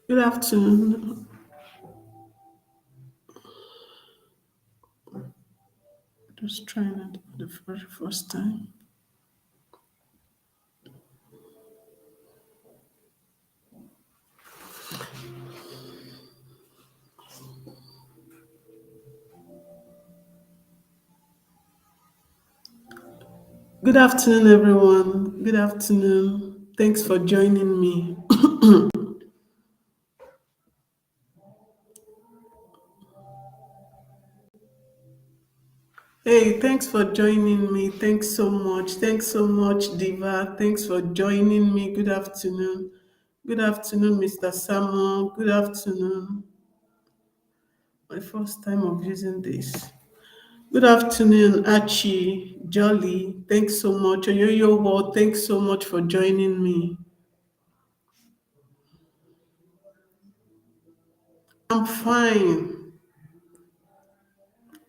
Good afternoon. Just trying it for the very first time. Good afternoon, everyone. Good afternoon. Thanks for joining me. Hey, thanks for joining me. Thanks so much. Thanks so much, Diva. Thanks for joining me. Good afternoon. Good afternoon, Mr. Samuel. Good afternoon. My first time of using this. Good afternoon, Archie, Jolly. Thanks so much. Oyoyo World, thanks so much for joining me. I'm fine.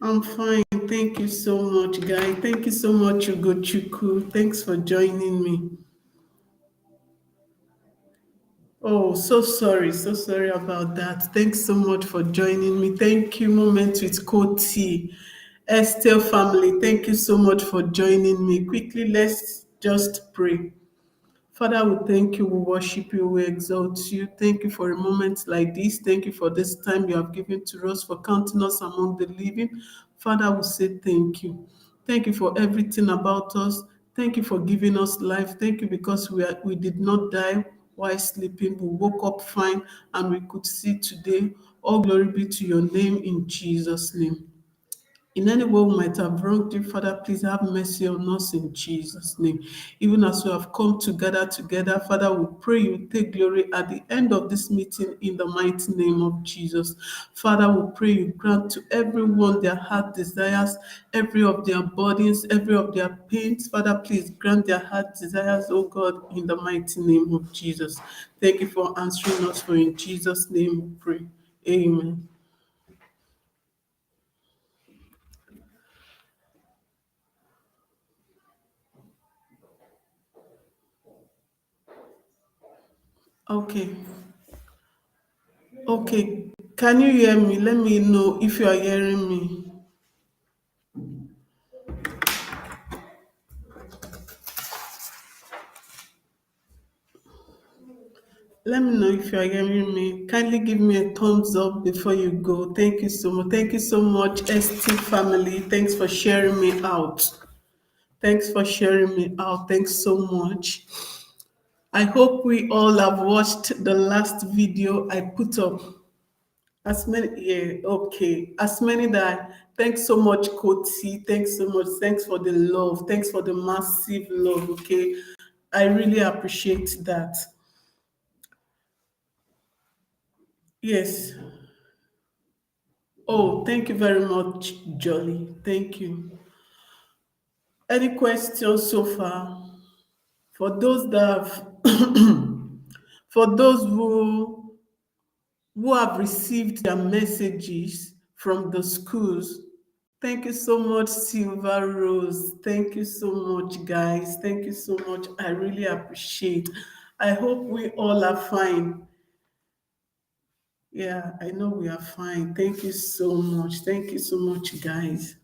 I'm fine. Thank you so much, guy. Thank you so much, Ugochukwu. Thanks for joining me. Oh, so sorry. So sorry about that. Thanks so much for joining me. Thank you, Moment with Koti. Estelle family, thank you so much for joining me. Quickly, let's just pray. Father, we thank you, we worship you, we exalt you. Thank you for a moment like this. Thank you for this time you have given to us for counting us among the living. Father, we say thank you. Thank you for everything about us. Thank you for giving us life. Thank you because we did not die while sleeping. We woke up fine and we could see today. All glory be to your name in Jesus' name. In any way we might have wronged you, Father, please have mercy on us in Jesus' name. Even as we have come together, Father, we pray you take glory at the end of this meeting in the mighty name of Jesus. Father, we pray you grant to everyone their heart desires, every of their burdens, every of their pains. Father, please grant their heart desires, oh God, in the mighty name of Jesus. Thank you for answering us, for in Jesus' name we pray. Amen. Okay. Okay, can you hear me? Let me know if you are hearing me. Let me know if you are hearing me. Kindly give me a thumbs up before you go. Thank you so much. Thank you so much, ST family. Thanks for sharing me out. Thanks for sharing me out. Thanks so much. I hope we all have watched the last video I put up. As many, yeah, okay. As many that, thanks so much, Koti. Thanks so much. Thanks for the love. Thanks for the massive love, okay? I really appreciate that. Yes. Oh, thank you very much, Jolly. Thank you. Any questions so far? For those that have, for those who have received their messages from the schools. Thank you so much, Silver Rose. Thank you so much, guys. Thank you so much. I really appreciate. I hope we all are fine. Yeah, I know we are fine. Thank you so much. Thank you so much, guys.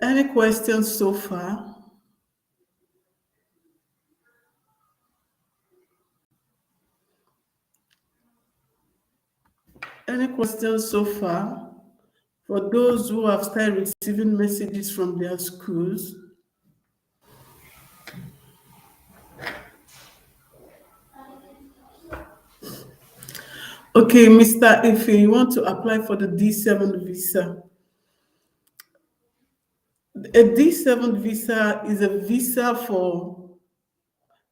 Any questions so far? Any questions so far? For those who have started receiving messages from their schools? Okay, Mr. If you want to apply for the D7 visa, a D7 visa is a visa for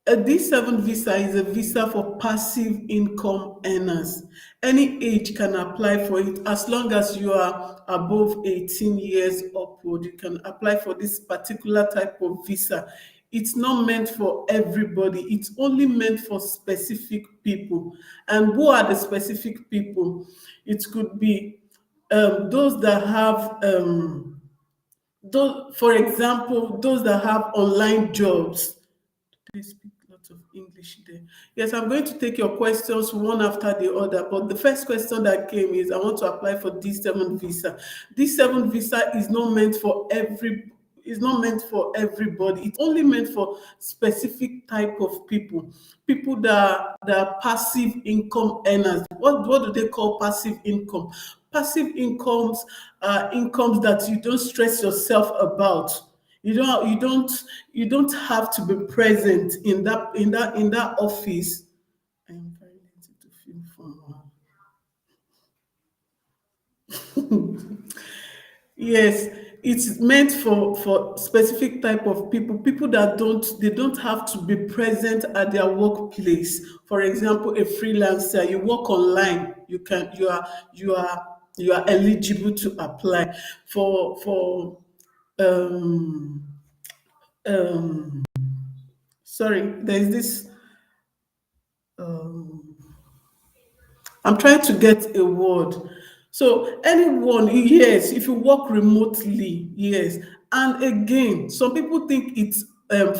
a D7 visa is a visa for passive income earners. Any age can apply for it as long as you are above 18 years upward. You can apply for this particular type of visa. It's not meant for everybody, it's only meant for specific people. And who are the specific people? It could be those that have those, for example, those that have online jobs. They speak lots of English there. Yes, I'm going to take your questions one after the other. But the first question that came is, I want to apply for D7 visa. D7 visa is not meant for every. It's not meant for everybody. It's only meant for specific type of people. People that are passive income earners. What do they call passive income? Passive incomes are incomes that you don't stress yourself about. You don't have to be present in that office. I am very lazy to fill form. Yes, it's meant for specific type of people that don't have to be present at their workplace. For example, a freelancer, you work online, you are eligible to apply for um um sorry, there's this um I'm trying to get a word. So anyone, yes, if you work remotely, yes. And again, some people think it's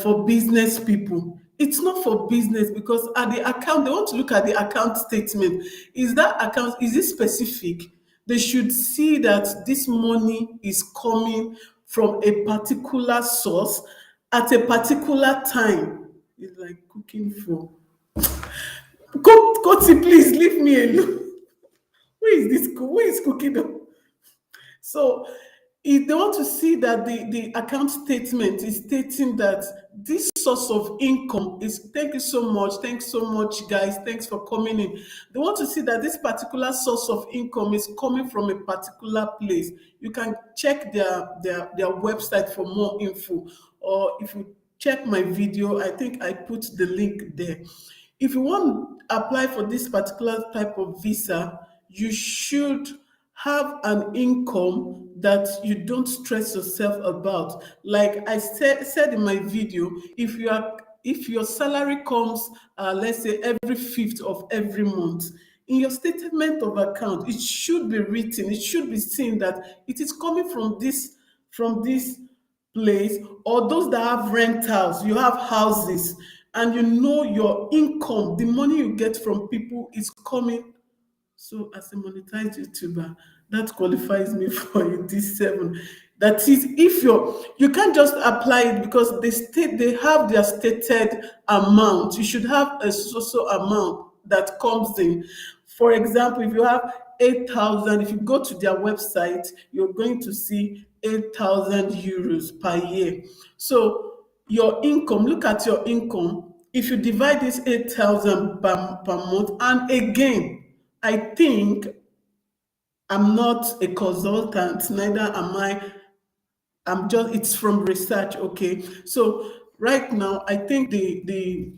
for business people. It's not for business, because at the account, they want to look at the account statement. Is it specific? They should see that this money is coming from a particular source at a particular time. It's like cooking for. Koti, please leave me alone. Who is cooking up? So if they want to see that the account statement is stating that this source of income is, thank you so much, thanks so much, guys, thanks for coming in. They want to see that this particular source of income is coming from a particular place. You can check their website for more info, or if you check my video, I think I put the link there. If you want to apply for this particular type of visa, you should have an income that you don't stress yourself about. Like I said in my video, if your salary comes, let's say every fifth of every month, in your statement of account, it should be written, it should be seen that it is coming from this place. Or those that have rentals, you have houses, and you know your income, the money you get from people is coming. So as a monetized YouTuber, that qualifies me for a D7. That is, if you can't just apply it because they have their stated amount. You should have a social amount that comes in. For example, if you have 8,000, if you go to their website, you're going to see 8,000 euros per year. So your income, look at your income. If you divide this 8,000 per month, and again, I think, I'm not a consultant, neither am I. It's from research, okay? So right now, I think the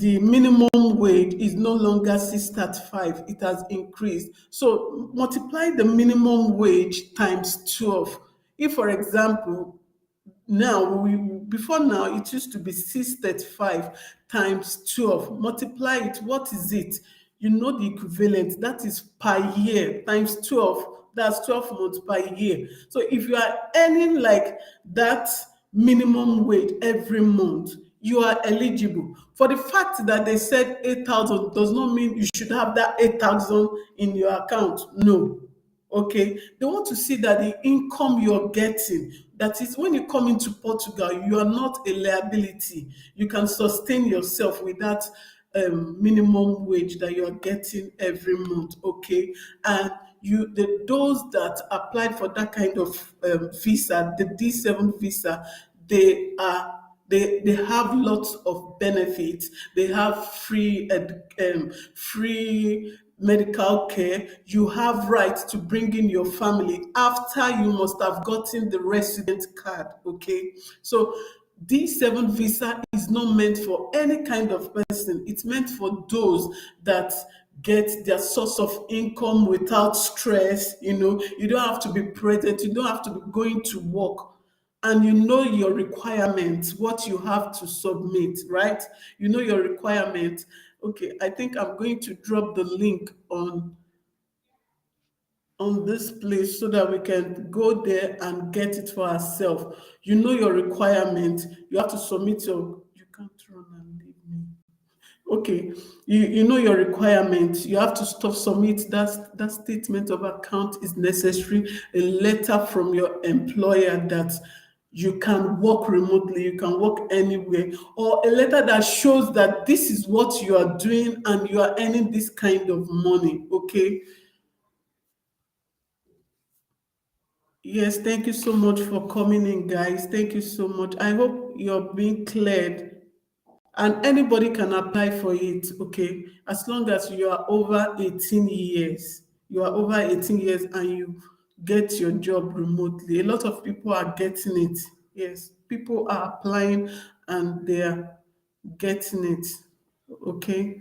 minimum wage is no longer 6.35. It has increased. So multiply the minimum wage times 12. If, for example, before now it used to be 635 times 12, multiply it, what is it? You know the equivalent, that is per year times 12, that's 12 months per year. So if you are earning like that minimum wage every month, you are eligible. For the fact that they said 8,000 does not mean you should have that 8,000 in your account. No. Okay, they want to see that the income you're getting, that is, when you come into Portugal, you are not a liability. You can sustain yourself with that minimum wage that you're getting every month. Okay, and those that applied for that kind of visa, the D7 visa, they are they have lots of benefits. They have free medical care. You have rights to bring in your family after you must have gotten the resident card. Okay, so D7 visa is not meant for any kind of person. It's meant for those that get their source of income without stress. You don't have to be present, you don't have to be going to work, and you know your requirements, what you have to submit, right? You know your requirements. Okay, I think I'm going to drop the link on on this place so that we can go there and get it for ourselves. You know your requirement. You have to submit your. You can't run and leave me. Okay, you know your requirement. You have to stop submit that statement of account is necessary. A letter from your employer that you can work remotely, you can work anywhere, or a letter that shows that this is what you are doing and you are earning this kind of money. Okay. Yes, thank you so much for coming in, guys. Thank you so much. I hope you're being cleared and anybody can apply for it, okay? As long as you are over 18 years. You are over 18 years and you get your job remotely. A lot of people are getting it. Yes, people are applying and they are getting it, okay?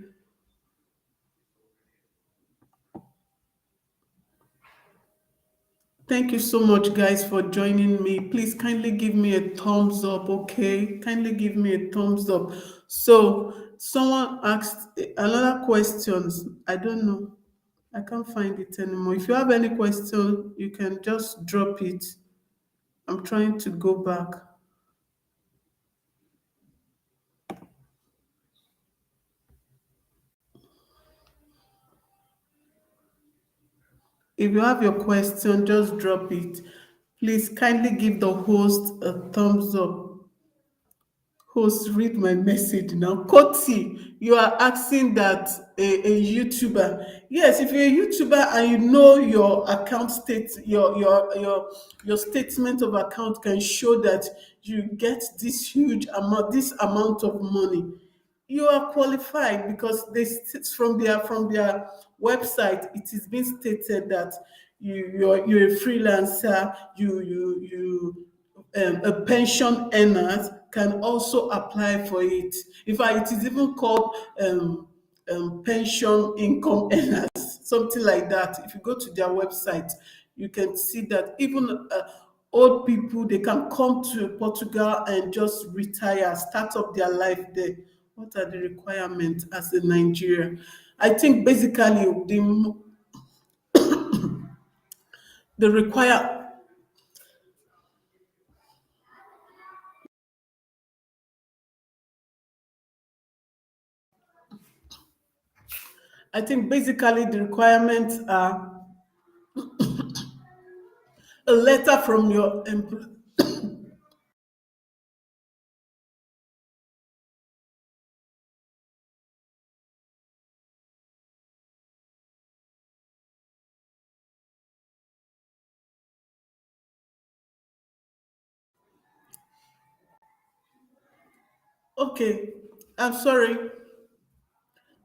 Thank you so much, guys, for joining me. Please kindly give me a thumbs up, okay? Kindly give me a thumbs up. So, someone asked another questions. I don't know. I can't find it anymore. If you have any question, you can just drop it. I'm trying to go back. If you have your question, just drop it. Please kindly give the host a thumbs up. Host, read my message now. Koti, you are asking that a YouTuber. Yes, if you're a YouTuber and you know your account state, your statement of account can show that you get this amount of money, you are qualified because from their website it is being stated that you're a freelancer, a pension earner can also apply for it. In fact, it is even called pension income earners, something like that. If you go to their website, you can see that even old people, they can come to Portugal and just retire, start up their life there. What are the requirements as a Nigerian? I think basically the require I think basically the requirements are a letter from your employer. Okay, I'm sorry.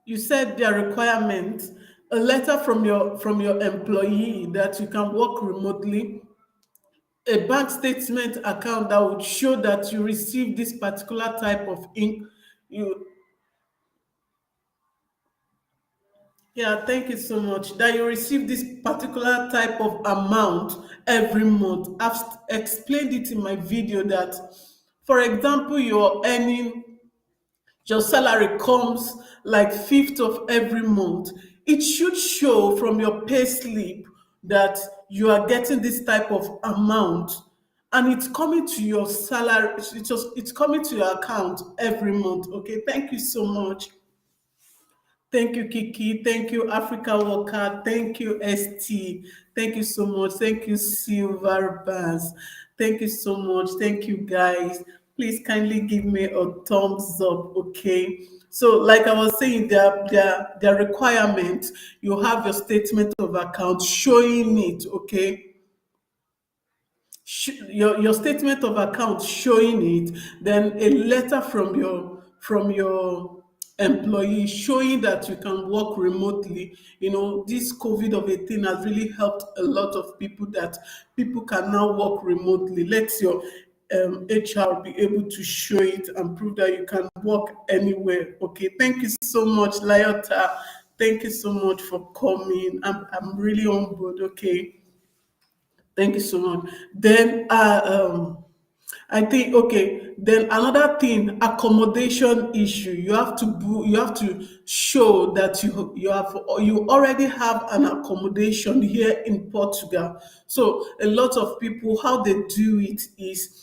You said their requirement, a letter from your employee that you can work remotely, a bank statement account that would show that you receive this particular type of ink. You Yeah, thank you so much. That you receive this particular type of amount every month. Explained it in my video that, for example, you're earning your salary comes like fifth of every month. It should show from your pay slip that you are getting this type of amount and it's coming to your salary, it's coming to your account every month. Okay, thank you so much. Thank you, Kiki. Thank you, Africa Walker. Thank you, ST. Thank you so much. Thank you, Silver Bands. Thank you so much. Thank you, guys. Please kindly give me a thumbs up, okay? So, like I was saying, their requirement, you have your statement of account showing it, okay? Your statement of account showing it, then a letter from your employee showing that you can work remotely. This COVID of 18 has really helped a lot of people, that people can now work remotely. Let your HR be able to show it and prove that you can work anywhere. Okay, thank you so much, Lyota. Thank you so much for coming. I'm really on board. Okay. Thank you so much. Then I think okay. Then another thing, accommodation issue. You have to show that you already have an accommodation here in Portugal. So a lot of people, how they do it is,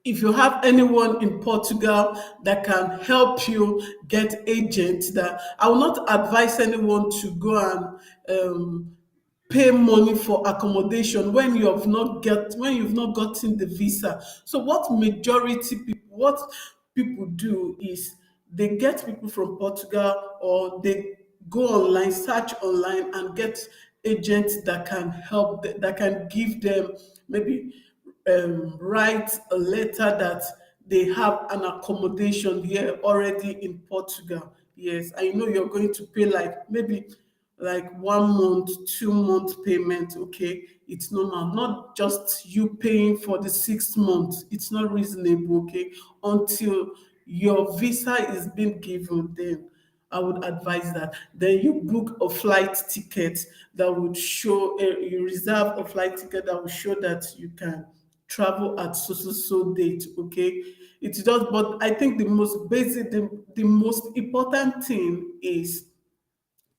if you have anyone in Portugal that can help you get agents, that I will not advise anyone to go and pay money for accommodation when you've not gotten the visa. So what people do is they get people from Portugal, or they go online, search online, and get agents that can that can give them, maybe write a letter that they have an accommodation here already in Portugal. Yes, I know you're going to pay like maybe like 1 month, 2 month payment. Okay, it's normal. Not just you paying for the 6 months. It's not reasonable. Okay, until your visa is being given, then I would advise that. Then you book a flight ticket that would show, you reserve a flight ticket that would show that you can travel at so date. Okay. It's just, but I think the most important thing is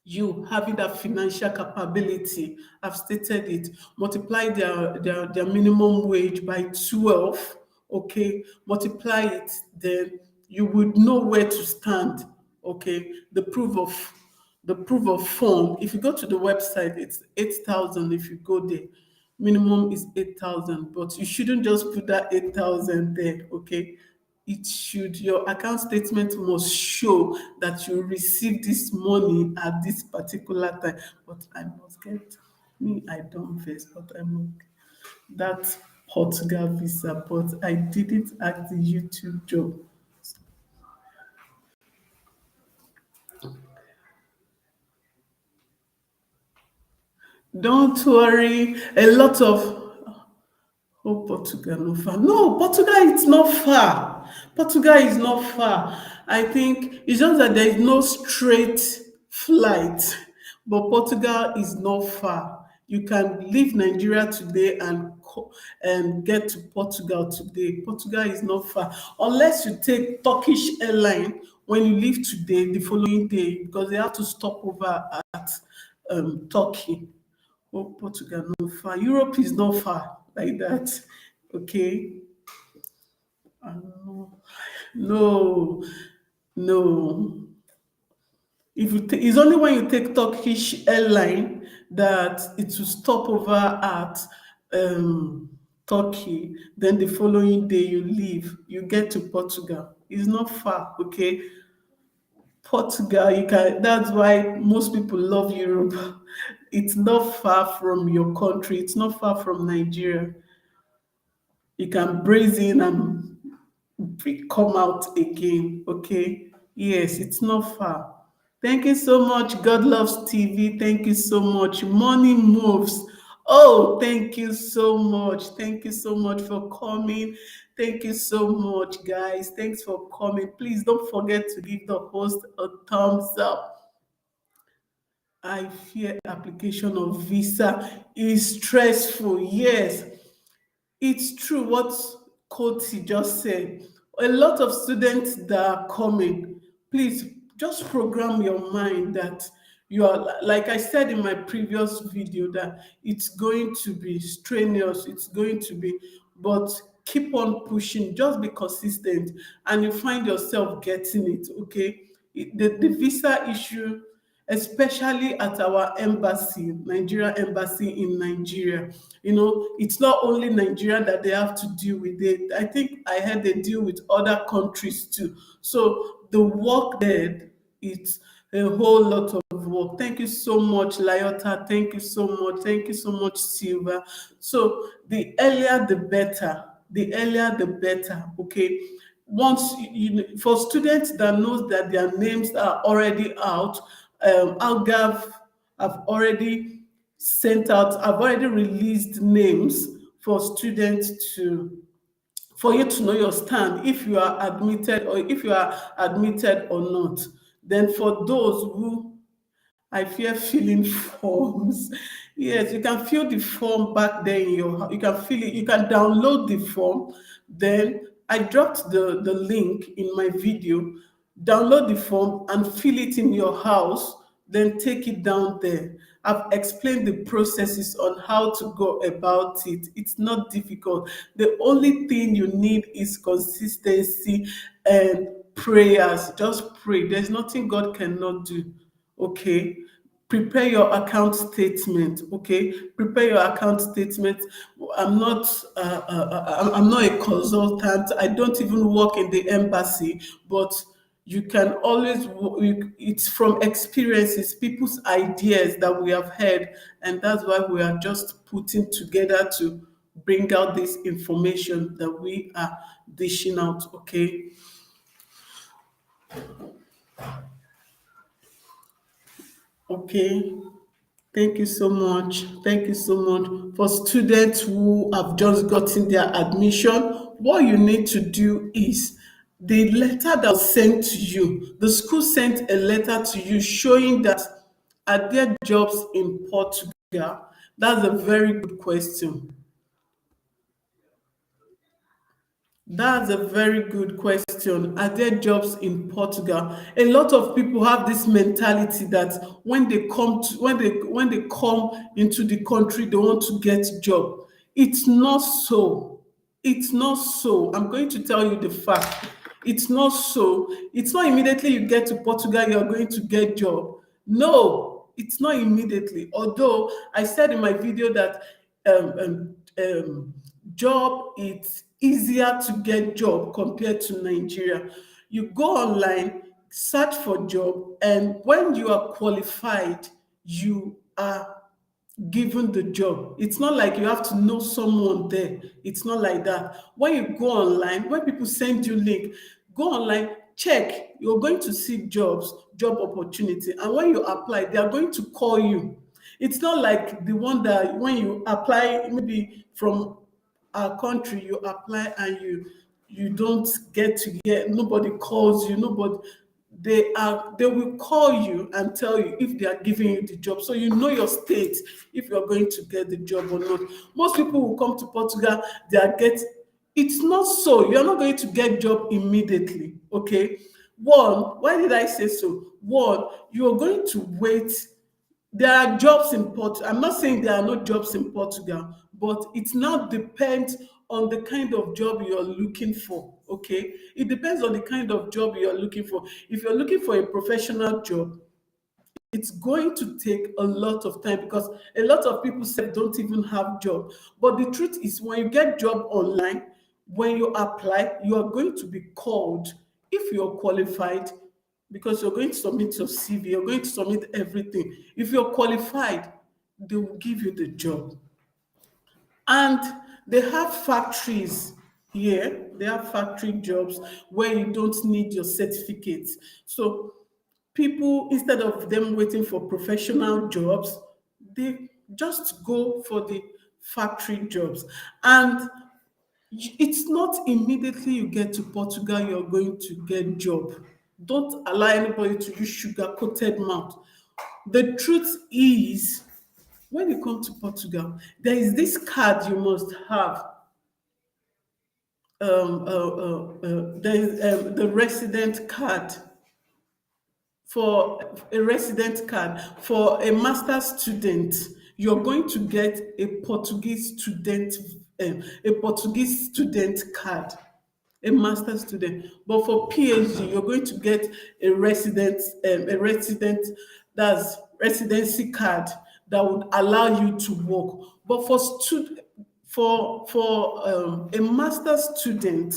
you having that financial capability. I've stated it. Multiply their minimum wage by 12. Okay, multiply it, then you would know where to stand. Okay, the proof of fund. If you go to the website, it's 8,000. If you go there, minimum is 8,000. But you shouldn't just put that 8,000 there. Okay, your account statement must show that you receive this money at this particular time. But I must get, me, I don't vex, but I must get that Portugal visa. But I didn't ask the YouTube job. Don't worry. A lot of Oh, Portugal, no far. No, Portugal is not far. Portugal is not far. I think it's just that there is no straight flight, but Portugal is not far. You can leave Nigeria today and get to Portugal today. Portugal is not far, unless you take Turkish airline. When you leave today, the following day, because they have to stop over at Turkey. Oh, Portugal, not far. Europe is not far like that. Okay. No, no, no. It's only when you take Turkish airline that it will stop over at Turkey. Then the following day you leave, you get to Portugal. It's not far. Okay. Portugal, you can. That's why most people love Europe. It's not far from your country. It's not far from Nigeria. You can breathe in and come out again. Okay. Yes, it's not far. Thank you so much. God loves TV. Thank you so much. Money moves. Oh, thank you so much. Thank you so much for coming. Thank you so much, guys. Thanks for coming. Please don't forget to give the host a thumbs up. I fear application of visa is stressful. Yes, it's true what Koti just said. A lot of students that are coming, please just program your mind that you are, like I said in my previous video, that it's going to be strenuous, it's going to be, but keep on pushing, just be consistent, and you find yourself getting it. Okay. The visa issue, especially at our embassy, Nigeria embassy in Nigeria. It's not only Nigeria that they have to deal with it. I think I heard they deal with other countries too. So the work there, it's a whole lot of work. Thank you so much, Lyota. Thank you so much. Thank you so much, Silva. So the earlier the better. The earlier the better. Okay. Once for students that knows that their names are already out, Algav have already I've already released names for students for you to know your stand, if you are admitted or not. Then for those who, I fear filling forms. Yes, you can fill the form back there in your house. You can fill it, you can download the form Then I dropped the link in my video. Download the form and fill it in your house, then take it down there. I've explained the processes on how to go about it. It's not difficult. The only thing you need is consistency and prayers. Just pray. There's nothing God cannot do. Okay, prepare your account statement. Okay, prepare your account statement. I'm not I'm not a consultant. I don't even work in the embassy, but you can always it's from experiences, people's ideas that we have heard, and that's why we are just putting together to bring out this information that we are dishing out. Okay. Okay. Thank you so much. Thank you so much. For students who have just gotten their admission, what you need to do is the letter that was sent to you, the school sent a letter to you showing that are there jobs in Portugal? That's a very good question. That's a very good question. Are there jobs in Portugal? A lot of people have this mentality that when they come into the country, they want to get job. It's not so. It's not so. I'm going to tell you the fact. It's not so. It's not immediately you get to Portugal, you are going to get job. No, it's not immediately. Although I said in my video that um, um, job, it's easier to get job compared to Nigeria. You go online, search for job, and when you are qualified, you are given the job. It's not like you have to know someone there. It's not like that. When you go online, when people send you link, go online, check. You're going to see jobs, job opportunity, and when you apply, they are going to call you. It's not like the one that when you apply, maybe from our country, you apply and you don't get to get, nobody calls you, nobody, they will call you and tell you if they are giving you the job, so you know your state, if you're going to get the job or not. Most people who come to Portugal, they are get, it's not so. You're not going to get job immediately. Okay. One, why did I say so? One, you're going to wait. There are jobs in Portugal. I'm not saying there are no jobs in Portugal, but it now depends on the kind of job you're looking for. Okay, it depends on the kind of job you're looking for. If you're looking for a professional job, it's going to take a lot of time because a lot of people say don't even have job. But the truth is, when you get job online, when you apply, you are going to be called if you're qualified, because you're going to submit your CV, you're going to submit everything. If you're qualified, they will give you the job. And they have factories here, they have factory jobs where you don't need your certificates. So people, instead of them waiting for professional jobs, they just go for the factory jobs. And it's not immediately you get to Portugal, you're going to get job. Don't allow anybody to use sugar coated mouth. The truth is, when you come to Portugal, there is this card you must have. There is the resident card. For a resident card for a master student, you're going to get a Portuguese student card, a master student. But for PhD, you're going to get a resident, that's residency card that would allow you to work. But for a master student,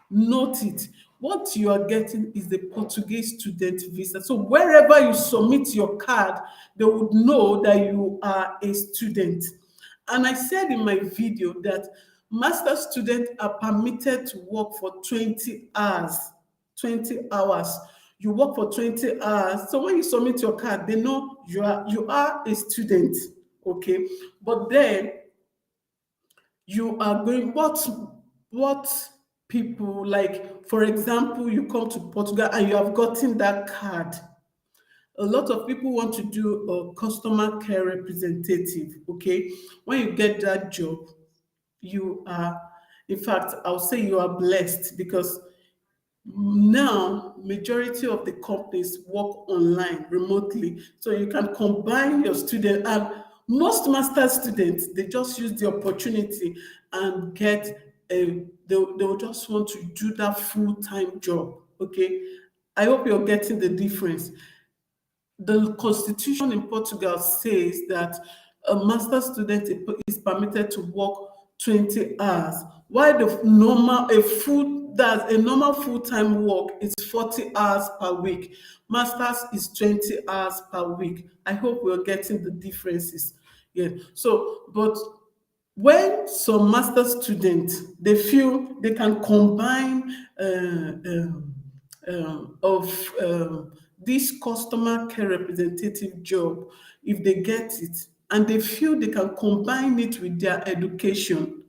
note it. What you are getting is the Portuguese student visa. So wherever you submit your card, they would know that you are a student. And I said in my video that master students are permitted to work for 20 hours. 20 hours. You work for 20 hours. So when you submit your card, they know you are a student. Okay. But then you are going, what people like, for example, you come to Portugal and you have gotten that card. A lot of people want to do a customer care representative. Okay, when you get that job, you are In fact, I'll say you are blessed because now majority of the companies work online remotely, so you can combine your student. And most master students, they just use the opportunity and get they'll just want to do that full-time job. Okay, I hope you're getting the difference. The constitution in Portugal says that a master student is permitted to work 20 hours, while the normal a normal full-time work is 40 hours per week. Masters is 20 hours per week. I hope we're getting the differences. Yeah. So, but when some master students, they feel they can combine of this customer care representative job, if they get it, and they feel they can combine it with their education.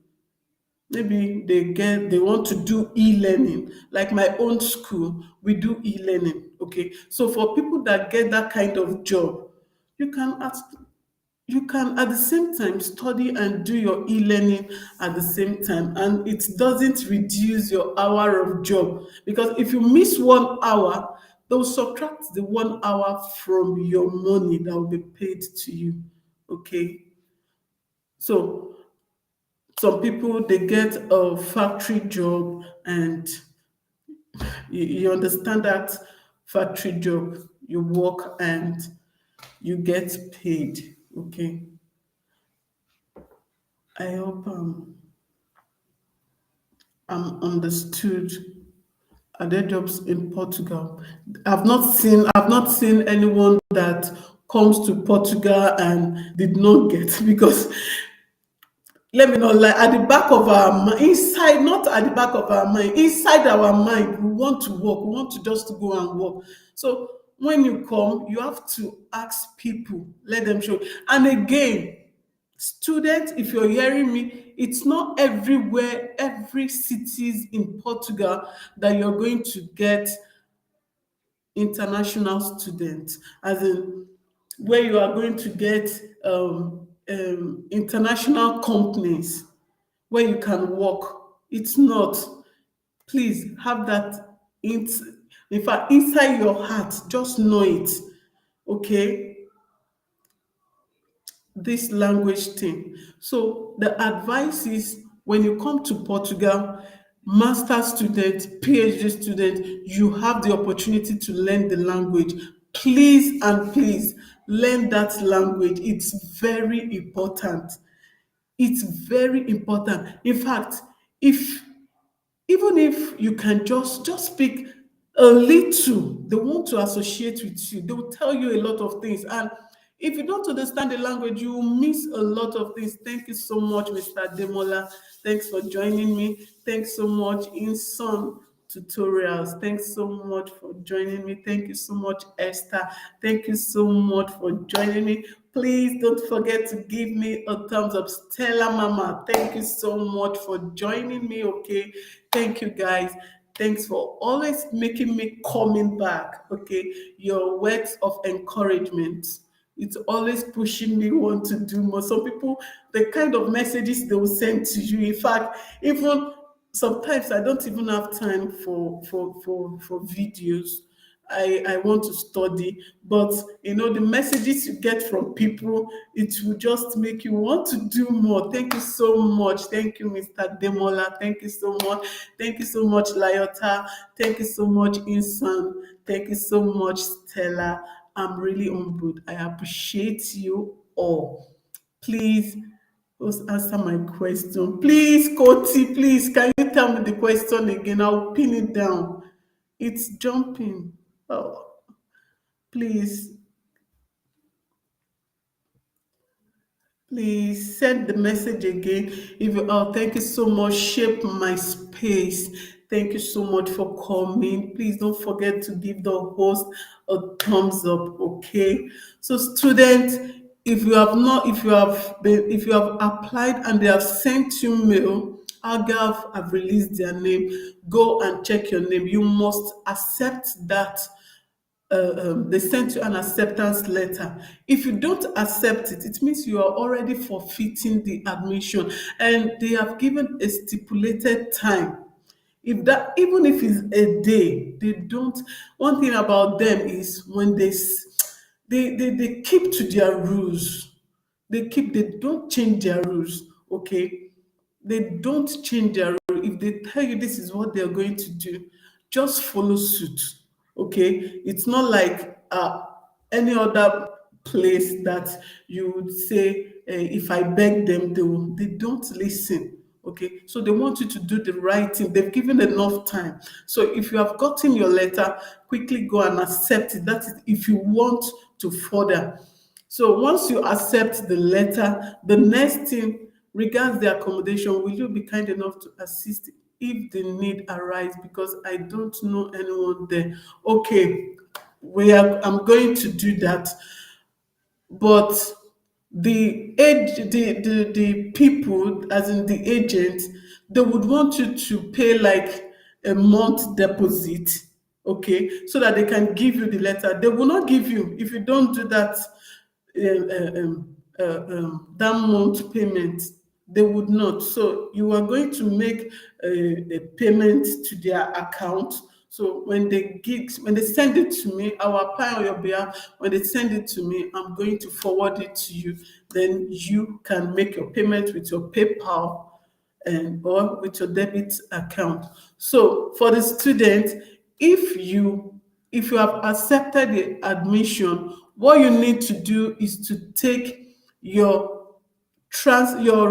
Maybe they want to do e-learning, like my own school, we do e-learning. Okay, so for people that get that kind of job, you can ask you can at the same time study and do your e-learning at the same time, and it doesn't reduce your hour of job, because if you miss 1 hour, they'll subtract the 1 hour from your money that will be paid to you. Okay, so some people, they get a factory job, and you understand that factory job, you work and you get paid. Okay, I hope I'm understood. Are there jobs in Portugal? I've not seen anyone that comes to Portugal and did not get, because let me not lie, at the back of our mind, inside, not at the back of our mind, inside our mind, we want to work, we want to just go and work. So when you come, you have to ask people, let them show. And again, students, if you're hearing me, it's not everywhere, every cities in Portugal that you're going to get international students, as in where you are going to get international companies where you can work. It's not. Please have that in fact inside your heart. Just know it. Okay, this language thing. So the advice is, when you come to Portugal, master student, PhD student, you have the opportunity to learn the language. Please and please learn that language. It's very important. It's very important. In fact, if even if you can just speak a little, they want to associate with you, they will tell you a lot of things. And if you don't understand the language, you will miss a lot of things. Thank you so much, Mr. Demola. Thanks for joining me. Thanks so much, in some tutorials. Thanks so much for joining me. Thank you so much, Esther. Thank you so much for joining me. Please don't forget to give me a thumbs up. Stella Mama, thank you so much for joining me. Okay, thank you guys. Thanks for always making me coming back. Okay, your words of encouragement, it's always pushing me want to do more. Some people, the kind of messages they will send to you, in fact, even sometimes I don't even have time for videos. I want to study, but the messages you get from people, it will just make you want to do more. Thank you so much. Thank you, Mr. Demola. Thank you so much. Thank you so much, Lyota. Thank you so much, Insan. Thank you so much, Stella. I'm really humbled. I appreciate you all. Please, just answer my question. Please, Koti, please, can you tell me the question again? I'll pin it down. It's jumping. Oh, please, please send the message again. If you thank you so much. Shape my space. Thank you so much for coming. Please don't forget to give the host a thumbs up. Okay. So, students, if you have applied and they have sent you mail, Agav have released their name. Go and check your name. You must accept that they sent you an acceptance letter. If you don't accept it, it means you are already forfeiting the admission, and they have given a stipulated time. If that, even if it's a day, they don't. One thing about them is when they keep to their rules. They don't change their rules. Okay, they don't change their rule. If they tell you this is what they're going to do, just follow suit. Okay, it's not like any other place that you would say, if I beg them, they don't listen. Okay, so they want you to do the right thing. They've given enough time. So if you have gotten your letter, quickly go and accept it. That is if you want to further. So once you accept the letter, the next thing regards the accommodation, will you be kind enough to assist if the need arise? Because I don't know anyone there. Okay, I'm going to do that. But the people, as in the agent, they would want you to pay like a month deposit, okay, so that they can give you the letter. They will not give you if you don't do that, that month payment. They would not. So you are going to make a payment to their account. So when they send it to me, I will apply on your behalf. When they send it to me, I'm going to forward it to you. Then you can make your payment with your PayPal and or with your debit account. So for the student, if you have accepted the admission, what you need to do is to take your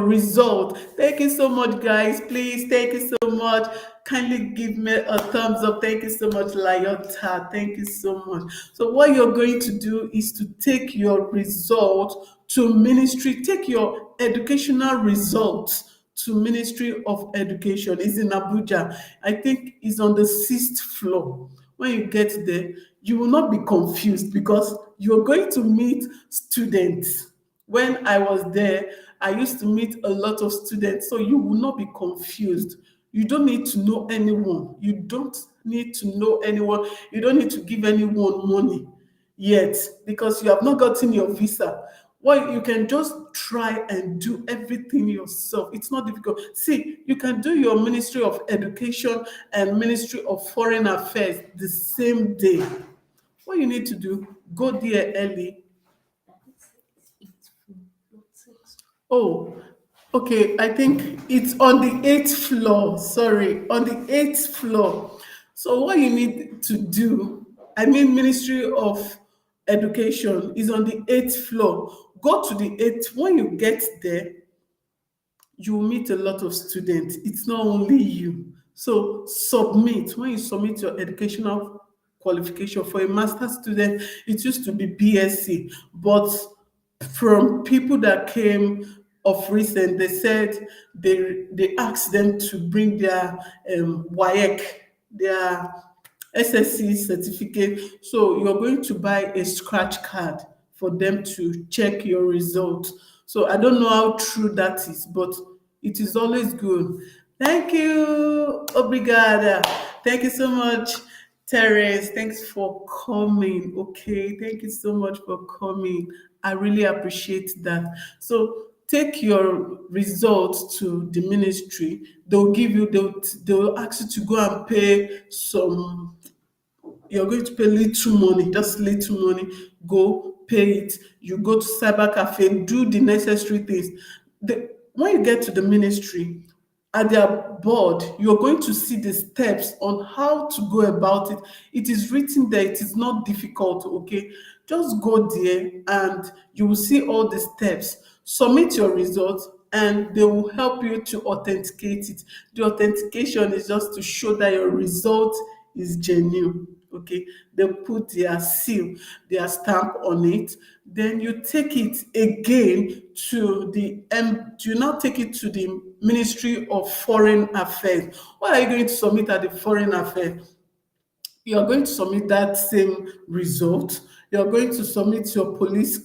result. Thank you so much, guys. Please, thank you so much. Kindly give me a thumbs up. Thank you so much, Layota. Thank you so much. So what you're going to do is to take your result to ministry. Take your educational results to Ministry of Education. It's in Abuja. I think it's on the sixth floor. When you get there, you will not be confused because you're going to meet students. When I was there, I used to meet a lot of students, so you will not be confused. You don't need to know anyone. You don't need to know anyone. You don't need to give anyone money yet because you have not gotten your visa. Well, you can just try and do everything yourself. It's not difficult. See, you can do your Ministry of Education and Ministry of Foreign Affairs the same day. What you need to do, go there early. Oh, okay. I think it's on the eighth floor. Sorry, on the eighth floor. So what you need to do, I mean, Ministry of Education is on the eighth floor. Go to the eighth. When you get there, you will meet a lot of students. It's not only you. So submit. When you submit your educational qualification for a master student, it used to be BSc, but from people that came of recent, they said they asked them to bring their WAEC, their SSC certificate. So you're going to buy a scratch card for them to check your result. So I don't know how true that is, but it is always good. Thank you. Obrigada. Thank you so much, Terence. Thanks for coming. Okay. Thank you so much for coming. I really appreciate that. So take your results to the ministry. They'll ask you to go and pay some. You're going to pay little money, just little money. Go pay it. You go to cyber cafe, do the necessary things. When you get to the ministry, at their board, you're going to see the steps on how to go about it. It is written there, it is not difficult, okay? Just go there and you will see all the steps. Submit your results and they will help you to authenticate it. The authentication is just to show that your result is genuine. Okay, they put their seal, their stamp on it. Then you take it again to you now take it to the Ministry of Foreign Affairs. What are you going to submit at the Foreign Affairs? You're going to submit that same result. You're going to submit your police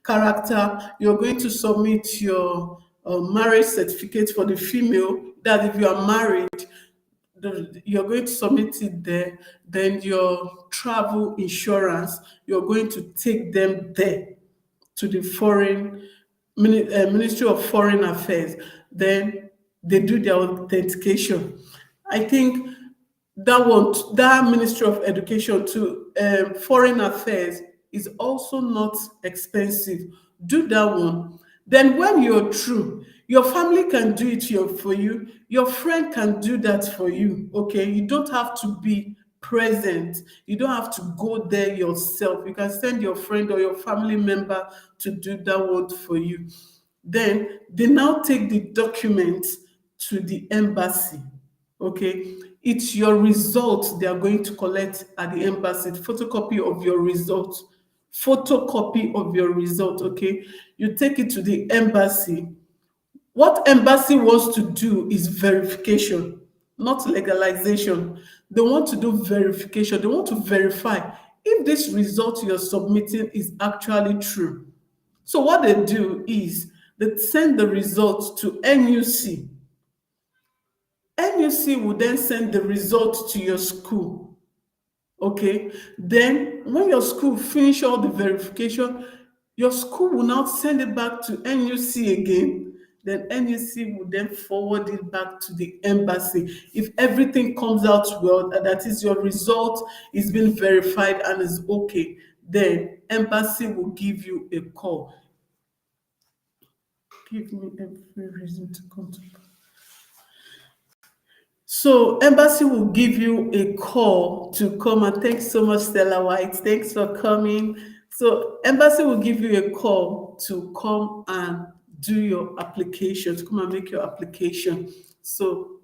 character. You're going to submit your marriage certificate for the female. That if you are married, you're going to submit it there. Then your travel insurance, you're going to take them there to the Ministry of Foreign Affairs. Then they do their authentication. I think that Ministry of Education to Foreign Affairs is also not expensive. Do that one. Then when you're through, your family can do it for you. Your friend can do that for you. Okay, you don't have to be present. You don't have to go there yourself. You can send your friend or your family member to do that one for you. Then they now take the documents to the embassy. Okay, it's your results they are going to collect at the embassy. Photocopy of your result. Photocopy of your result. Okay, you take it to the embassy. What embassy wants to do is verification, not legalization. They want to do verification. They want to verify if this result you're submitting is actually true. So what they do is they send the results to NUC. NUC will then send the result to your school. Okay, then when your school finish all the verification, your school will now send it back to NUC again. Then NUC will then forward it back to the embassy. If everything comes out well, that is your result is being verified and is okay, then embassy will give you a call. Give me every reason to come to. So embassy will give you a call to come, and thanks so much, Stella White. Thanks for coming. So embassy will give you a call to come and do your application, to come and make your application. So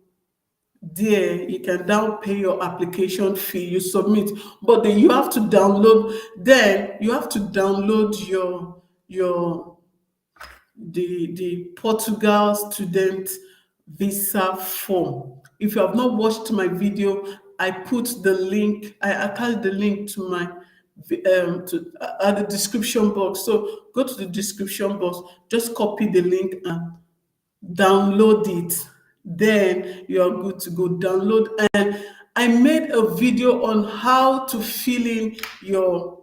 there you can now pay your application fee, you submit, but then you have to download, your the Portugal student visa form. If you have not watched my video, I put the link, I attached the link to my at the description box. So go to the description box, just copy the link and download it. Then you are good to go. Download. And I made a video on how to fill your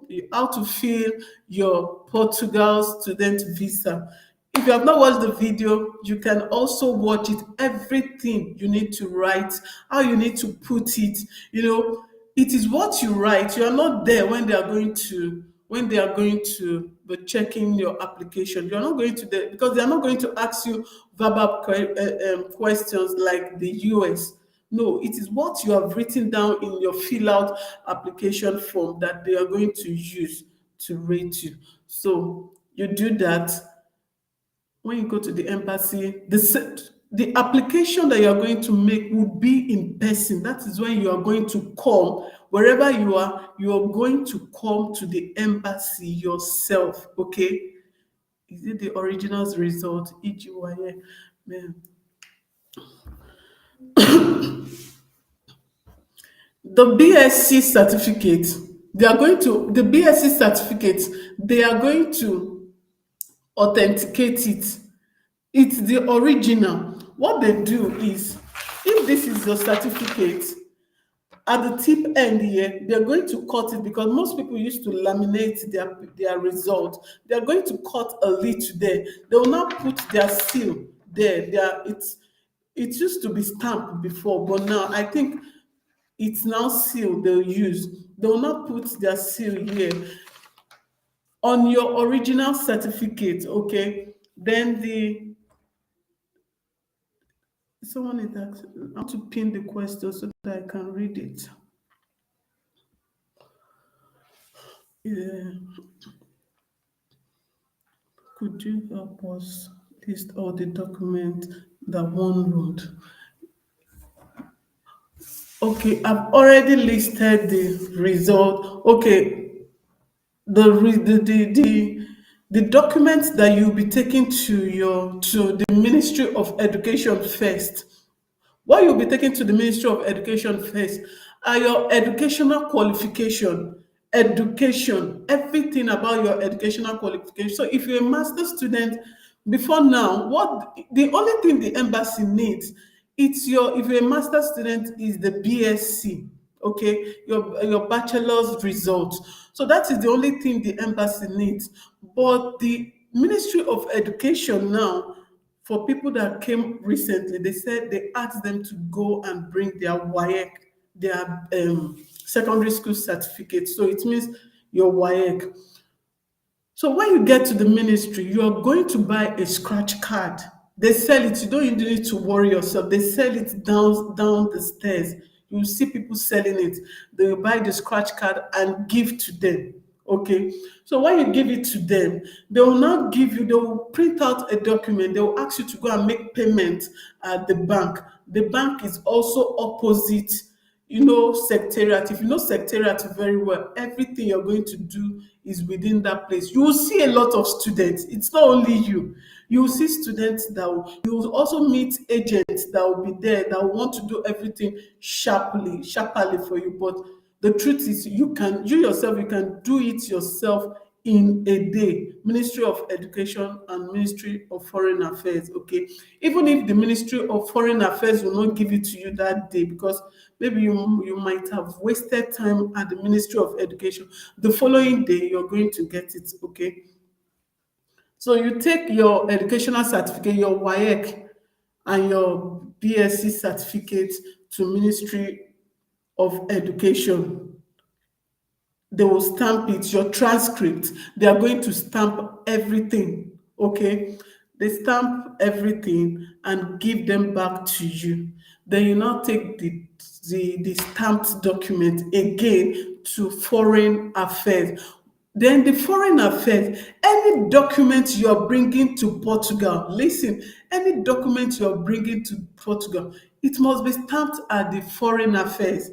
Portugal student visa. If you have not watched the video, you can also watch it. Everything you need to write, how you need to put it, it is what you write. You are not there when they are going to be checking your application. You're not going to there because they are not going to ask you verbal questions like the US. No, it is what you have written down in your fill out application form that they are going to use to rate you. So you do that. When you go to the embassy, the application that you are going to make will be in person. That is when you are going to come. Wherever you are going to come to the embassy yourself. Okay? Is it the originals result? EGYA. Man. The BSc certificate, the BSc certificate, they are going to authenticate it. It's the original. What they do is, if this is your certificate, at the tip end here, they're going to cut it because most people used to laminate their result. They're going to cut a little there. They will now put their seal there. It used to be stamped before, but now I think it's now sealed they'll use. They will not put their seal here on your original certificate. Okay, then someone is asking how to pin the question so that I can read it. Yeah. Could you help us list all the documents that one wrote? Okay, I've already listed the result. Okay, the documents that you'll be taking to the Ministry of Education first. What you'll be taking to the Ministry of Education first are your educational qualification, education, everything about your educational qualification. So if you're a master student, before now, what the only thing the embassy needs It's your, if you're a master student, is the BSc, okay, your bachelor's results. So that is the only thing the embassy needs. But the Ministry of Education now, for people that came recently, they said they asked them to go and bring their WAEC, their secondary school certificate. So it means your WAEC. So when you get to the ministry, you are going to buy a scratch card. They sell it. You don't even need to worry yourself. They sell it down the stairs. You will see people selling it. They will buy the scratch card and give to them. Okay. So when you give it to them, they will now give you, they will print out a document. They will ask you to go and make payment at the bank. The bank is also opposite, secretariat. If you know secretariat very well, everything you're going to do is within that place. You will see a lot of students. It's not only you. You will see students you will also meet agents that will be there that will want to do everything sharply for you. But the truth is, you can do it yourself in a day. Ministry of Education and Ministry of Foreign Affairs, okay? Even if the Ministry of Foreign Affairs will not give it to you that day, because maybe you might have wasted time at the Ministry of Education, the following day you're going to get it, okay? So you take your educational certificate, your WAEC, and your BSc certificate to Ministry of Education. They will stamp it, your transcript. They are going to stamp everything, okay? They stamp everything and give them back to you. Then you now take the stamped document again to Foreign Affairs. Then the Foreign Affairs, any document you're bringing to Portugal, listen, any document you're bringing to Portugal, it must be stamped at the Foreign Affairs.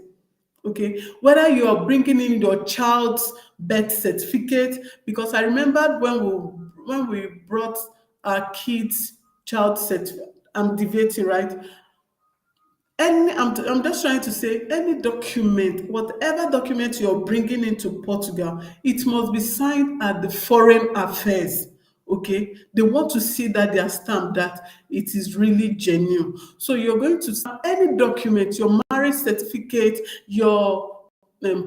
Okay, whether you are bringing in your child's birth certificate, because I remembered when we brought our kids' child certificate. I'm debating, right? I'm just trying to say, any document, whatever document you're bringing into Portugal, it must be signed at the Foreign Affairs. Okay, they want to see that they are stamped, that it is really genuine. So you're going to stamp any document, your marriage certificate, your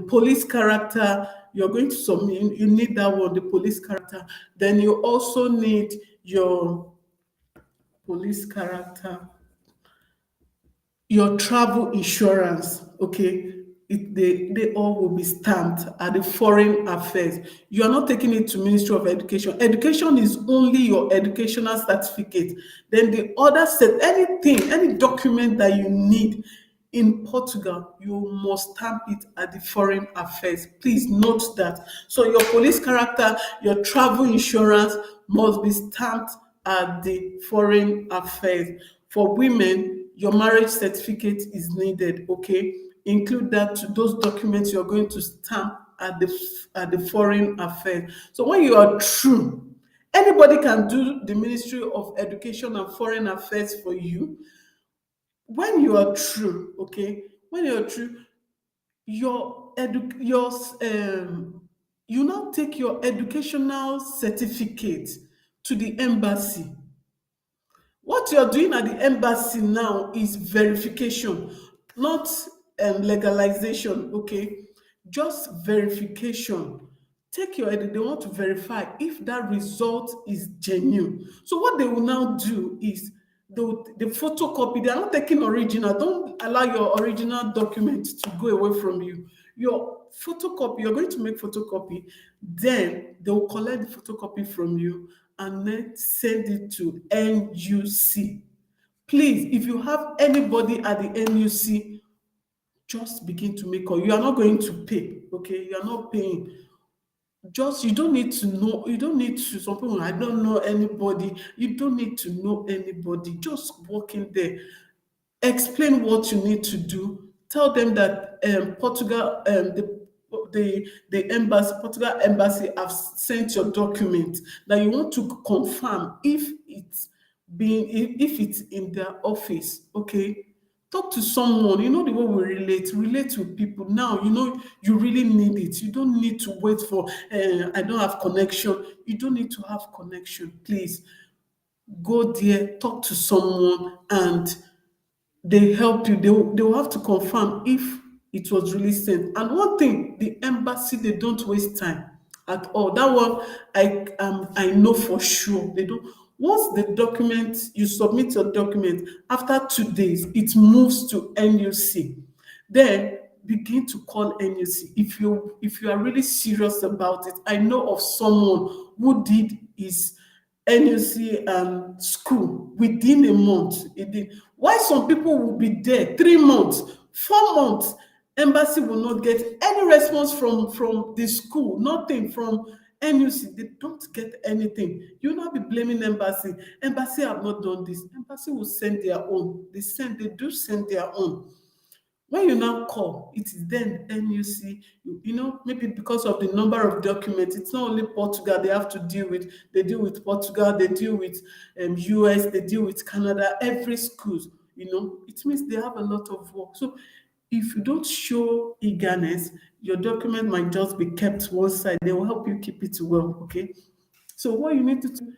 police character. You're going to submit. You need that one, the police character. Then you also need your police character, your travel insurance, okay, they all will be stamped at the Foreign Affairs. You are not taking it to Ministry of Education. Education is only your educational certificate. Then the other set, anything, any document that you need in Portugal, you must stamp it at the Foreign Affairs. Please note that. So your police character, your travel insurance must be stamped at the Foreign Affairs. For women, your marriage certificate is needed, okay? Include that to those documents you're going to stamp at the Foreign Affairs. So when you are true, anybody can do the Ministry of Education and Foreign Affairs for you. When you are true, okay, when you're true, your edu your you now take your educational certificate to the embassy. What you're doing at the embassy now is verification, not legalization, okay? Just verification. Take your ID, they want to verify if that result is genuine. So what they will now do is the photocopy, they are not taking original. Don't allow your original document to go away from you. Your photocopy, you're going to make photocopy, then they will collect the photocopy from you and then send it to NUC. Please, if you have anybody at the NUC, just begin to make call. You are not going to pay, okay? You are not paying. Just, you don't need to know, you don't need to, some people, I don't know anybody. You don't need to know anybody. Just walk in there, explain what you need to do. Tell them that Portugal, the embassy, Portugal embassy, have sent your document, that you want to confirm if it's in their office. Okay, talk to someone. You know the way we relate with people now. You know you really need it. You don't need to wait for. I don't have connection. You don't need to have connection. Please go there, talk to someone, and they help you. They will have to confirm if it was really sent. And one thing, the embassy, they don't waste time at all. That one, I know for sure. They don't. Once the document, you submit your document, after 2 days, it moves to NUC. Then begin to call NUC if you are really serious about it. I know of someone who did his NUC school within a month. It did. Why some people will be there 3 months, 4 months, embassy will not get any response from the school, nothing from NUC. They don't get anything. You will not be blaming embassy. Embassy have not done this. Embassy will send their own. They do send their own. When you now call, it is then you see, maybe because of the number of documents, it's not only Portugal they have to deal with. They deal with Portugal, they deal with US, they deal with Canada, every school, it means they have a lot of work. So if you don't show eagerness, your document might just be kept one side. They will help you keep it well, okay? So what you need to do,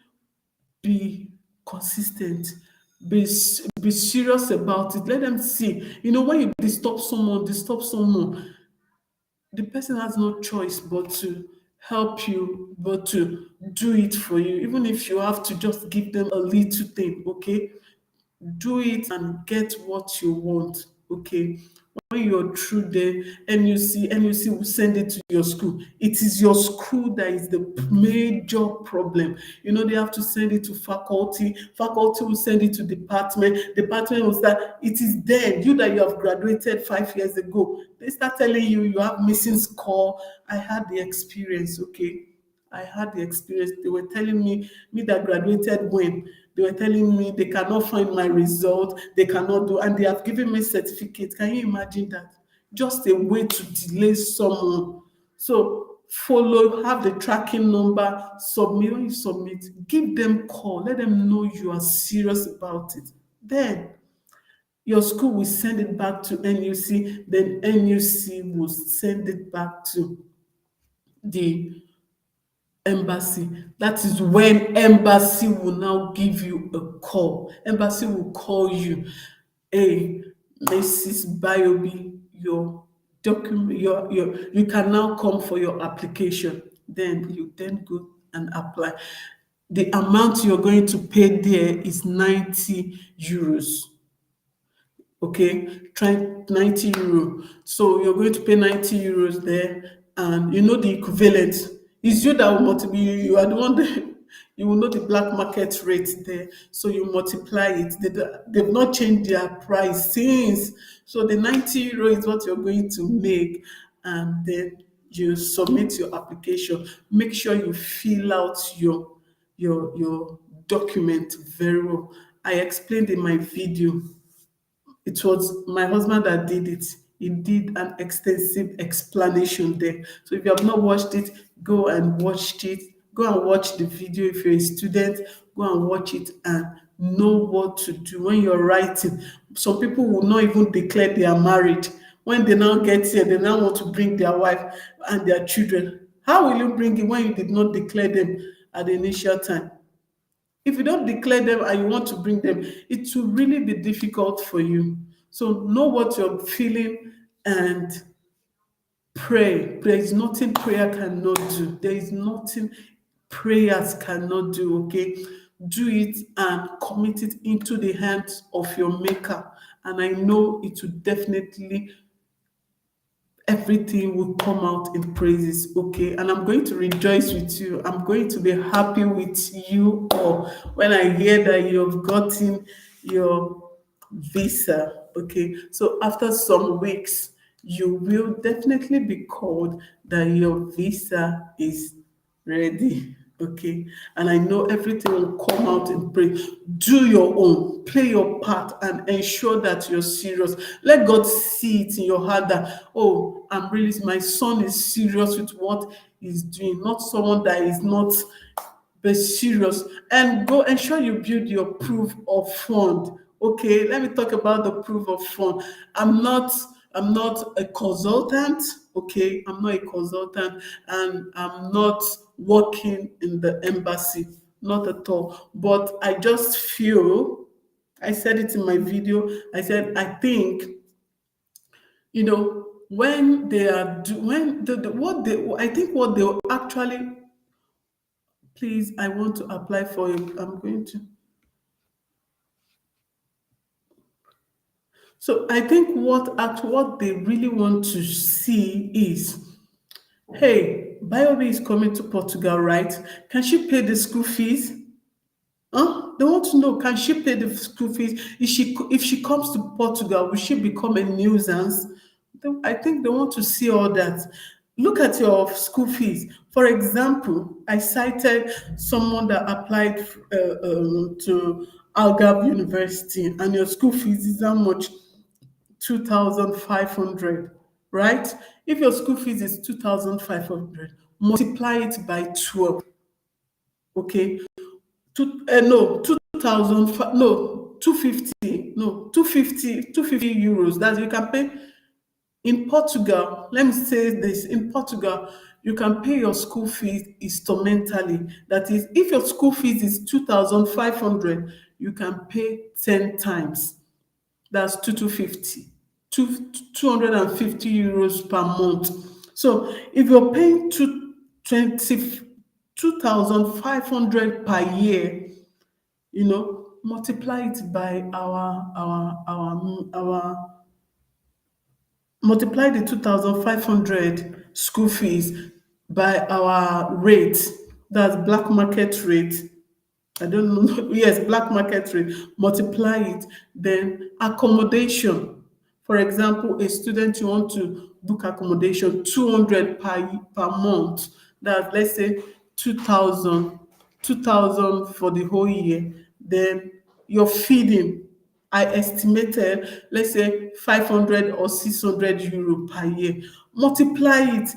be consistent, be serious about it. Let them see. When you disturb someone, the person has no choice but to help you, but to do it for you, even if you have to just give them a little thing, okay? Do it and get what you want, okay? When you're through there, NUC will send it to your school. It is your school that is the major problem. They have to send it to faculty will send it to department will start. It is then you that you have graduated 5 years ago, they start telling you have missing score. I had the experience, okay? I had the experience. They were telling me that graduated when, they were telling me they cannot find my result, they cannot do, and they have given me certificate. Can you imagine that? Just a way to delay someone. So follow, have the tracking number, submit. When you submit, give them call, let them know you are serious about it. Then your school will send it back to NUC, then NUC will send it back to the embassy. That is when embassy will now give you a call. Embassy will call you. Hey, Mrs. Bayobi, your document, you can now come for your application. Then you then go and apply. The amount you're going to pay there is 90 euros. Okay, try 90 euro. So you're going to pay 90 euros there, and the equivalent is you that will multiply. You are the one that you will know the black market rate there. So you multiply it. They've not changed their price since. So the 90 euro is what you're going to make, and then you submit your application. Make sure you fill out your document very well. I explained in my video. It was my husband that did it. He did an extensive explanation there. So if you have not watched it, go and watch it. Go and watch the video. If you're a student, go and watch it and know what to do when you're writing. Some people will not even declare they are married. When they now get here, they now want to bring their wife and their children. How will you bring it when you did not declare them at the initial time? If you don't declare them and you want to bring them, it will really be difficult for you. So know what you're feeling and pray. There is nothing prayer cannot do. There is nothing prayers cannot do, okay? Do it and commit it into the hands of your maker. And I know it will definitely, everything will come out in praises, okay? And I'm going to rejoice with you. I'm going to be happy with you all when I hear that you have gotten your visa, okay? So after some weeks, you will definitely be called that your visa is ready. Okay. And I know everything will come out in praise. Do your own, play your part, and ensure that you're serious. Let God see it in your heart that, oh, my son is serious with what he's doing, not someone that is not, but serious. And go ensure you build your proof of fund. Okay, let me talk about the proof of fund. I'm not a consultant. Okay, I'm not a consultant, and I'm not working in the embassy, not at all. But I just feel I said it in my video. I said I think, when they are when what they I think what they actually, please, I want to apply for it. I'm going to. So I think what they really want to see is, hey, Bayobi is coming to Portugal, right? Can she pay the school fees? Huh? They want to know, can she pay the school fees? If she comes to Portugal, will she become a nuisance? I think they want to see all that. Look at your school fees. For example, I cited someone that applied to Algarve University, and your school fees is how much? 2,500, right? If your school fees is 2,500, multiply it by 12, okay? No, 2,000, no, 250, no, 250 euros. That you can pay in Portugal. Let me say this, in Portugal, you can pay your school fees instrumentally. That is, if your school fees is 2,500, you can pay 10 times. That's 250, 250 euros per month. So if you're paying 2,500 per year, multiply it by our multiply the 2,500 school fees by our rate. That's black market rate. I don't know. Yes, black market rate. Multiply it. Then accommodation. For example, a student, you want to book accommodation 200 per month. That's, let's say, 2,000, 2,000 for the whole year. Then your feeding, I estimated, let's say, 500 or 600 euro per year. Multiply it,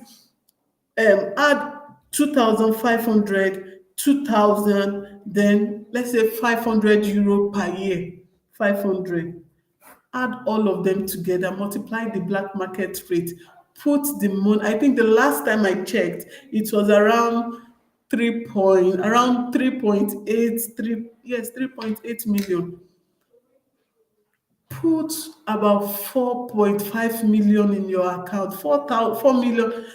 add 2,500, 2,000, then let's say 500 euro per year. 500. Add all of them together, multiply the black market rate, put the money. I think the last time I checked, it was around 3.8, 3, yes, 3.8 million. Put about 4.5 million in your account, 4 million.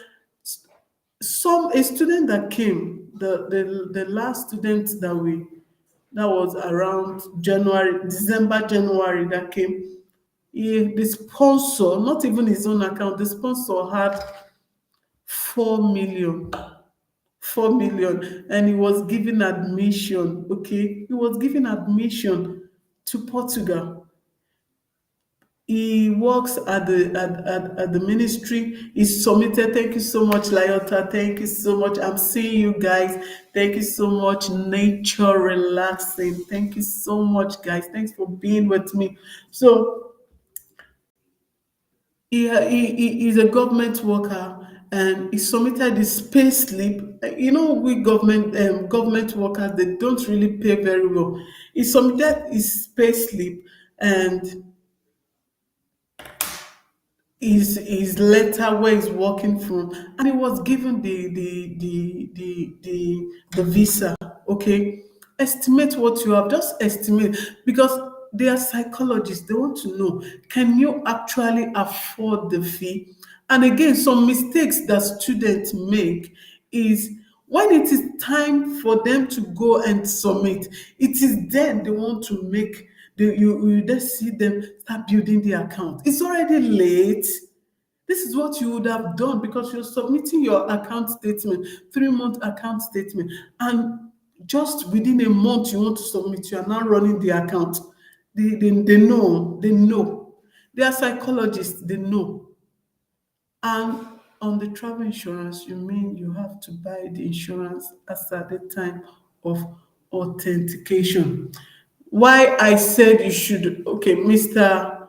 A student that came, the last student that was around December, January, that came, the sponsor, not even his own account, the sponsor had 4 million. 4 million, and he was given admission. Okay, he was given admission to Portugal. He works at the ministry. He submitted. Thank you so much, Lyota. Thank you so much. I'm seeing you guys. Thank you so much. Nature relaxing. Thank you so much, guys. Thanks for being with me. So he's a government worker, and he submitted his pay slip. We government workers, they don't really pay very well. He submitted his pay slip and his letter where he's working from, and he was given the visa. Okay, estimate what you have. Just estimate, because they are psychologists. They want to know, can you actually afford the fee? And again, some mistakes that students make is, when it is time for them to go and submit, it is then they want to make you just see them start building the account. It's already late. This is what you would have done, because you're submitting your account statement, 3-month account statement, and just within a month you want to submit, you are now running the account. They know, they are psychologists, they know. And on the travel insurance, you mean you have to buy the insurance as at the time of authentication. Why I said you should, okay, Mr.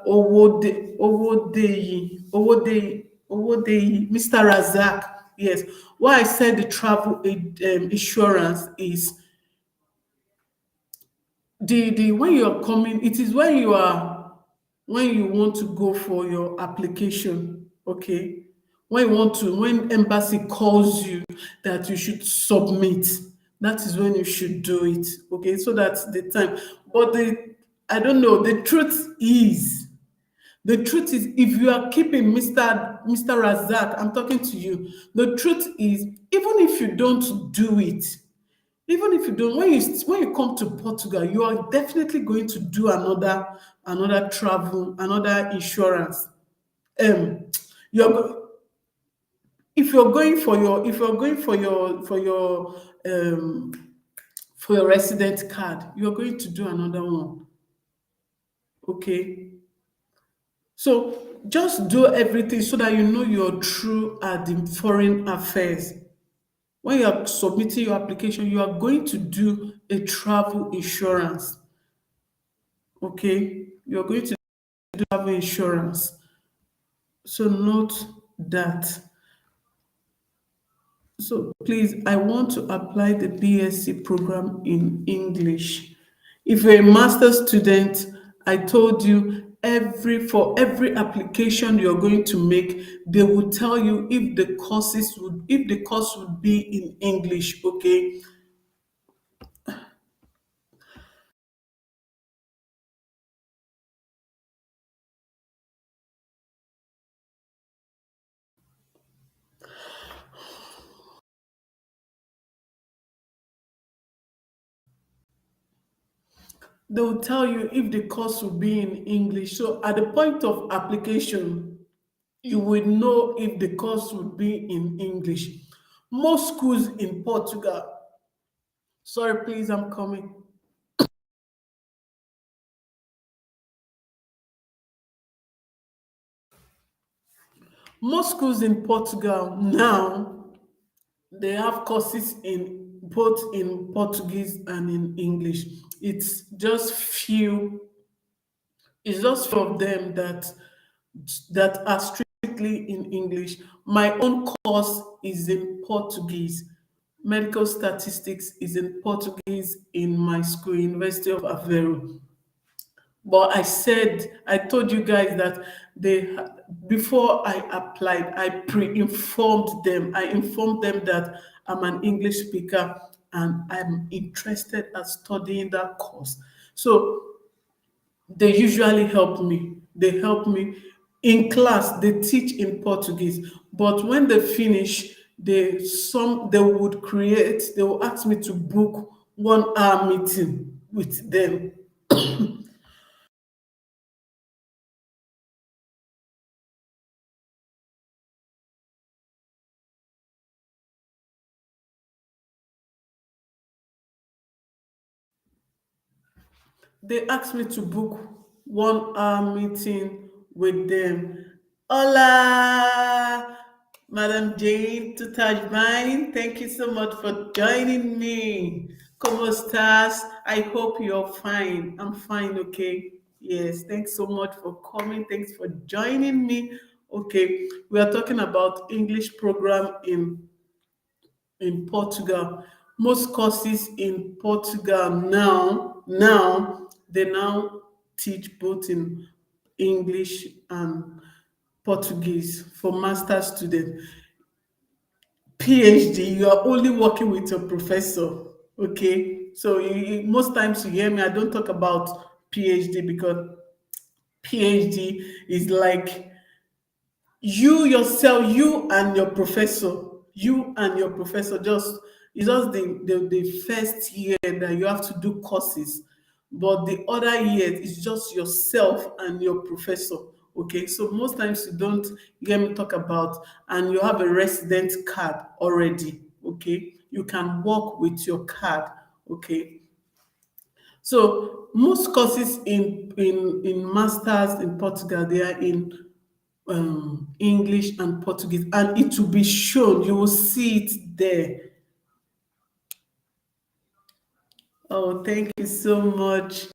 Owodeyi, Mr. Razak. Yes. Why I said the travel insurance is, the when you're coming, it is when you want to go for your application. Okay, when embassy calls you that you should submit, that is when you should do it. Okay, so that's the time. But the I don't know. The truth is, if you are keeping Mr. Razak, I'm talking to you. The truth is, even if you don't do it, even if you don't, when you come to Portugal, you are definitely going to do another travel, another insurance. Um, you're go- if you're going for your resident card, you're going to do another one. Okay, so just do everything so that you know you're true at the foreign affairs. When you are submitting your application, you are going to do a travel insurance. Okay, you're going to do travel insurance. So note that. So please, I want to apply the BSc program in English. If you're a master student, I told you for every application you're going to make, they will tell you if the course would be in English, okay? They will tell you if the course will be in English. So at the point of application, you will know if the course would be in English. Most schools in Portugal, sorry, please, I'm coming. Most schools in Portugal now, they have courses in both in Portuguese and in English. It's just few, it's just few of them that are strictly in English. My own course is in Portuguese. Medical statistics is in Portuguese in my school, University of Aveiro. But I told you guys that before I applied, I pre-informed them. I informed them that I'm an English speaker and I'm interested at studying that course. So they usually help me. They help me in class. They teach in Portuguese, but when they finish, they will ask me to book 1 hour meeting with them. They asked me to book 1 hour meeting with them. Hola, Madam Jane to Tajmine. Thank you so much for joining me. ¿Cómo estás? I hope you're fine. I'm fine, okay? Yes, thanks so much for coming. Thanks for joining me. Okay, we are talking about English program in Portugal. Most courses in Portugal now they now teach both in English and Portuguese for master students. PhD, you are only working with your professor. Okay, so most times you hear me, I don't talk about PhD because PhD is like you yourself, you and your professor, just it's just the first year that you have to do courses, but the other years is just yourself and your professor. Okay, so most times you don't hear me talk about, and you have a resident card already. Okay, you can work with your card. Okay, so most courses in masters in Portugal, they are in English and Portuguese, and it will be shown. You will see it there. Oh, thank you so much,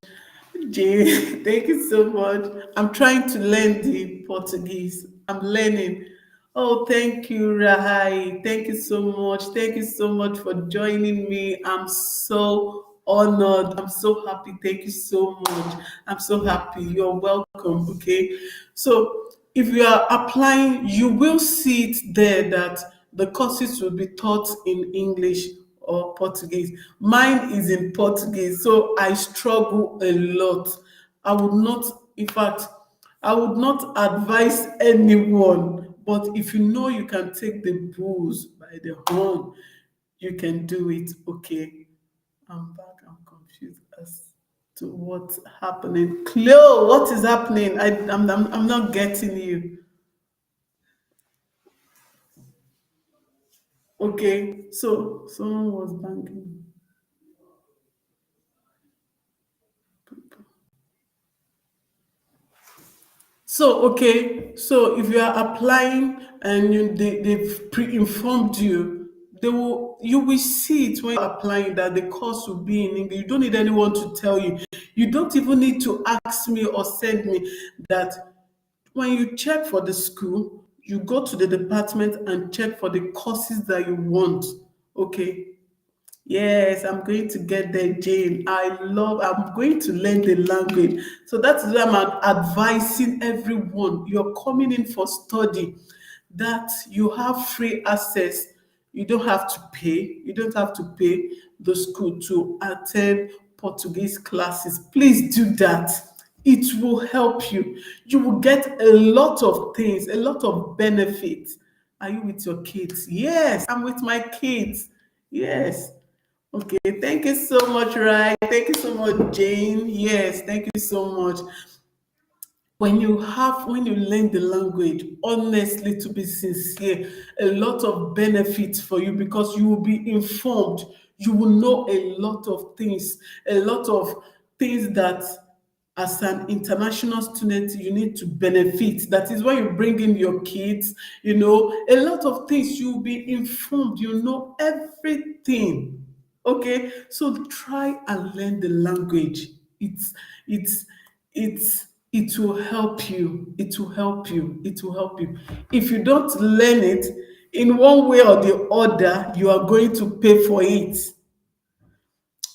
Jay. Thank you so much. I'm trying to learn the Portuguese. I'm learning. Oh, thank you, Rahai. Thank you so much. Thank you so much for joining me. I'm so honored. I'm so happy. Thank you so much. I'm so happy. You're welcome. Okay. So, if you are applying, you will see it there that the courses will be taught in English. or Portuguese. Mine is in Portuguese, so I struggle a lot. I would not, in fact, I would not advise anyone, but if you know you can take the bulls by the horn, you can do it. Okay, I'm back. I'm confused as to what's happening. Cleo, what is happening? I'm not getting you. Okay, so someone was banking. So, okay, so if you are applying and they've pre-informed you, you will see it when you're applying that the course will be in English. You don't need anyone to tell you. You don't even need to ask me or send me that. When you check for the school, you go to the department and check for the courses that you want. Okay, yes, I'm going to get there, Jane. I'm going to learn the language. So that is why I'm advising everyone. You're coming in for study, that you have free access. You don't have to pay. You don't have to pay the school to attend Portuguese classes. Please do that. It will help you. You will get a lot of things, a lot of benefits. Are you with your kids? Yes, I'm with my kids. Yes. Okay, thank you so much, Rai. Thank you so much, Jane. Yes, thank you so much. When you learn the language, honestly, to be sincere, a lot of benefits for you because you will be informed. You will know a lot of things, a lot of things that as an international student you need to benefit. That is when you bring in your kids, a lot of things. You'll be informed, you know everything. Okay, so try and learn the language. It's it will help you. It will help you. It will help you. If you don't learn it, in one way or the other, you are going to pay for it.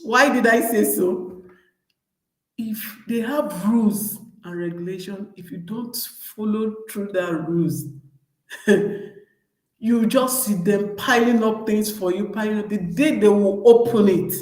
Why did I say so? If they have rules and regulation, if you don't follow through that rules, you just see them piling up things for you, piling up. The day they will open it,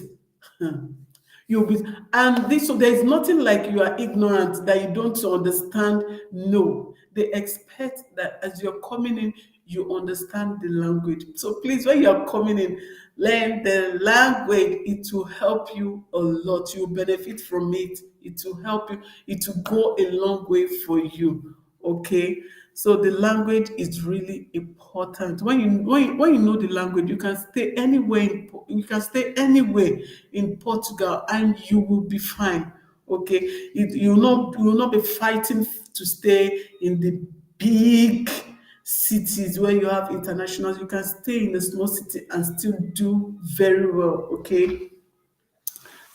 you'll be, and this, so there's nothing like you are ignorant, that you don't understand. No, they expect that as you're coming in, you understand the language. So please, when you're coming in, learn the language. It will help you a lot. You'll benefit from it. It will help you. It will go a long way for you. Okay, so the language is really important. When you know the language, you can stay anywhere in Portugal, and you will be fine. Okay, you will not be fighting to stay in the big cities where you have internationals. You can stay in a small city and still do very well. Okay,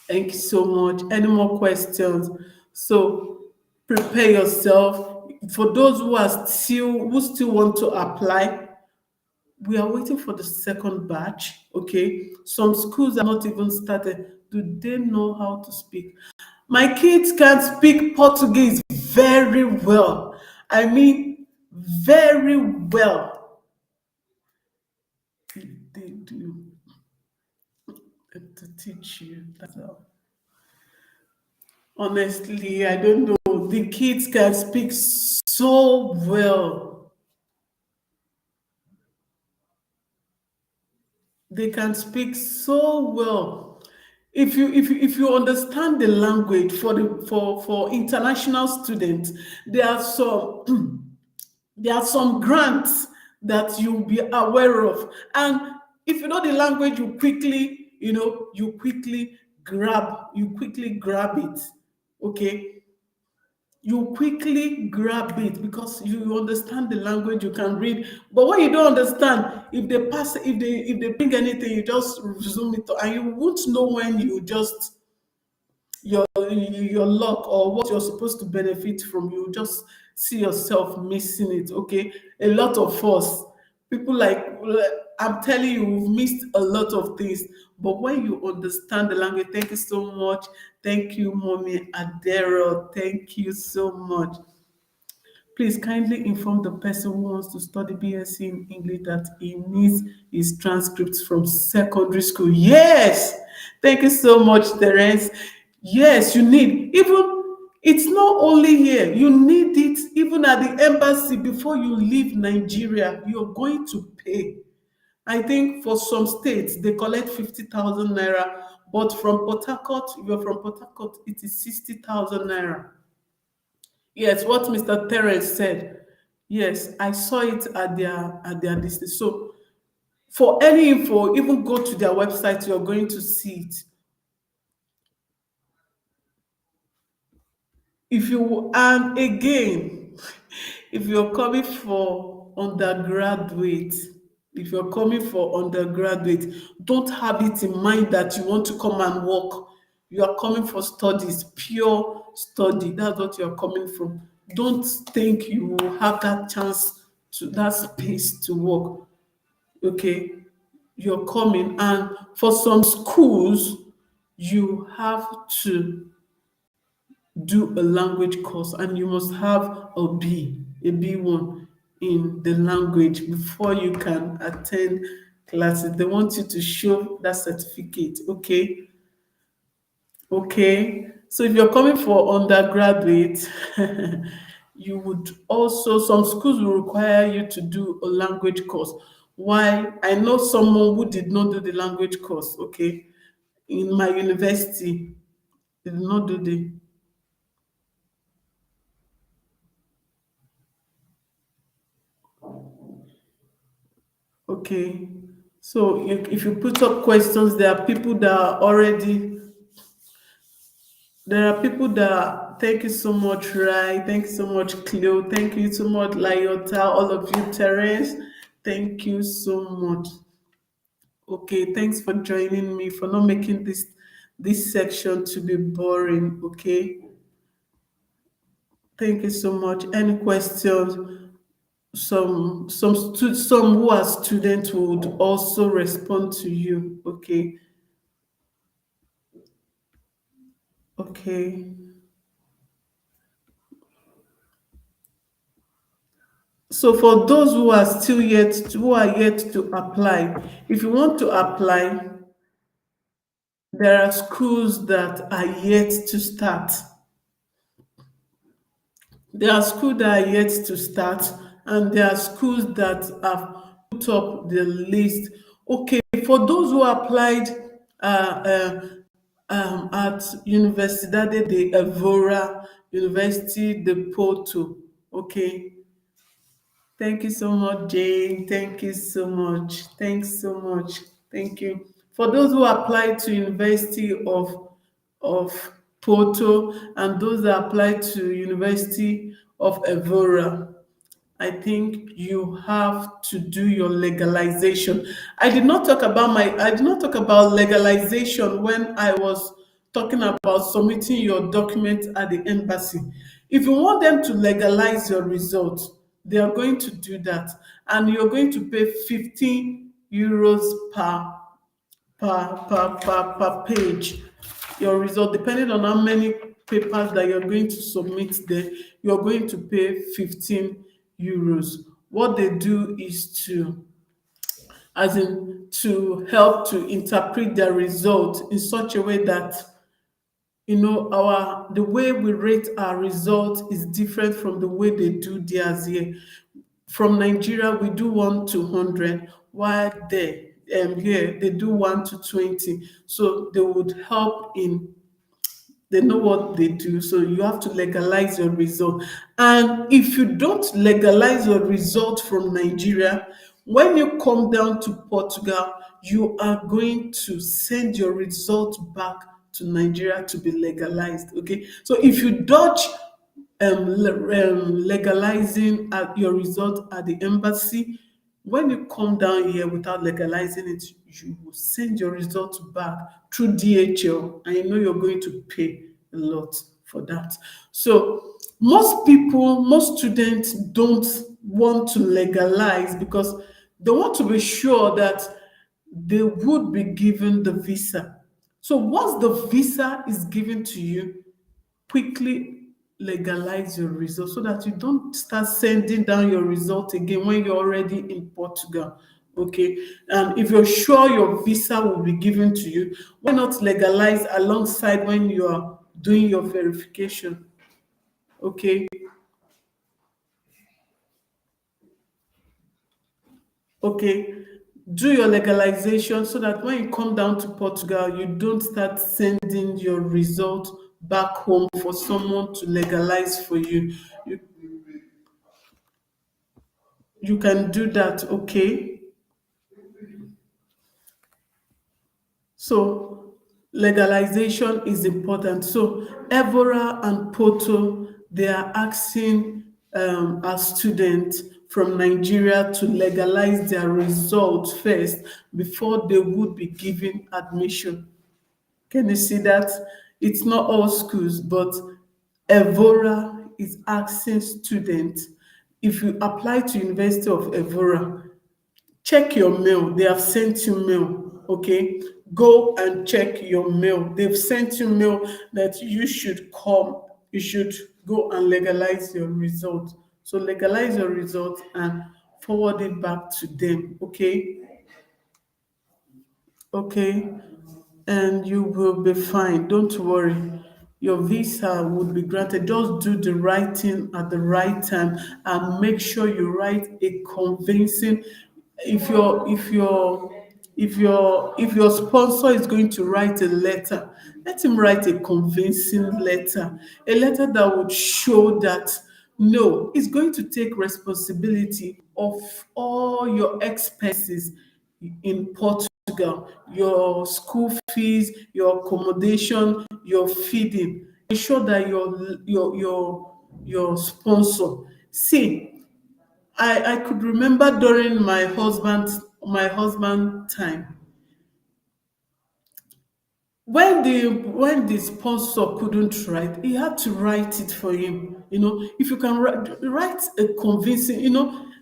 thank you so much. Any more questions? So prepare yourself. For those who still want to apply, we are waiting for the second batch. Okay, some schools are not even started. Do they know how to speak? My kids can speak Portuguese very well. I mean, very well. They do to teach you. That's all. Honestly, I don't know. The kids can speak so well. They can speak so well. If you understand the language, for international students, there are some there are some grants that you'll be aware of, and if you know the language, you quickly grab it. Okay, you quickly grab it because you understand the language, you can read. But when you don't understand, if they bring anything, you just resume it, and you won't know when you just your luck or what you're supposed to benefit from. You just see yourself missing it. Okay, a lot of us, people, like, I'm telling you, we've missed a lot of things. But when you understand the language, thank you so much. Thank you, mommy Adero. Thank you so much. Please kindly inform the person who wants to study BSc in English that he needs his transcripts from secondary school. Yes, thank you so much, Terence. Yes, you need, even, it's not only here, you need it even at the embassy before you leave Nigeria. You're going to pay. I think for some states they collect 50,000 naira, but from Port Harcourt, if you're from Port Harcourt, it is 60,000 naira. Yes, what Mr. Terence said. Yes, I saw it at their list. So for any info, even go to their website, you're going to see it. If you, and again, if you're coming for undergraduate, if you're coming for undergraduate, don't have it in mind that you want to come and work. You are coming for studies, pure study. That's what you're coming from. Don't think you will have that chance, to that space to work. Okay, you're coming, and for some schools, you have to do a language course, and you must have a B1 in the language before you can attend classes. They want you to show that certificate. Okay, okay. So if you're coming for undergraduate, you would also, some schools will require you to do a language course. Why? I know someone who did not do the language course. Okay, in my university, they did not do the. Okay. So if you put up questions, there are people that, thank you so much, Rai. Thank you so much, Cleo. Thank you so much, Layota. All of you, Terence. Thank you so much. Okay, thanks for joining me, for not making this section to be boring. Okay. Thank you so much. Any questions? Some who are students would also respond to you. Okay. Okay. So for those who are yet to apply, if you want to apply, there are schools that are yet to start. There are schools that are yet to start, and there are schools that have put up the list. Okay, for those who applied at Universidade de Evora, University de Porto. Okay, thank you so much, Jane. Thank you so much. Thanks so much. Thank you. For those who applied to University of Porto, and those that applied to University of Evora, I think you have to do your legalization. I did not talk about legalization when I was talking about submitting your document at the embassy. If you want them to legalize your result, they are going to do that, and you're going to pay 15 euros per page. Your result, depending on how many papers that you're going to submit there, you're going to pay 15 euros. What they do is to, as in, to help to interpret their result in such a way that, our the way we rate our result is different from the way they do theirs here. From Nigeria, we do 1 to 100, while here they do 1 to 20. So they would help in, they know what they do. So you have to legalize your result. And if you don't legalize your result from Nigeria, when you come down to Portugal, you are going to send your result back to Nigeria to be legalized. Okay. So if you dodge legalizing your result at the embassy, when you come down here without legalizing it, you will send your results back through DHL, and you know you're going to pay a lot for that. So most students don't want to legalize because they want to be sure that they would be given the visa. So once the visa is given to you, quickly legalize your result so that you don't start sending down your result again when you're already in Portugal. Okay, and if you're sure your visa will be given to you, why not legalize alongside when you are doing your verification? Okay, okay, do your legalization so that when you come down to Portugal, you don't start sending your result back home for someone to legalize for you. You, you can do that, okay? So legalization is important. So Evora and Porto, they are asking our students from Nigeria to legalize their results first before they would be given admission. Can you see that? It's not all schools, but Evora is asking students, if you apply to University of Evora, check your mail. They have sent you mail. Okay, go and check your mail. They've sent you mail that you should come, you should go and legalize your result. So legalize your result and forward it back to them. Okay, okay, and you will be fine. Don't worry. Your visa would be granted. Just do the right thing at the right time and make sure you write a convincing. If your sponsor is going to write a letter, let him write a convincing letter, a letter that would show that no, he's going to take responsibility of all your expenses in Portugal, your school fees, your accommodation, your feeding. Ensure that your sponsor. See, I could remember during my husband time, when the sponsor couldn't write, he had to write it for him. If you can write a convincing,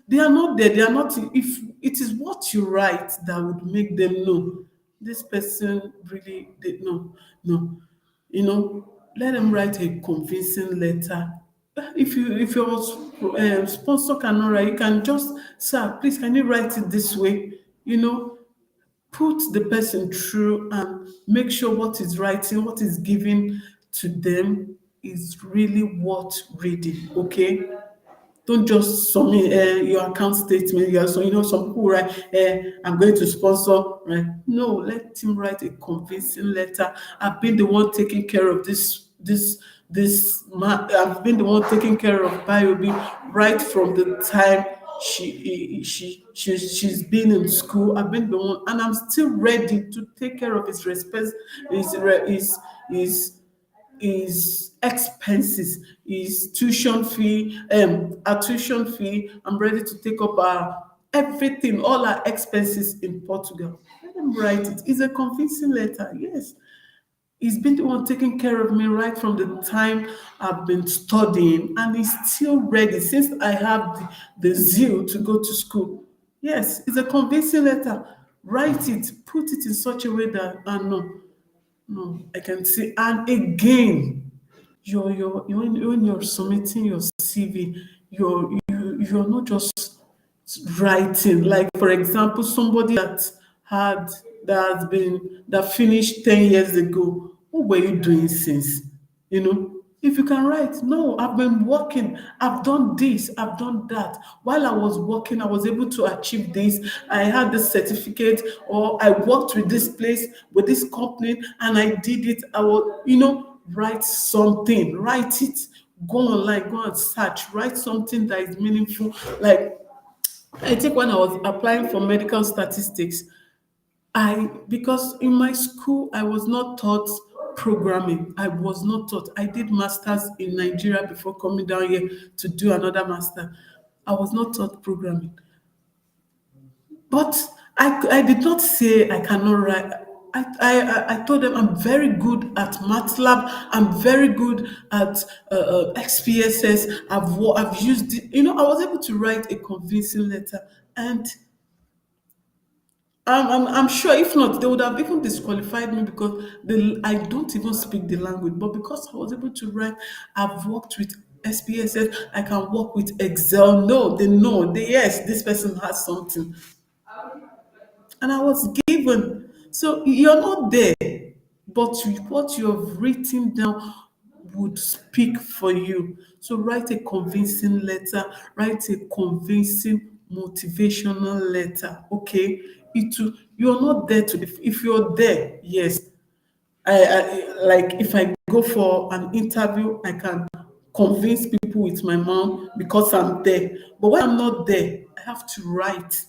they are not there, they are not. If it is what you write that would make them know this person really did. No, no, let them write a convincing letter. If your sponsor cannot write, you can just, sir, please, can you write it this way? Put the person through and make sure what is writing, what is given to them is really worth reading. Okay, don't just submit your account statement. Some people write, I'm going to sponsor, right? No, let him write a convincing letter. I've been the one taking care of I've been the one taking care of Bayobi right from the time she's been in school. I've been the one, and I'm still ready to take care of his respect, his his expenses, his tuition fee, our tuition fee. I'm ready to take up our everything, all our expenses in Portugal. Let him write it. It's a convincing letter. Yes. He's been the one taking care of me right from the time I've been studying, and he's still ready since I have the zeal to go to school. Yes, it's a convincing letter. Write it, put it in such a way that I know. No, I can see. And again, when you're submitting your CV, you're not just writing. Like for example, somebody had that finished 10 years ago. What were you doing since? If you can write, no, I've been working, I've done this, I've done that. While I was working, I was able to achieve this. I had this certificate, or I worked with this place, with this company, and I did it. I will, write something, write it. Go online, go and search, write something that is meaningful. Like I think when I was applying for medical statistics, because in my school I was not taught programming. I was not taught. I did masters in Nigeria before coming down here to do another master. I was not taught programming. But I did not say I cannot write. I told them I'm very good at MATLAB. I'm very good at XPSS. I've used it. I was able to write a convincing letter, and I'm sure if not, they would have even disqualified me because I don't even speak the language. But because I was able to write, I've worked with SPSS, I can work with Excel. No, they know. Yes, this person has something. And I was given. So you're not there, but what you have written down would speak for you. So write a convincing letter, write a convincing motivational letter. Okay, you're not there to if you're there, yes. Like if I go for an interview, I can convince people with my mouth because I'm there. But when I'm not there, I have to write.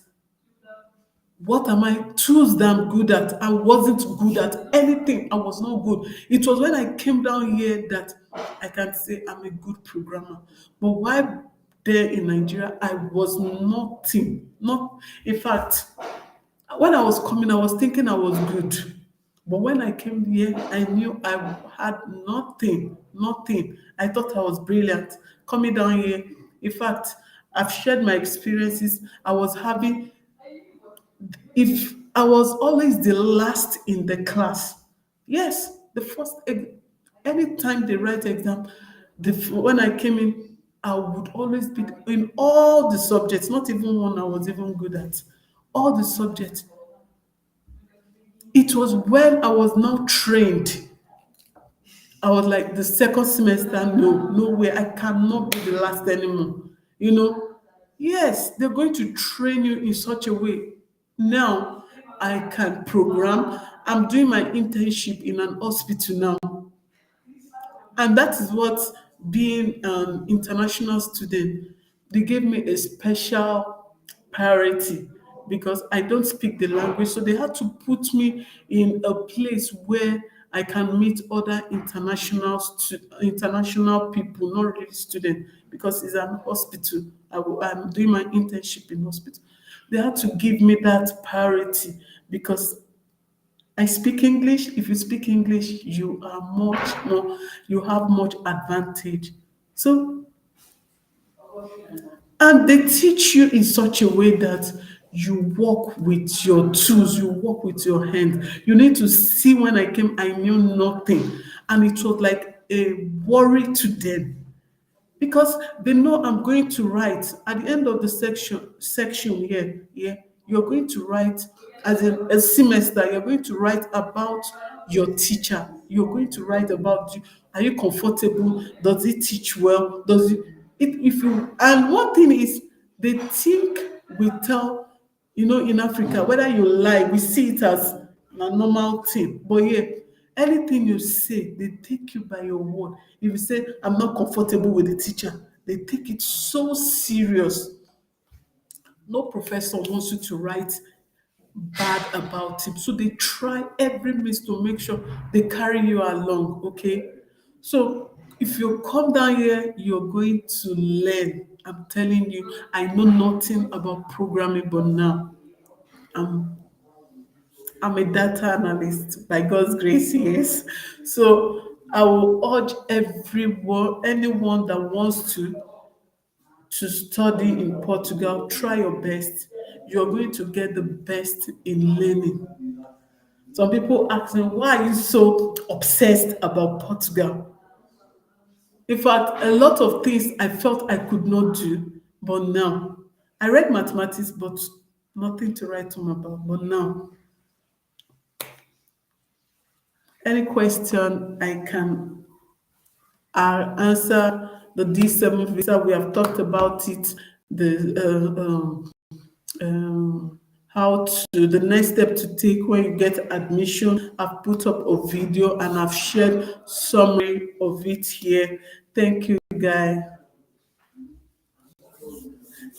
What am I tools that I'm good at? I wasn't good at anything. I was not good. It was when I came down here that I can say I'm a good programmer. But while there in Nigeria, I was nothing. Not in fact, when I was coming, I was thinking I was good. But when I came here, I knew I had nothing, nothing. I thought I was brilliant. Coming down here, in fact, I've shared my experiences. I was having if I was always the last in the class. Yes, the first, anytime they write exam, when I came in, I would always be in all the subjects, not even one I was even good at. All the subjects. It was when I was now trained. I was like the second semester, no, no way, I cannot be the last anymore. You know, yes, they're going to train you in such a way. Now I can program. I'm doing my internship in an hospital now. And that is what being an international student, they gave me a special priority because I don't speak the language. So they had to put me in a place where I can meet other international people, not really students, because it's an hospital. I'm doing my internship in hospital. They had to give me that priority because I speak English. If you speak English, you are much more, you have much advantage. So, and they teach you in such a way that you work with your tools, you work with your hands. You need to see when I came, I knew nothing. And it was like a worry to them because they know I'm going to write at the end of the section here. Yeah, you're going to write as a semester. You're going to write about your teacher. You're going to write about you. Are you comfortable? Does he teach well? Does it if you and one thing is they think we tell in Africa, whether you lie, we see it as a normal thing. But yeah, anything you say, they take you by your word. If you say, I'm not comfortable with the teacher, they take it so serious. No professor wants you to write bad about him. So they try every means to make sure they carry you along, okay? So if you come down here, you're going to learn. I'm telling you, I know nothing about programming, but now I'm I'm a data analyst by God's grace, yes. So I will urge anyone that wants to study in Portugal, try your best. You're going to get the best in learning. Some people ask me, why are you so obsessed about Portugal? In fact, a lot of things I felt I could not do, but now I read mathematics, but nothing to write home about. But now, any question I can answer the D7 visa. We have talked about it. The how to the next step to take when you get admission. I've put up a video and I've shared summary of it here. Thank you, guys.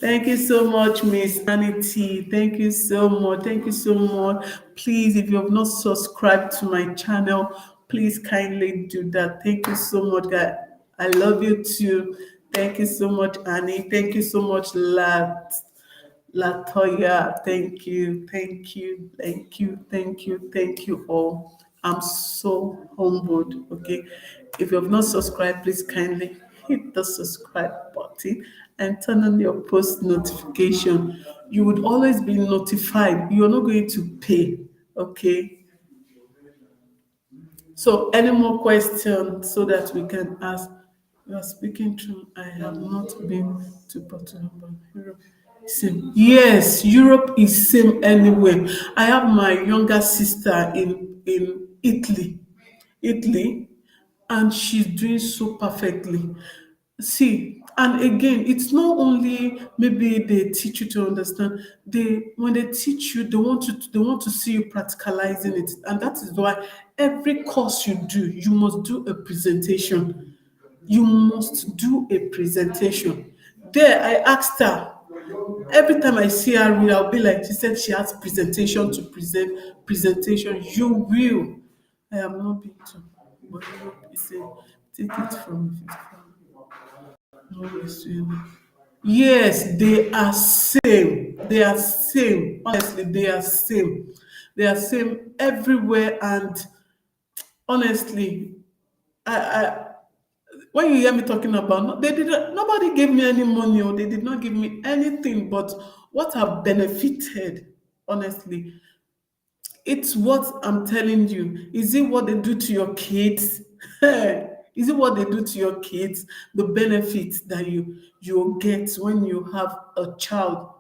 Thank you so much, Miss Anity. Thank you so much. Thank you so much. Please, if you have not subscribed to my channel, please kindly do that. Thank you so much, guys. I love you too. Thank you so much, Annie. Thank you so much, Latoya. Thank you. Thank you. Thank you. Thank you. Thank you all. I'm so humbled. Okay. If you have not subscribed, please kindly hit the subscribe button and turn on your post notification. You would always be notified. You're not going to pay. Okay. So, any more questions so that we can ask? You are speaking true. I have not been to Portugal, but Europe is same. Yes, Europe is same anywhere. I have my younger sister in Italy, and she's doing so perfectly. See, and again, it's not only maybe they teach you to understand. They when they teach you, they want to see you practicalizing it, and that is why every course you do, you must do a presentation. You must do a presentation. There, I asked her. Every time I see her read, I'll be like, she said she has presentation to present. Presentation, you will. I am not been to, but Europe is a take it from 55. Always doing it. Yes, they are same. They are same. Honestly, they are same. They are same everywhere. And honestly, I when you hear me talking about, they did not, nobody gave me any money or they did not give me anything. But what I've benefited, honestly, it's what I'm telling you. Is it what they do to your kids? Is it what they do to your kids? The benefits that you get when you have a child,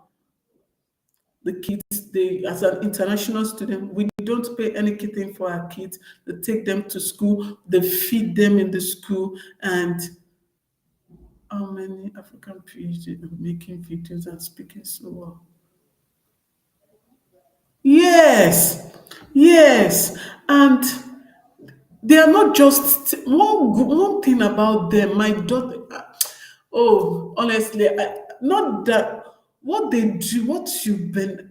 the kids, they as an international student, we don't pay anything for our kids. They take them to school, they feed them in the school, and how many African PhD are making videos and speaking so well? Yes, yes, and they are not just one thing about them. My daughter, oh, honestly, not that what they do, what you've been,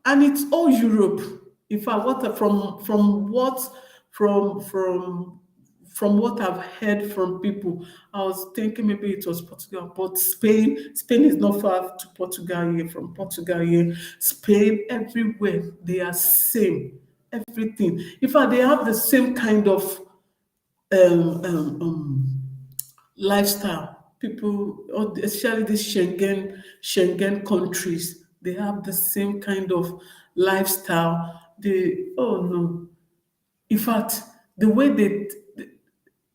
and it's all Europe. In fact, what from from what I've heard from people, I was thinking maybe it was Portugal, but Spain is not far to Portugal here. From Portugal here, Spain, everywhere they are same. Everything. In fact, they have the same kind of um, um, um, lifestyle. People, especially these Schengen countries, they have the same kind of lifestyle. They oh no. In fact, the way they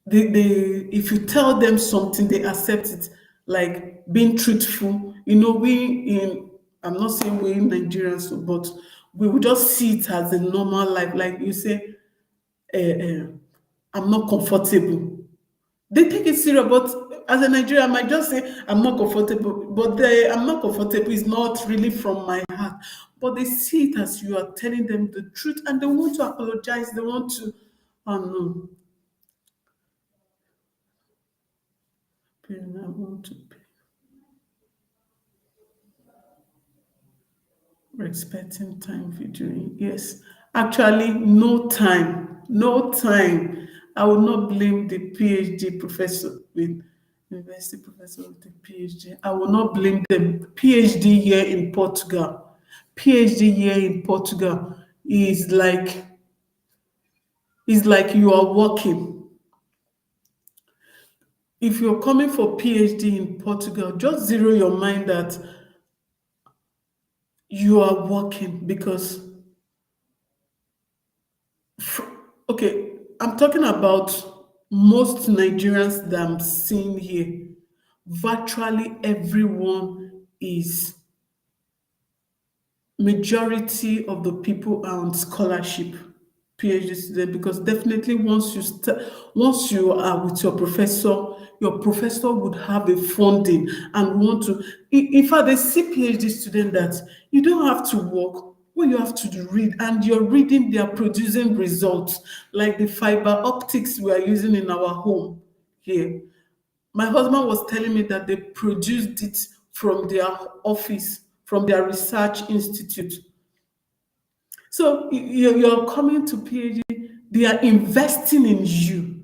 if you tell them something, they accept it. Like being truthful. We in I'm not saying we in Nigerians, but we will just see it as a normal life. Like you say, I'm not comfortable. They take it serious, but as a Nigerian, I might just say I'm not comfortable. But I'm not comfortable is not really from my heart. But they see it as you are telling them the truth, and they want to apologize. They want to, oh no, I want to pay. Respecting time videoing. Yes. Actually, no time. No time. I will not blame the PhD professor with university professor with the PhD. I will not blame them. PhD here in Portugal. PhD here in Portugal is like you are working. If you're coming for PhD in Portugal, just zero your mind that you are working because okay, I'm talking about most Nigerians that I'm seeing here. Virtually everyone is majority of the people are on scholarship, PhD student, because definitely once you are with your professor would have a funding and want to. In fact, they see PhD student that you don't have to work. What you have to do read, and you're reading, they are producing results like the fiber optics we are using in our home here. My husband was telling me that they produced it from their office, from their research institute. So you're coming to PhD, they are investing in you.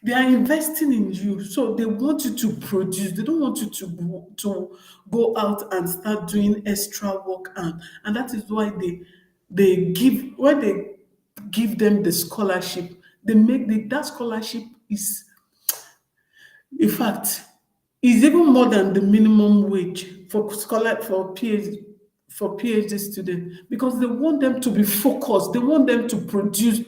They are investing in you. So they want you to produce. They don't want you to go out and start doing extra work, and that is why they give them the scholarship. That scholarship In fact, it's even more than the minimum wage for PhD students because they want them to be focused. They want them to produce.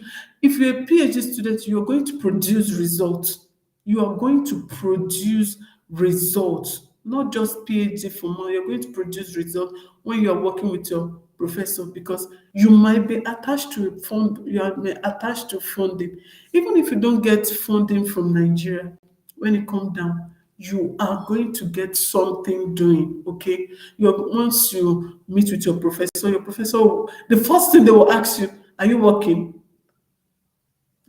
If you're a PhD student, you're going to produce results. You are going to produce results, not just PhD for more. You're going to produce results when you are working with your professor because you might be attached to a fund. You are may attached to funding, even if you don't get funding from Nigeria. When it comes down, you are going to get something doing. Okay, once you meet with your professor, the first thing they will ask you, are you working?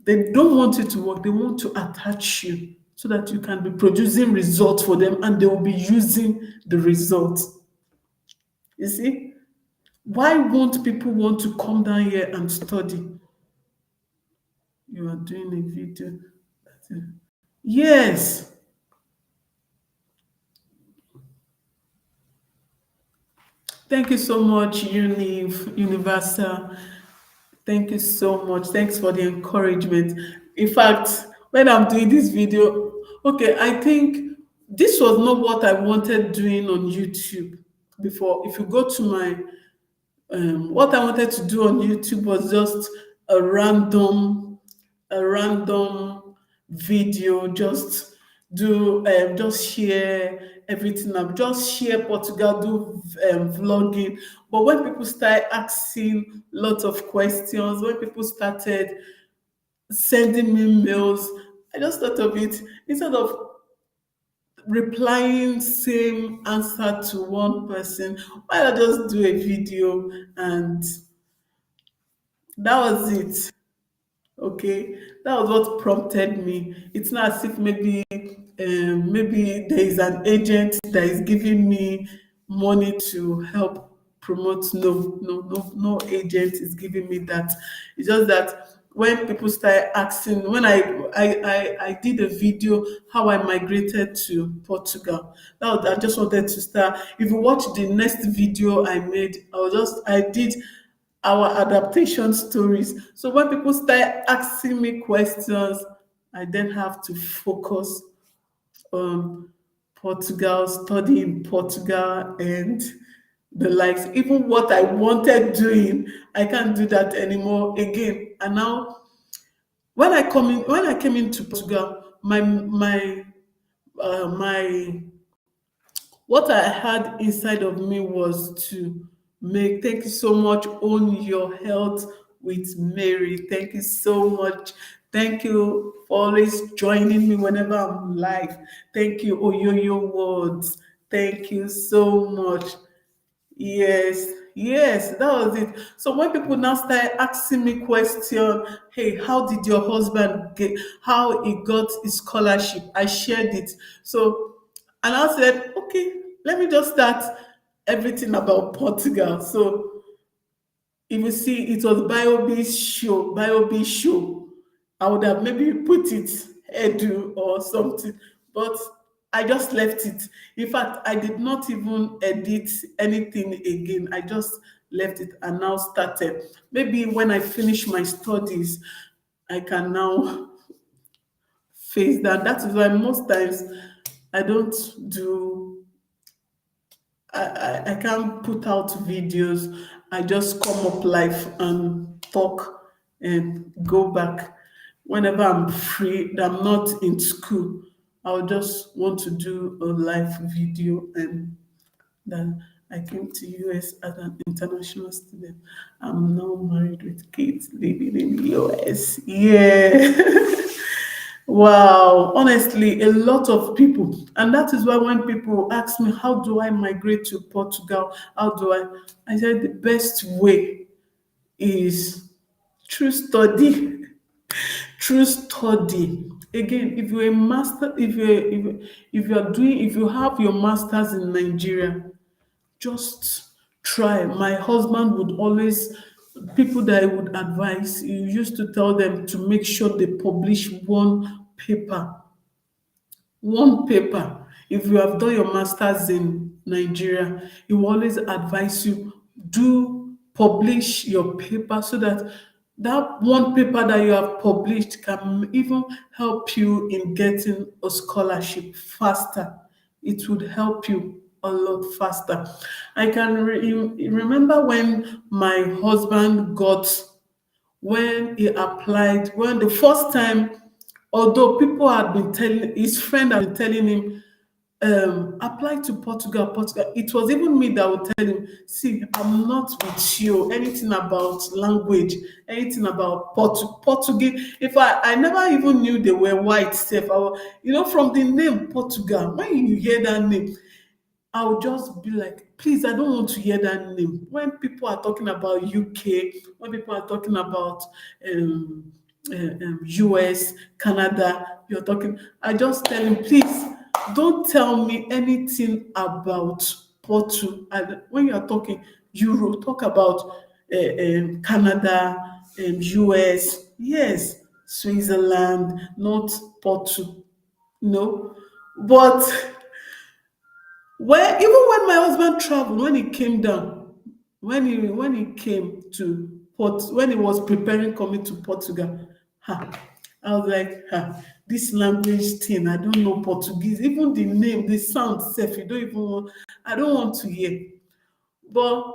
They don't want you to work, they want to attach you so that you can be producing results for them and they will be using the results. You see, why won't people want to come down here and study? You are doing a video. Yes. Thank you so much, Universal. Thank you so much. Thanks for the encouragement. In fact, when I'm doing this video, okay, I think this was not what I wanted doing on YouTube before. If you go to my what I wanted to do on YouTube was just a random, a random video, just share everything up, just share Portugal, do vlogging. But when people start asking lots of questions, when people started sending me mails, I just thought of it instead of replying same answer to one person, why not just do a video, and that was it. Okay, that was what prompted me. It's not as if maybe there is an agent that is giving me money to help promote. No, no, no, no agent is giving me that. It's just that when people start asking, when I did a video how I migrated to Portugal. I just wanted to start. If you watch the next video I made, I did our adaptation stories. So when people start asking me questions, I then have to focus on Portugal, study in Portugal, and the likes. Even what I wanted doing, I can't do that anymore again. And now, when I came into Portugal, my what I had inside of me was to make, thank you so much, own your health with Mary. Thank you so much. Thank you for always joining me whenever I'm live. Thank you, Oyoyo Words. Thank you so much. Yes, yes, that was it. So when people now start asking me question, hey, how did your husband get, how he got his scholarship? I shared it. So, and I said, okay, let me just start everything about Portugal. So if you see, it was Bayobi show. I would have maybe put it Edu or something, but I just left it. In fact, I did not even edit anything again. I just left it and now started. Maybe when I finish my studies, I can now face that. That is why most times I don't do I can't put out videos. I just come up live and talk and go back. Whenever I'm free, that I'm not in school, I'll just want to do a live video. And then I came to US as an international student. I'm now married with kids living in the US. Yeah. Wow, honestly, a lot of people. And that is why when people ask me, how do I migrate to Portugal? I said the best way is through study. Through study. Again, if you're a master, if you have your masters in Nigeria, just try. My husband would always, people that I would advise, you used to tell them to make sure they publish paper one paper. If you have done your masters in Nigeria, he will always advise you, do publish your paper so that That one paper that you have published can even help you in getting a scholarship faster. It would help you a lot faster. I can remember when my husband got, when he applied, when the first time, although people had been telling, his friend had been telling him, apply to Portugal, Portugal. It was even me that would tell him, see, I'm not with you. Anything about language, anything about Portuguese. If I never even knew they were white, self. From the name Portugal, when you hear that name, I'll just be like, please, I don't want to hear that name. When people are talking about UK, when people are talking about um, US, Canada, you're talking, I just tell him, please, don't tell me anything about Portugal. And when you're talking Euro, talk about Canada, US, yes, Switzerland, not Portugal. No, but well, even when my husband traveled, when he came down, when he came to Port, when he was preparing coming to Portugal, ha, I was like, ha, this language thing, I don't know Portuguese. Even the name, the sound self, you don't even want, I don't want to hear. But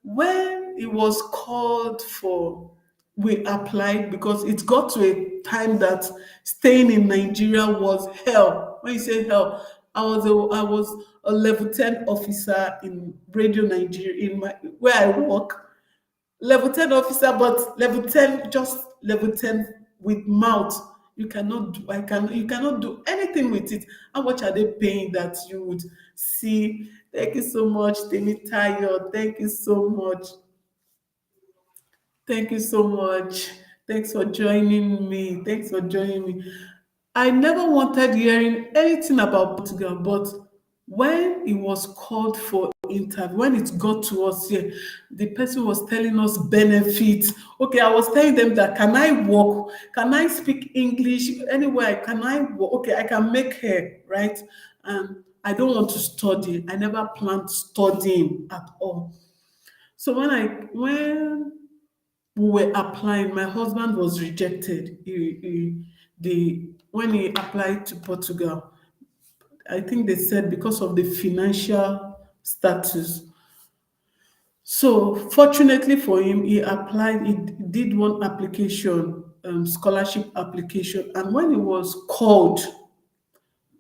when it was called for, we applied because it got to a time that staying in Nigeria was hell. When you say hell, I was a level 10 officer in Radio Nigeria in my where I work. Level 10 officer, but level 10, just level 10 with mouth. You cannot do anything with it. How much are they paying that you would see? Thank you so much, Temitayo. Thank you so much. Thank you so much. Thanks for joining me. Thanks for joining me. I never wanted hearing anything about Portugal, but when it was called for interview, when it got to us here, the person was telling us benefits. Okay, I was telling them that can I walk? Can I speak English anywhere? Can I walk? Okay, I can make hair, right? And I don't want to study. I never planned studying at all. So when we were applying, my husband was rejected. When he applied to Portugal, I think they said because of the financial status. So fortunately for him, he applied. He did one application, scholarship application, and when he was called,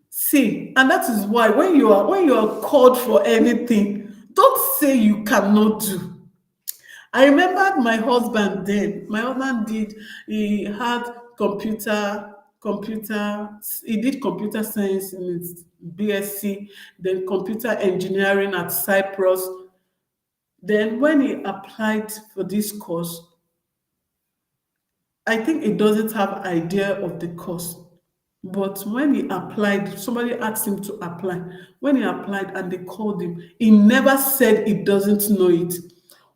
see, and that is why when you are called for anything, don't say you cannot do. I remembered my husband then. My husband did, he had he did computer science in his BSc, then computer engineering at Cyprus. Then when he applied for this course, I think he doesn't have idea of the course. But when he applied, somebody asked him to apply. When he applied and they called him, he never said he doesn't know it.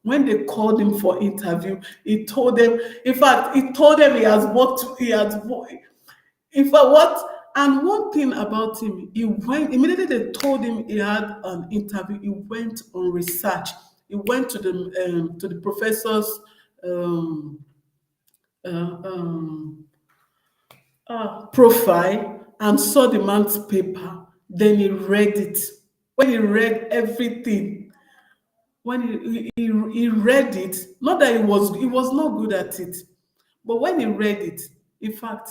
When they called him for interview, he told them, in fact, he told them in fact, what, and one thing about him, he went, immediately they told him he had an interview, he went on research. He went to the professor's um, uh, um, profile and saw the man's paper. Then he read it. When he read everything, when he read it, not that he was not good at it, but when he read it, in fact,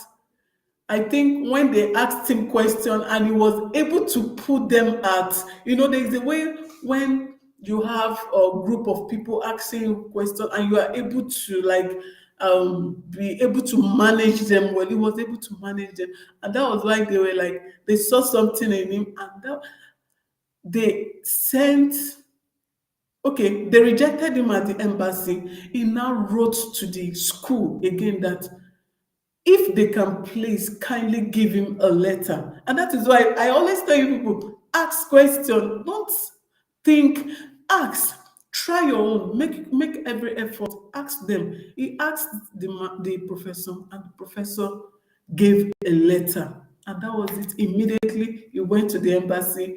I think when they asked him question and he was able to put them at, there's a way when you have a group of people asking you question and you are able to like be able to manage them well. He was able to manage them, and that was why they were like they saw something in him, and they sent. Okay, they rejected him at the embassy. He now wrote to the school again that if they can please kindly give him a letter. And that is why I always tell you people, ask question, don't think, ask, try your own, make every effort, ask them. He asked the professor, and the professor gave a letter, and that was it. Immediately he went to the embassy,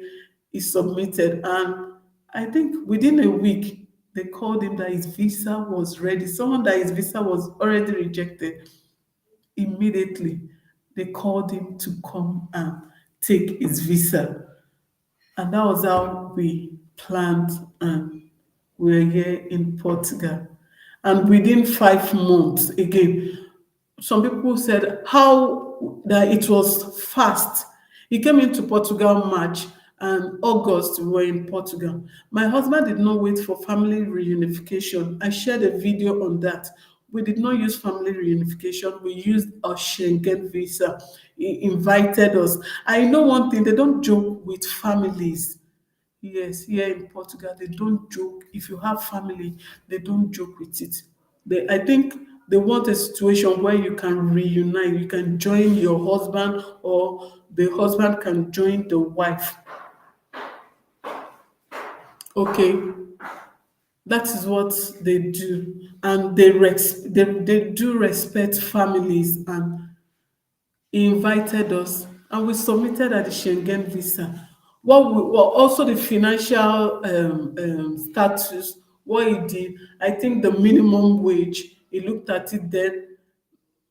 he submitted, and I think within a week They called him that his visa was ready. Someone that his visa was already rejected. Immediately, they called him to come and take his visa. And that was how we planned, and we're here in Portugal. And within 5 months, again, some people said how that it was fast. He came into Portugal March, and August we were in Portugal. My husband did not wait for family reunification. I shared a video on that. We did not use family reunification. We used a Schengen visa. He invited us. I know one thing, they don't joke with families. Yes, here in Portugal, they don't joke. If you have family, they don't joke with it. I think they want a situation where you can reunite. You can join your husband, or the husband can join the wife. Okay, that is what they do, and they do respect families, and he invited us, and we submitted at the Schengen visa. Also the financial status, what he did, I think the minimum wage, he looked at it then,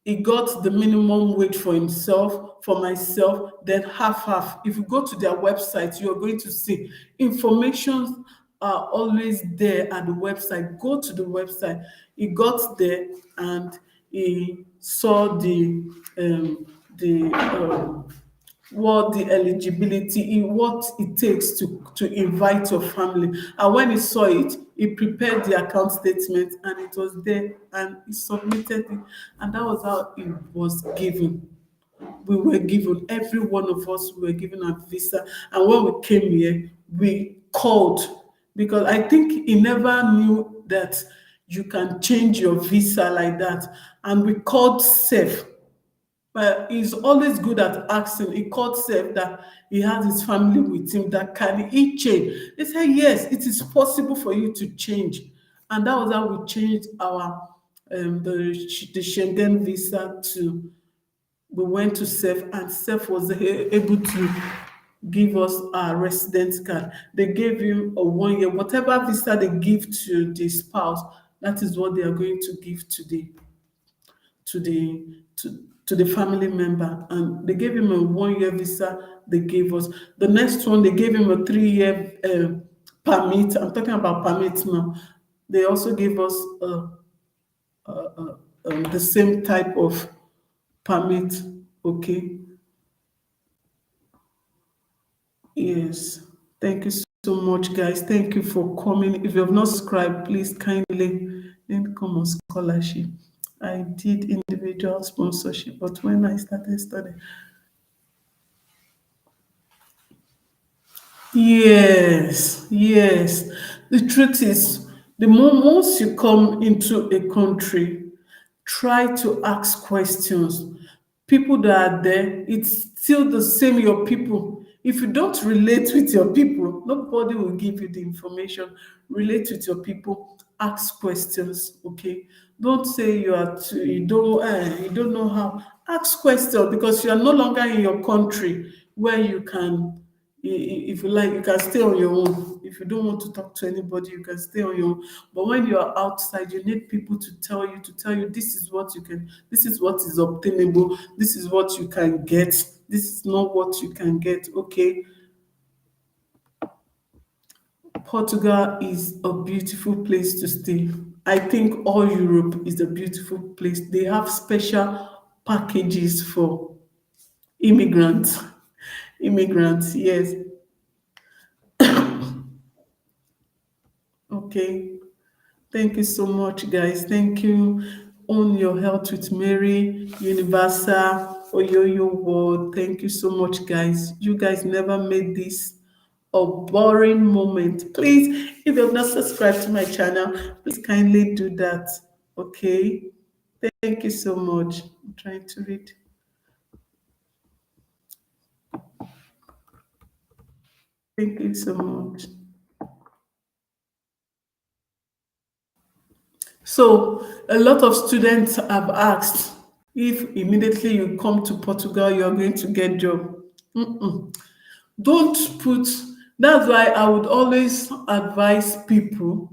he got the minimum wage for himself, for myself, then half half. If you go to their website, you are going to see information are always there at the website. Go to the website. He got there, and he saw the what the eligibility, what it takes to invite your family. And when he saw it, he prepared the account statement, and it was there, and he submitted it, and that was how it was given. We were given, every one of us were given a visa. And when we came here, we called, because I think he never knew that you can change your visa like that. And we called safe, but he's always good at asking. He called safe that he has his family with him, that can he change. They said yes, it is possible for you to change. And that was how we changed our the Schengen visa to, we went to SEF, and SEF was able to give us a resident card. They gave him a 1 year, whatever visa they give to the spouse, that is what they are going to give to the family member. And they gave him a 1 year visa. They gave us the next one. They gave him a 3 year permit. I'm talking about permits now. They also gave us the same type of permit. Okay. Yes. Thank you so much, guys. Thank you for coming. If you have not subscribed, please kindly then come on scholarship. I did individual sponsorship, but when I started studying, yes, yes. The truth is, the more once you come into a country, try to ask questions. People that are there, it's still the same your people. If you don't relate with your people, nobody will give you the information. Relate with your people, ask questions, okay? Don't say you don't know how. Ask questions, because you are no longer in your country where you can, if you like, you can stay on your own. If you don't want to talk to anybody, you can stay on your own. But when you are outside, you need people to tell you this is what you can, this is what is obtainable, this is what you can get, this is not what you can get. Okay. Portugal is a beautiful place to stay. I think all Europe is a beautiful place. They have special packages for immigrants. Immigrants, yes. Okay. Thank you so much, guys. Thank you. Own Your Health with Mary, Universal, Oyoyo World. Thank you so much, guys. You guys never made this a boring moment. Please, if you have not subscribed to my channel, please kindly do that. Okay. Thank you so much. I'm trying to read. Thank you so much. So, a lot of students have asked if immediately you come to Portugal, you're going to get job. Mm-mm. Don't put, that's why I would always advise people,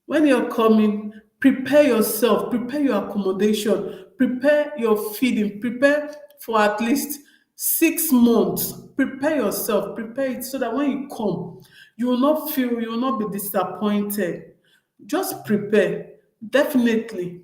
When you're coming, prepare yourself, prepare your accommodation, prepare your feeding, prepare for at least 6 months. Prepare yourself, prepare it so that when you come, you will not feel, you will not be disappointed. Just prepare. Definitely,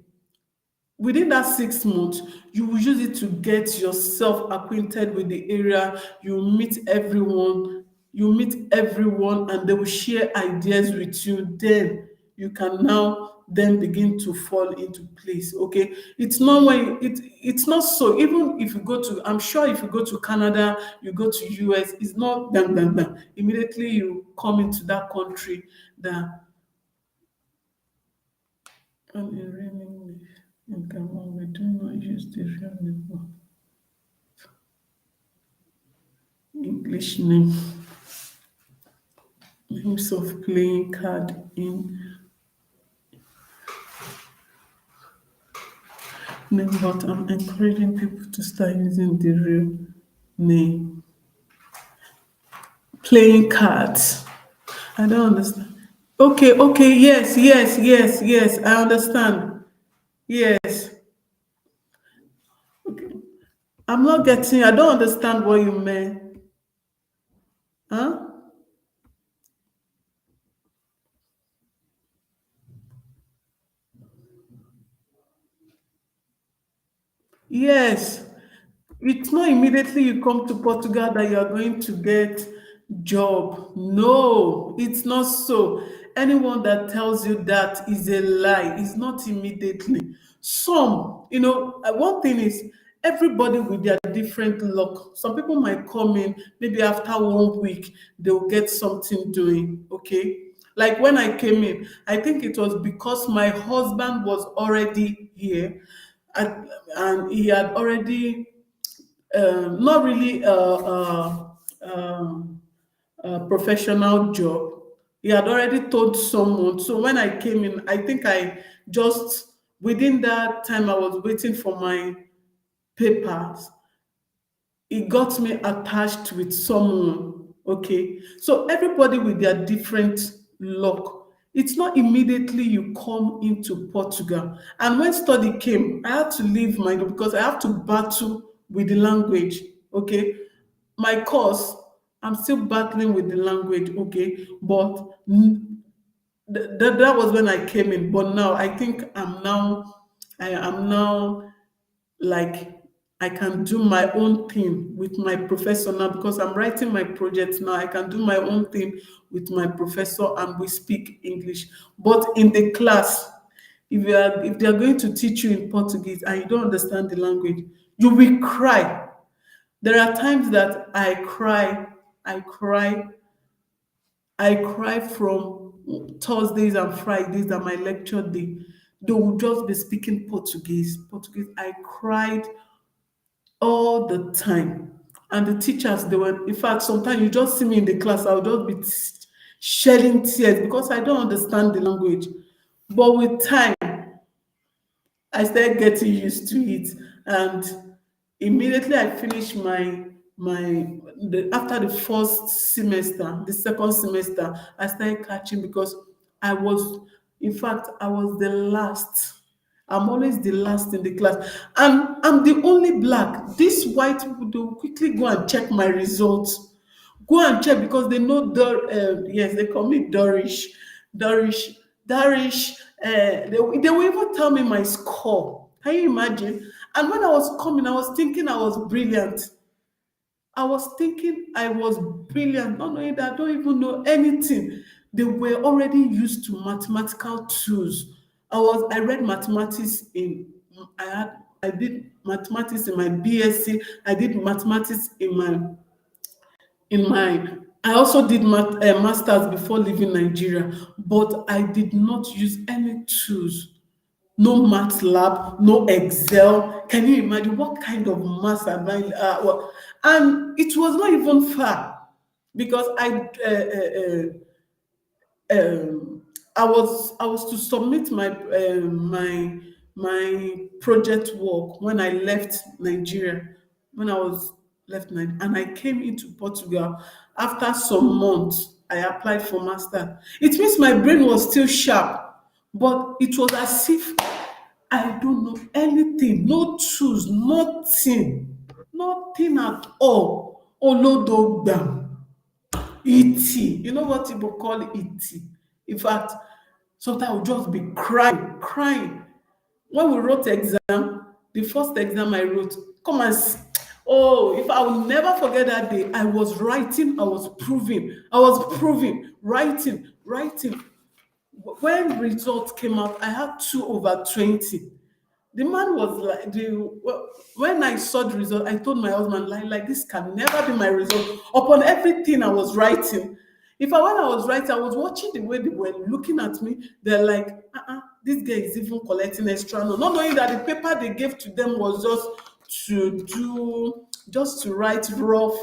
within that 6 months, you will use it to get yourself acquainted with the area. You meet everyone and they will share ideas with you. Then you can now then begin to fall into place. Okay, it's not when it's not so. Even if you go to, I'm sure if you go to Canada, you go to US, it's not bang bang bang immediately you come into that country. That and in raining in Gabon, we do not use the real name of English name. Names of playing card in name, but I'm encouraging people to start using the real name. Playing cards. I don't understand. Okay, okay, yes, yes, yes, yes. I understand. Yes. Okay. I don't understand what you meant. Huh? Yes. It's not immediately you come to Portugal that you are going to get job. No, it's not so. Anyone that tells you that is a lie. It's not immediately. Some, one thing is everybody with their different luck. Some people might come in maybe after 1 week, they'll get something doing. Okay. Like when I came in, I think it was because my husband was already here and he had already not really a professional job. He had already told someone. So when I came in, I think I just within that time I was waiting for my papers. It got me attached with someone. Okay. So everybody with their different luck. It's not immediately you come into Portugal. And when study came, I had to leave my because I have to battle with the language. Okay. My course, I'm still battling with the language. Okay. But that was when I came in. But now I think I am now like I can do my own thing with my professor now because I'm writing my project now. I can do my own thing with my professor and we speak English. But in the class, if they are going to teach you in Portuguese and you don't understand the language, you will cry. There are times that I cry from Thursdays and Fridays that my lecture day. They will just be speaking Portuguese. Portuguese. I cried all the time. And the teachers, they were, in fact, sometimes you just see me in the class, I'll just be shedding tears because I don't understand the language. But with time, I started getting used to it. And immediately I finished after the first semester, the second semester, I started catching because I was, in fact, I was the last. I'm always the last in the class. And I'm the only black. These white people, they will quickly go and check my results. Go and check because they know yes, they call me Dorish, Darish. They will even tell me my score. Can you imagine? And when I was coming, I was thinking I was brilliant. I was thinking I was brilliant, not knowing that I don't even know anything. They were already used to mathematical tools. I read mathematics I did mathematics in my BSc. I did mathematics in my I also did masters before leaving Nigeria, but I did not use any tools. No math lab, no Excel. Can you imagine what kind of maths am I? And it was not even far because I was to submit my project work when I left Nigeria. When I was left Nigeria, and I came into Portugal after some months. I applied for master. It means my brain was still sharp. But it was as if I don't know anything, no tools, nothing, nothing at all. Olodogba, E.T. You know what people call E.T.? In fact, sometimes I would just be crying, crying. When we wrote exam, the first exam I wrote, come and oh, if I will never forget that day, I was writing, I was proving, writing. When results came out, I had 2/20. The man was like, when I saw the result, I told my husband, like this can never be my result. Upon everything I was writing, if I when I was writing, I was watching the way they were looking at me. They're like, this guy is even collecting extra note, not knowing that the paper they gave to them was just to write rough,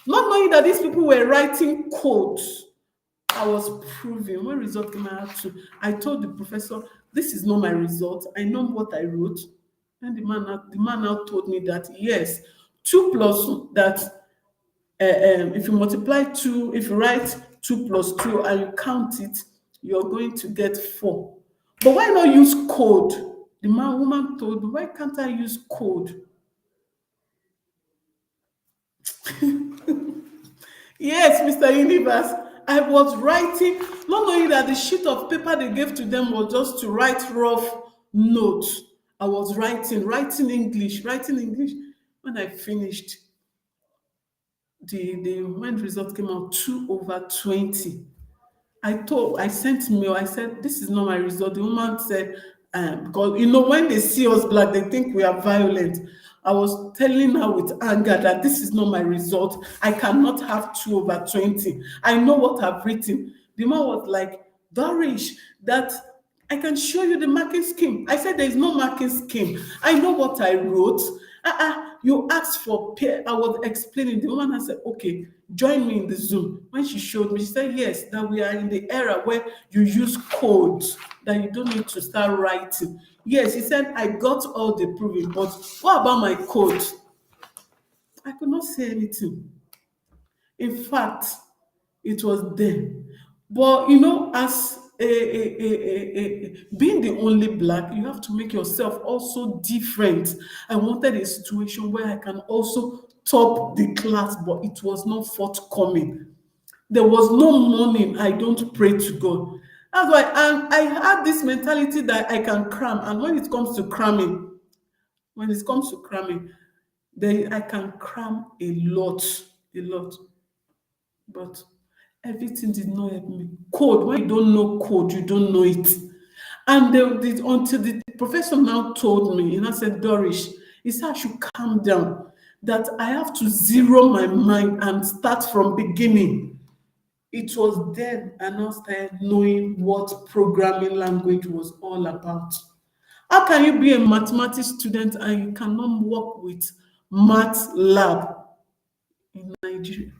not knowing that these people were writing codes. I was proving when result came out to. I told the professor, "This is not my result. I know what I wrote." And the man now told me that yes, two plus that if you multiply two, if you write 2 plus 2 and you count it, you're going to get 4. But why not use code? The woman told me, why can't I use code? Yes, Mr. Universe. I was writing, not knowing that the sheet of paper they gave to them was just to write rough notes. I was writing English, writing English. When I finished, the when result came out 2/20. I sent mail. I said, "This is not my result." The woman said, because when they see us black, they think we are violent. I was telling her with anger that this is not my result. I cannot have 2/20. I know what I've written. The man was like, Dorish, that I can show you the marking scheme. I said, there is no marking scheme. I know what I wrote. You asked for pay. I was explaining. The woman has said, okay, join me in the Zoom. When she showed me, she said, yes, that we are in the era where you use codes, that you don't need to start writing. Yes, he said, I got all the proving, but what about my code? I could not say anything. In fact, it was them. But as being the only black, you have to make yourself also different. I wanted a situation where I can also top the class, but it was not forthcoming. There was no morning I don't pray to God. That's why, and I had this mentality that I can cram, and when it comes to cramming, then I can cram a lot. But everything did not help me. Code, when you don't know code, you don't know it. And until the professor now told me, and I said, Dorish, he said I should calm down, that I have to zero my mind and start from beginning. It was then I now started knowing what programming language was all about. How can you be a mathematics student and you cannot work with math lab in Nigeria?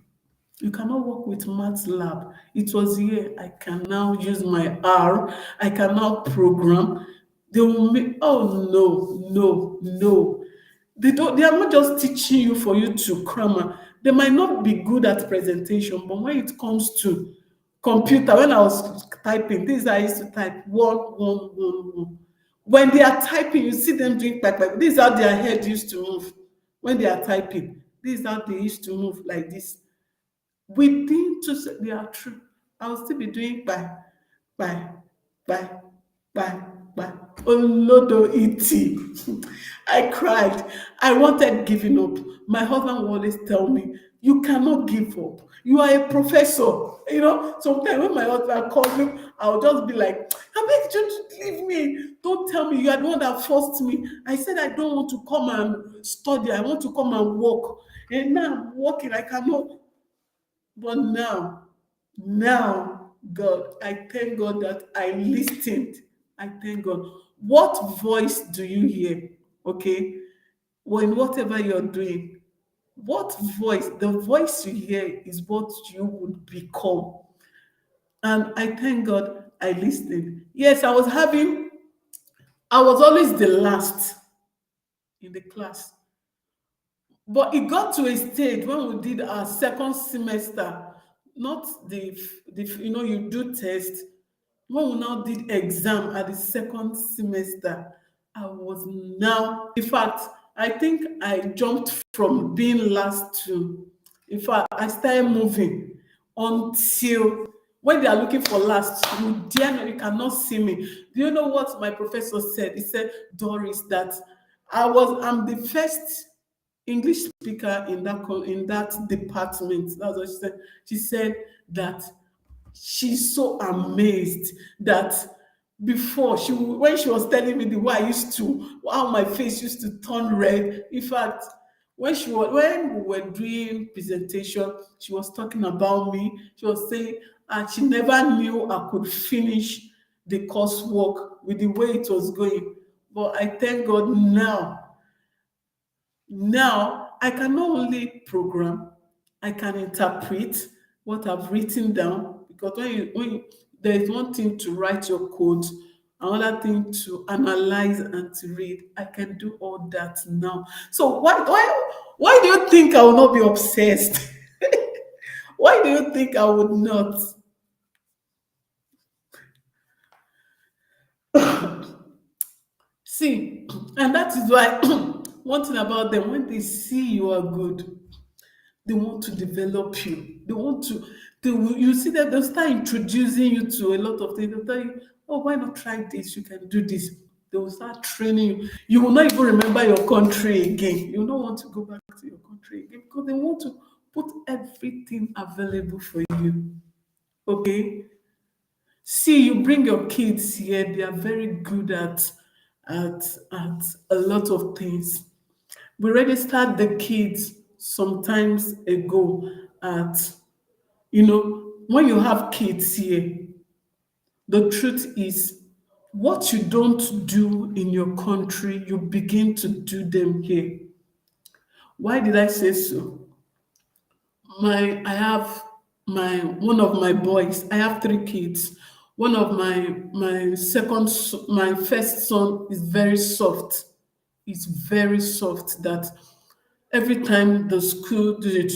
You cannot work with math lab. It was here. I can now use my R. I can now program. They will make, oh no. They are not just teaching you for you to cram. They might not be good at presentation, but when it comes to computer, when I was typing, this I used to type one. When they are typing, you see them doing like this is how their head used to move. When they are typing, this is how they used to move like this. Within they are true. I will still be doing by, by, by, by. Olodo iti. I cried. I wanted giving up. My husband will always tell me, you cannot give up. You are a professor. Sometimes when my husband calls me, I'll just be like, I beg you to leave me. Don't tell me you are the one that forced me. I said I don't want to come and study. I want to come and work. And now I'm working. I cannot. But now, God, I thank God that I listened. I thank God. What voice do you hear? Okay. When whatever you're doing, what voice? The voice you hear is what you would become. And I thank God I listened. Yes, I was always the last in the class. But it got to a stage when we did our second semester, not the you do test. When we now did exam at the second semester, I was now, in fact, I think I jumped from being last to, in fact, I started moving until when they are looking for last, you dare not, you cannot see me. Do you know what my professor said? He said, Doris, that I'm the first English speaker in in that department. That's what she said. She said that she's so amazed that before when she was telling me the way I used to, how my face used to turn red. In fact, when we were doing presentation, she was talking about me. She was saying, and she never knew I could finish the coursework with the way it was going. But I thank God now I can not only program, I can interpret what I've written down, because there is one thing to write your code, another thing to analyze and to read. I can do all that now. So why do you think I will not be obsessed? Why do you think I would not? See, and that is why one thing about them, when they see you are good, they want to develop you. You see that they'll start introducing you to a lot of things. They'll tell you, oh, why not try this? You can do this. They will start training you. You will not even remember your country again. You will not want to go back to your country again, because they want to put everything available for you. Okay? See, you bring your kids here, they are very good at a lot of things. We registered the kids sometimes ago at, when you have kids here, the truth is, what you don't do in your country, you begin to do them here. Why did I say so? I have one of my boys. I have three kids. One of my first son is very soft. It's very soft that every time the school, the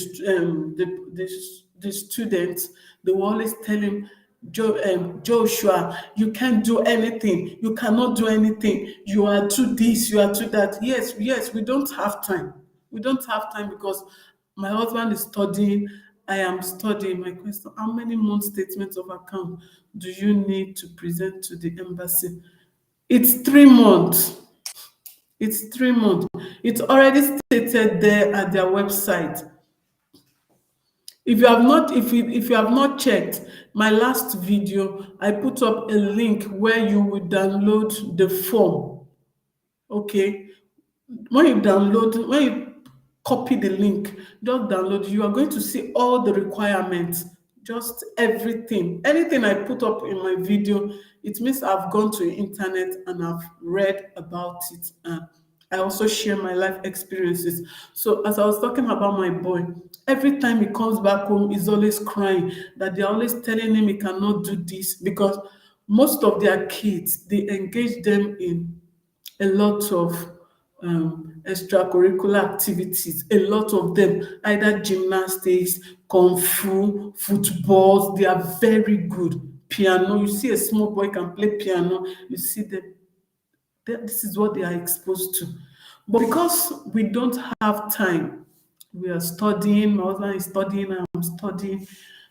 students, they will always tell him, Joshua, you can't do anything. You cannot do anything. You are too this, you are too that. Yes, yes, we don't have time. We don't have time because my husband is studying. I am studying. My question: how many month statements of account do you need to present to the embassy? It's 3 months. It's 3 months. It's already stated there at their website. If you have not checked my last video, I put up a link where you will download the form. Okay. When you copy the link, just download, you are going to see all the requirements, just everything. Anything I put up in my video, it means I've gone to the internet and I've read about it. And I also share my life experiences. So as I was talking about my boy, every time he comes back home, he's always crying that they're always telling him he cannot do this, because most of their kids, they engage them in a lot of extracurricular activities, a lot of them, either gymnastics, kung fu, football. They are very good. Piano, you see a small boy can play piano, you see them, this is what they are exposed to. But because we don't have time, we are studying, my husband is studying, I'm studying,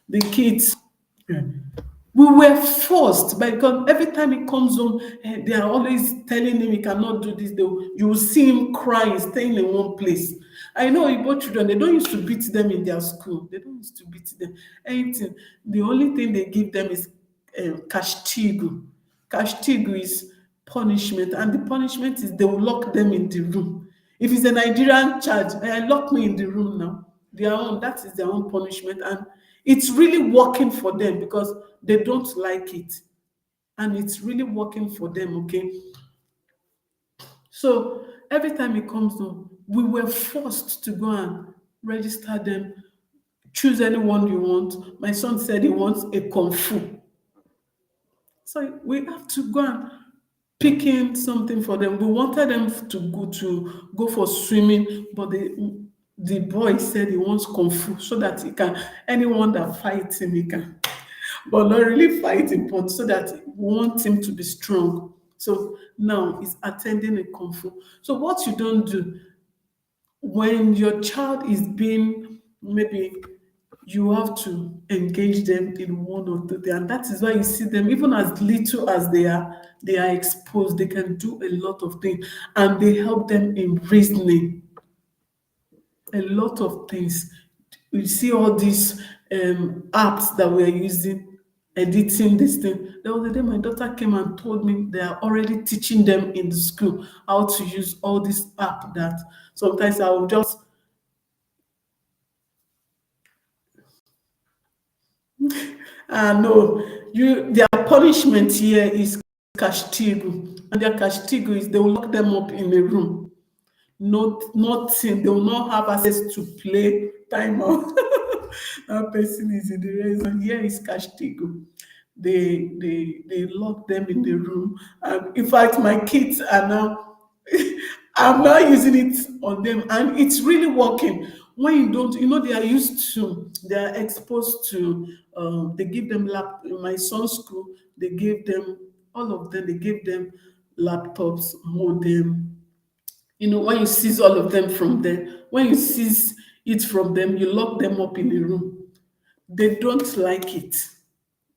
the kids, we were forced, because every time he comes home, they are always telling him he cannot do this. You will see him crying, staying in one place. I know Igbo children, they don't used to beat them in their school. They don't used to beat them. Anything. The only thing they give them is castigo. Castigo is punishment, and the punishment is they will lock them in the room. If it's a Nigerian child, lock me in the room now. That is their own punishment, and it's really working for them because they don't like it, and it's really working for them. Okay, so every time it comes home, we were forced to go and register them. Choose anyone you want. My son said he wants a kung fu, so we have to go and picking something for them. We wanted them to go for swimming, but the boy said he wants kung fu so that he can, anyone that fights him, he can. but not really fighting, but so that we want him to be strong. So now he's attending a kung fu. So what you don't do when your child is being, maybe you have to engage them in one or two things, and that is why you see them, even as little as they are exposed, they can do a lot of things, and they help them in reasoning a lot of things. You see all these apps that we're using, editing this thing. The other day, my daughter came and told me they are already teaching them in the school how to use all this app that sometimes I will just, no, their punishment here is castigo. And their castigo is they will lock them up in a room. Nothing. They will not have access to play timeout. That person is in the red zone. Here is castigo. They lock them in the room. And in fact, my kids are now I'm not using it on them, and it's really working. When you don't, they are used to, they are exposed to. They give them in my son's school. They gave them all of them. They gave them laptops, modem, when you seize all of them from them, when you seize it from them, you lock them up in a room. They don't like it.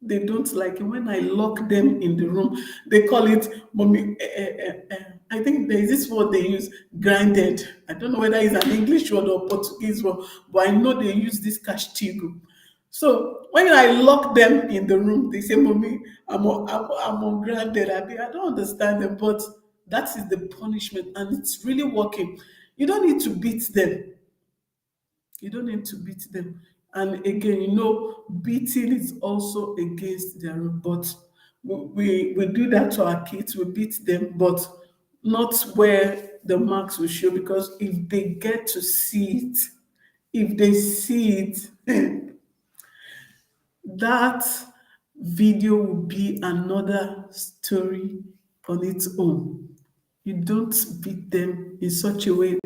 They don't like it. When I lock them in the room, they call it mommy. I think there is this word they use, grinded. I don't know whether it's an English word or Portuguese word, but I know they use this castigo. So when I lock them in the room, they say, "Mommy, I'm on grounded." I don't understand them, but that is the punishment, and it's really working. You don't need to beat them. You don't need to beat them. And again, beating is also against their rule. But we do that to our kids. We beat them, but not where the marks will show. Because if they get to see it, if they see it, that video will be another story on its own. You don't beat them in such a way.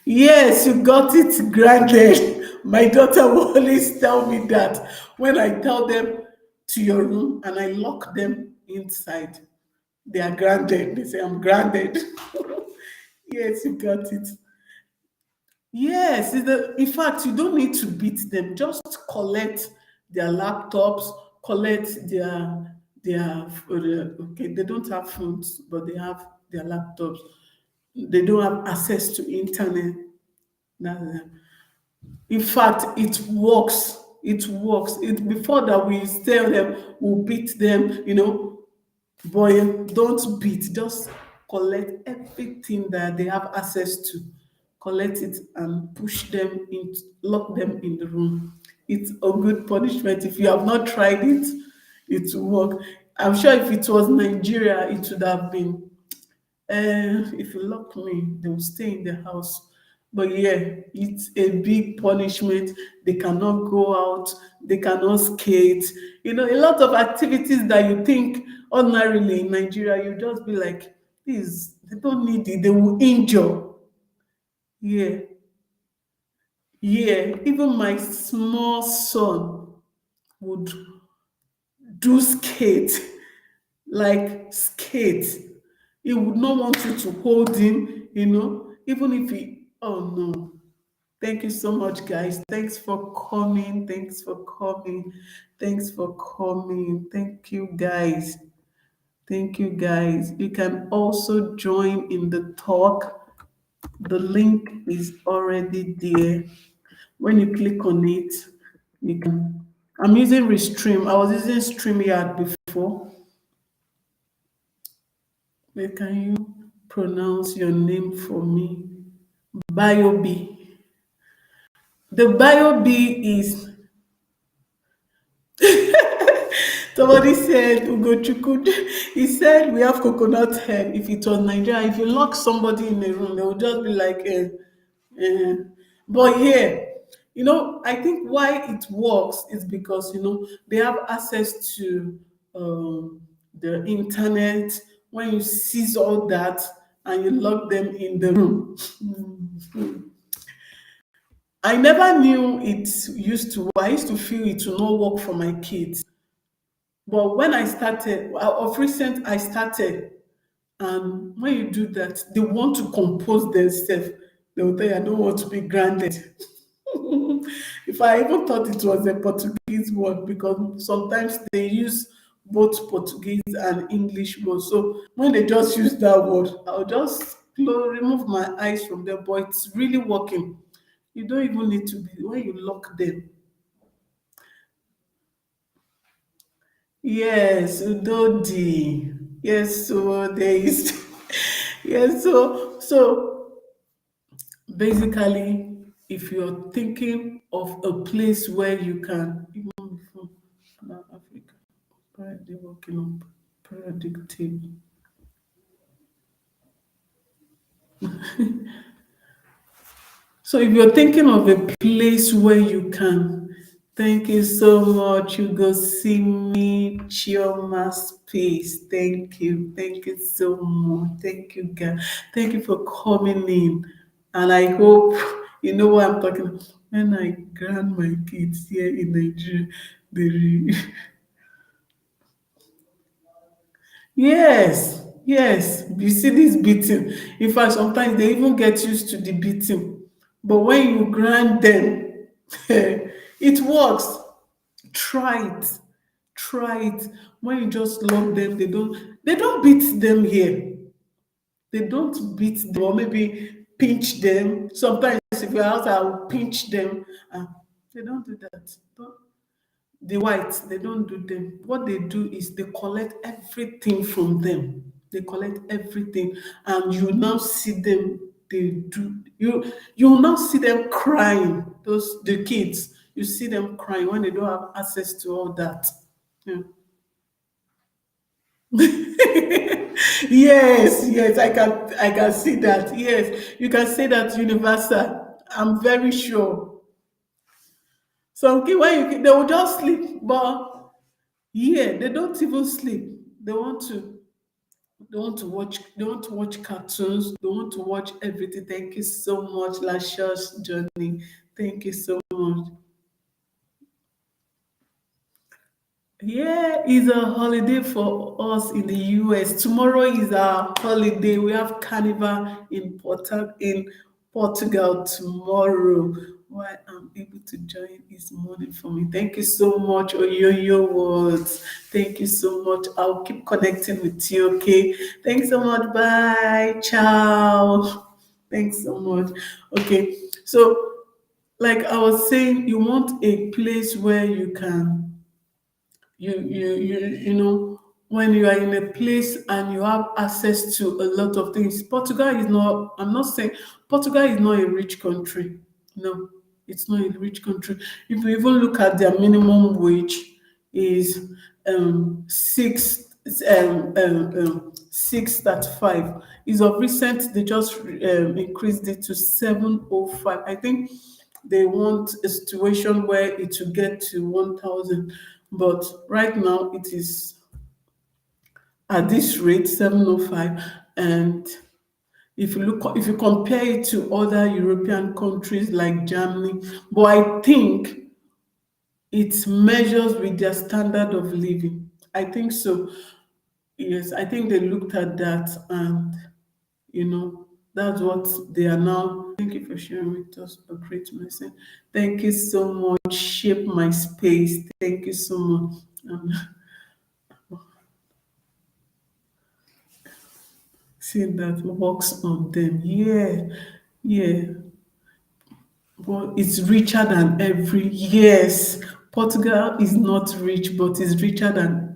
Yes, you got it granted. My daughter will always tell me that when I tell them to your room and I lock them inside, they are grounded. They say, I'm grounded. Yes, you got it. Yes, in fact, you don't need to beat them. Just collect their laptops, collect okay, they don't have phones, but they have their laptops. They don't have access to internet. That's In fact, it works. It works. It before that we tell them, we'll beat them, boy, don't beat. Just collect everything that they have access to. Collect it and push them in, lock them in the room. It's a good punishment. If you have not tried it, it will work. I'm sure if it was Nigeria, it would have been if you lock me, they will stay in the house. But yeah, it's a big punishment. They cannot go out, they cannot skate. A lot of activities that you think ordinarily in Nigeria, you just be like, this, they don't need it, they will injure. Yeah, yeah. Even my small son would do skate, like skate. He would not want you to hold him, even if he, oh no. Thank you so much, guys. Thanks for coming. Thanks for coming. Thanks for coming. Thank you, guys. Thank you, guys. You can also join in the talk. The link is already there. When you click on it, you can. I'm using Restream. I was using StreamYard before. Where can you pronounce your name for me? Bayobi. The Bayobi is, somebody said, Ugochukwu, he said we have coconut head. If it was Nigeria, if you lock somebody in a room, they would just be like, eh. But yeah, I think why it works is because, they have access to the internet. When you seize all that and you lock them in the room, I never knew it used to. I used to feel it will not work for my kids. But when I started, of recent, I started, and when you do that, they want to compose themselves. They will tell you, I don't want to be grounded. If I even thought it was a Portuguese word, because sometimes they use both Portuguese and English words. So when they just use that word, I'll just remove my eyes from them. But it's really working. You don't even need to be, when you lock them. Yes, Udodi. Yes, so there is. Yes, so basically, if you're thinking of a place where you can, even from Africa, currently working on predictable. So if you're thinking of a place where you can, thank you so much. You go see me, Chioma Space. Thank you so much. Thank you, guys. Thank you for coming in. And I hope you know what I'm talking about. When I grant my kids here in Nigeria, they yes, yes. You see this beating. In fact, sometimes they even get used to the beating. But when you grant them, it works. Try it. Try it. When you just love them, they don't beat them here. They don't beat them or maybe pinch them. Sometimes if you're out, I'll pinch them. They don't do that. The whites, they don't do them. What they do is they collect everything from them. They collect everything, and you now see them. They do you will now see them crying. Those the kids, you see them crying when they don't have access to all that. Yeah. Yes, yes, I can see that. Yes, you can say that universal. I'm very sure. Some kids when they will just sleep, but yeah, they don't even sleep. They want to watch cartoons. They want to watch everything. Thank you so much, Lascious Johnny. Thank you so much. Yeah, it's a holiday for us in the US. Tomorrow is our holiday. We have Carnival in Portugal tomorrow. Why I'm able to join this morning for me. Thank you so much, Oyoyo Words. Thank you so much. I'll keep connecting with you, okay? Thanks so much. Bye. Ciao. Thanks so much. Okay. So, like I was saying, you want a place where you know when you are in a place and you have access to a lot of things. Portugal is not, I'm not saying Portugal is not a rich country. No, it's not a rich country. If you even look at their minimum wage is 6.35. Is of recent they just increased it to 7.05. I think they want a situation where it will get to 1,000, but right now it is at this rate 705. And if you compare it to other European countries like Germany, but I think it measures with their standard of living. I think so. Yes, I think they looked at that, and you know that's what they are now. Thank you for sharing with us a great message. Thank you so much. Shape my space. Thank you so much. um, Seeing that works on them. Yeah, yeah. But it's richer than every, yes. Portugal is not rich, but it's richer than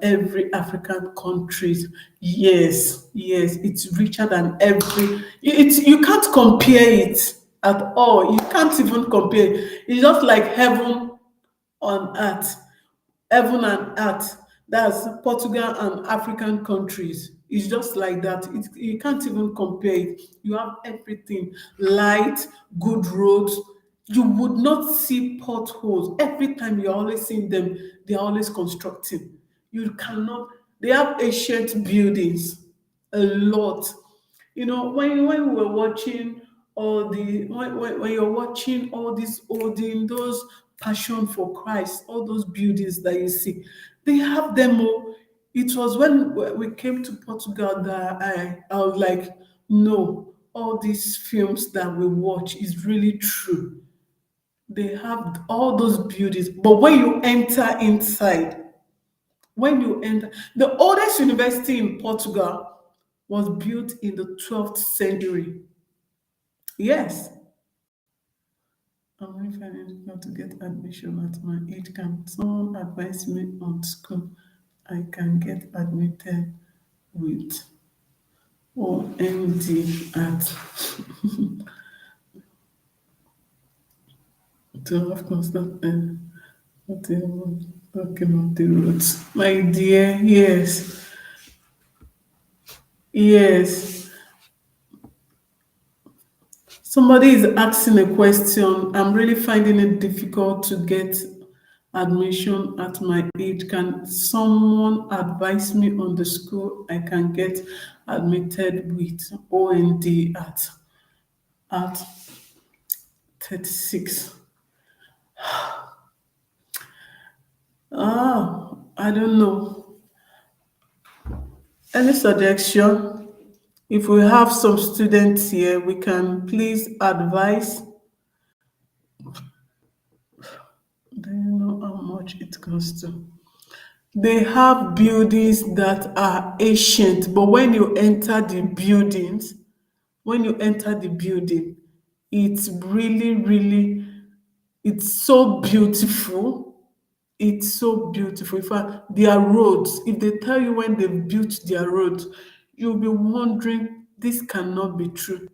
every African countries. Yes, yes, it's richer than every. You can't compare it at all. You can't even compare. It's just like heaven on earth. Heaven and earth. That's Portugal and African countries. It's just like that. You can't even compare it. You have everything: light, good roads. You would not see potholes. Every time you're always seeing them, they're always constructing. You cannot, they have ancient buildings, a lot. When we were watching when you're watching all these olden those Passion for Christ, all those buildings that you see, they have them. Oh, it was when we came to Portugal that I was like, no, all these films that we watch is really true. They have all those buildings, but when you enter inside, when you enter, the oldest university in Portugal was built in the 12th century. Yes. I'm really finding how to get admission at my age. Can someone advise me on school I can get admitted with OMD at to have constant whatever talking of the roads? My dear, yes, yes. Somebody is asking a question. I'm really finding it difficult to get admission at my age. Can someone advise me on the school I can get admitted with OND at 36? I don't know. Any suggestion? If we have some students here, we can please advise. Do you know how much it costs to? They have buildings that are ancient, but when you enter the building, it's really, really, it's so beautiful. It's so beautiful. In fact, their roads, if they tell you when they built their roads, you'll be wondering, this cannot be true.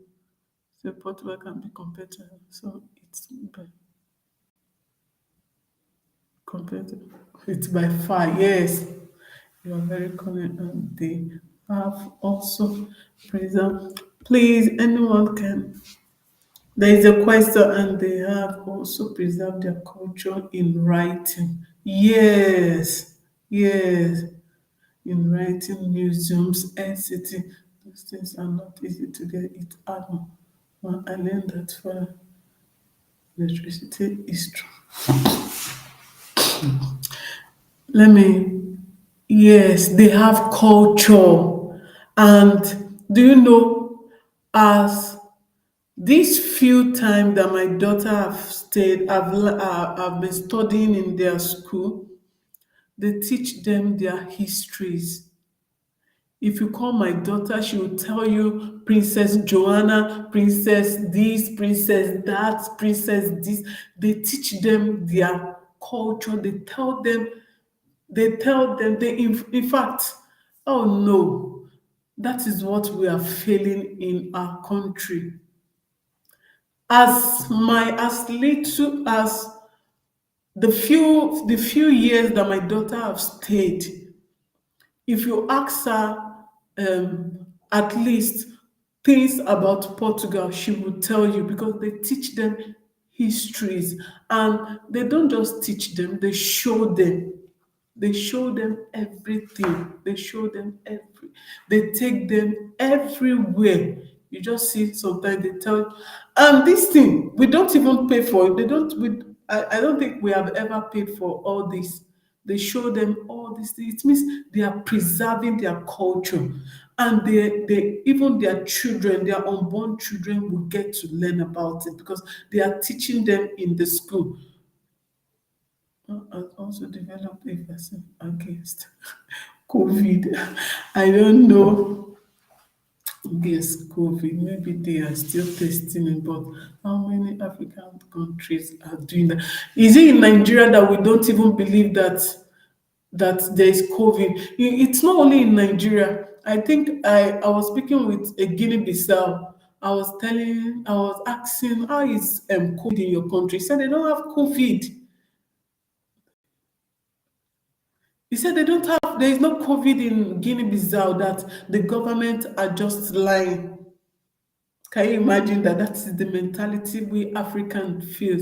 So Portugal can be compared to, so compared to, it's by far, yes. You are very correct, and they have also preserved. Please, anyone can. There is a question, and they have also preserved their culture in writing. Yes, yes, in writing, museums, etc. Those things are not easy to get it out. Well, I learned that for electricity is true. Let me, yes, they have culture. And do you know, as these few time that my daughter have stayed, I've been studying in their school, they teach them their histories. If you call my daughter, she will tell you Princess Joanna, Princess this, Princess that, Princess this. They teach them their culture. In fact, oh no, that is what we are failing in our country. As little as the few years that my daughter have stayed, if you ask her at least things about Portugal, she will tell you because they teach them histories, and they don't just teach them, they show them. They show them everything. They show them they take them everywhere. You just see sometimes they tell, and this thing we don't even pay for it. They don't I don't think we have ever paid for all this. They show them all these things. It means they are preserving their culture. And they even their children, their unborn children will get to learn about it because they are teaching them in the school. Has also developed a vaccine against COVID. I don't know against COVID. Maybe they are still testing it, but how many African countries are doing that? Is it in Nigeria that we don't even believe that there is COVID? It's not only in Nigeria. I think I was speaking with a Guinea-Bissau. I was asking, how is COVID in your country? He said they don't have COVID. He said there is no COVID in Guinea-Bissau, that the government are just lying. Can you imagine that? That is the mentality we Africans feel,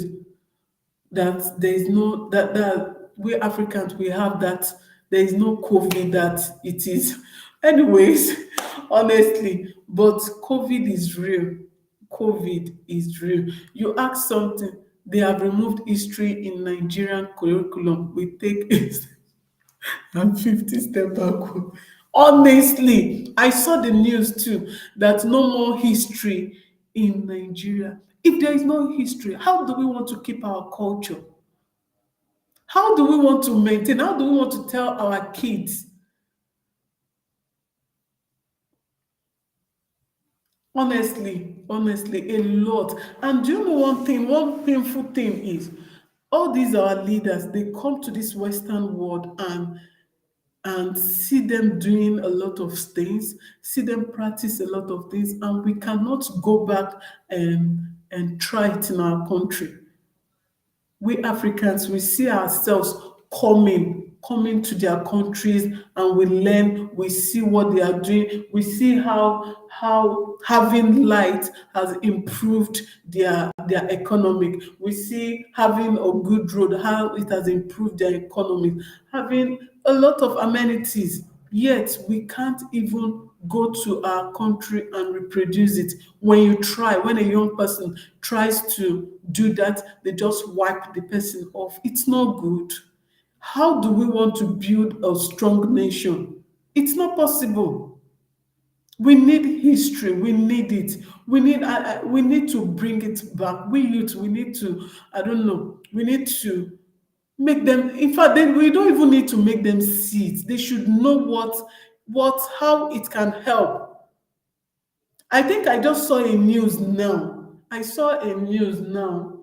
that there is no, that we Africans, we have that there is no COVID, that it is. Anyways, honestly, but COVID is real. COVID is real. You ask something, They have removed history in Nigerian curriculum. We take and 50 step backward. Honestly, I saw the news too that no more history in Nigeria. If there is no history, how do we want to keep our culture? How do we want to maintain? How do we want to tell our kids? Honestly, a lot. And do you know one thing? One painful thing is all these our leaders, they come to this Western world and see them doing a lot of things, see them practice a lot of things, and we cannot go back and try it in our country. We Africans, we see ourselves coming to their countries, and we learn, we see what they are doing, we see how having light has improved their economic. We see having a good road, how it has improved their economy, having a lot of amenities. Yet we can't even go to our country and reproduce it. When you try, when a young person tries to do that, they just wipe the person off. It's not good. How do we want to build a strong nation? It's not possible. We need history. We need it. We need to bring it back. We youth, we need to, I don't know, we need to make them, in fact, we don't even need to make them see it. They should know how it can help. I think I just saw a news now. I saw a news now.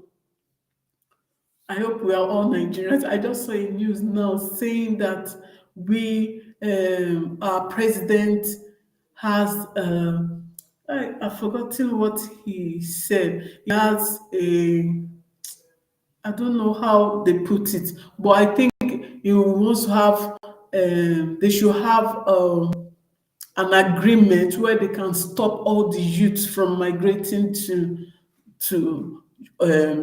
I hope we are all Nigerians. I just saw a news now saying that our president has, I've forgotten what he said. He has I don't know how they put it, but I think he wants to have, they should have an agreement where they can stop all the youths from migrating to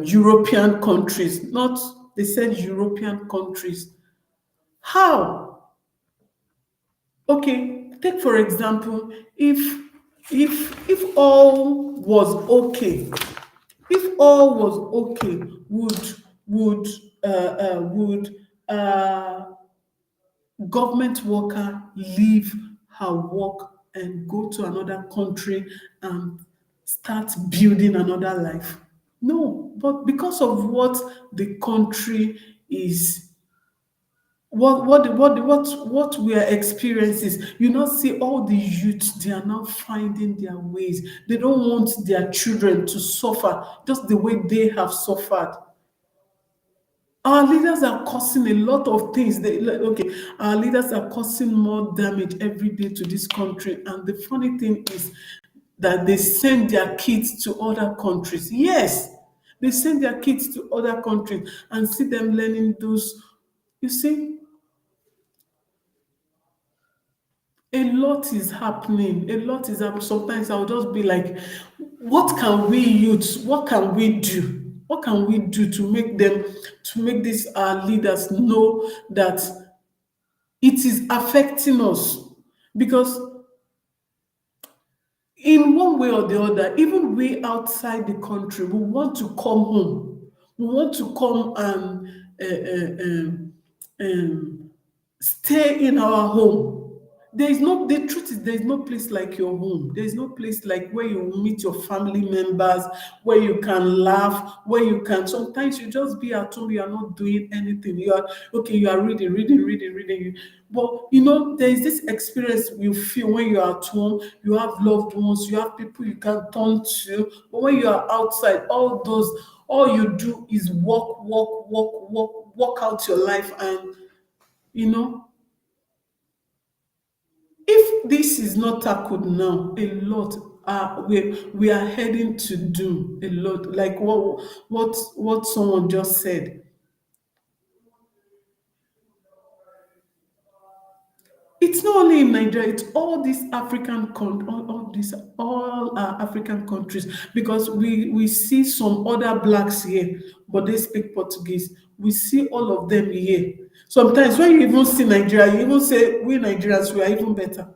European countries. Not, they said European countries. How? Okay, take for example, if all was okay, if all was okay, would would government worker leave her work and go to another country and start building another life? No, but because of what the country is, what we are experiencing, you not see all the youth, they are now finding their ways. They don't want their children to suffer just the way they have suffered. Our leaders are causing a lot of things. Okay, our leaders are causing more damage every day to this country. And the funny thing is that they send their kids to other countries. Yes, they send their kids to other countries and see them learning those. You see, a lot is happening. A lot is happening. Sometimes I'll just be like, what can we use? What can we do? What can we do to make these leaders know that it is affecting us? Because in one way or the other, even we outside the country, we want to come home. We want to come and um, stay in our home. The truth is, there is no place like your home. There is no place like where you meet your family members, where you can laugh, where you can, sometimes you just be at home, you are not doing anything. You are okay, you are reading. But there is this experience you feel when you are at home, you have loved ones, you have people you can turn to. But when you are outside, all you do is walk out your life. And you know if this is not tackled now, a lot we are heading to do a lot, like what someone just said. It's not only in Nigeria, it's all these all African countries, because we see some other blacks here, but they speak Portuguese. We see all of them here. Sometimes when you even see Nigeria, you even say we Nigerians, we are even better.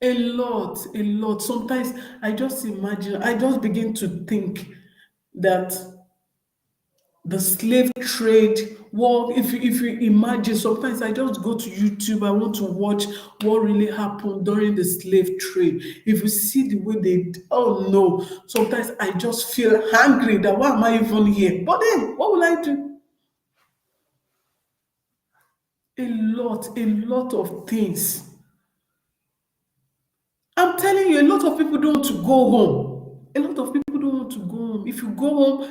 A lot. Sometimes I just begin to think that the slave trade, well, if you imagine, sometimes I just go to YouTube, I want to watch what really happened during the slave trade. If you see the way oh no, sometimes I just feel hungry that why am I even here? But then what will I do? A lot of things. I'm telling you, a lot of people don't want to go home. A lot of people don't want to go home. If you go home,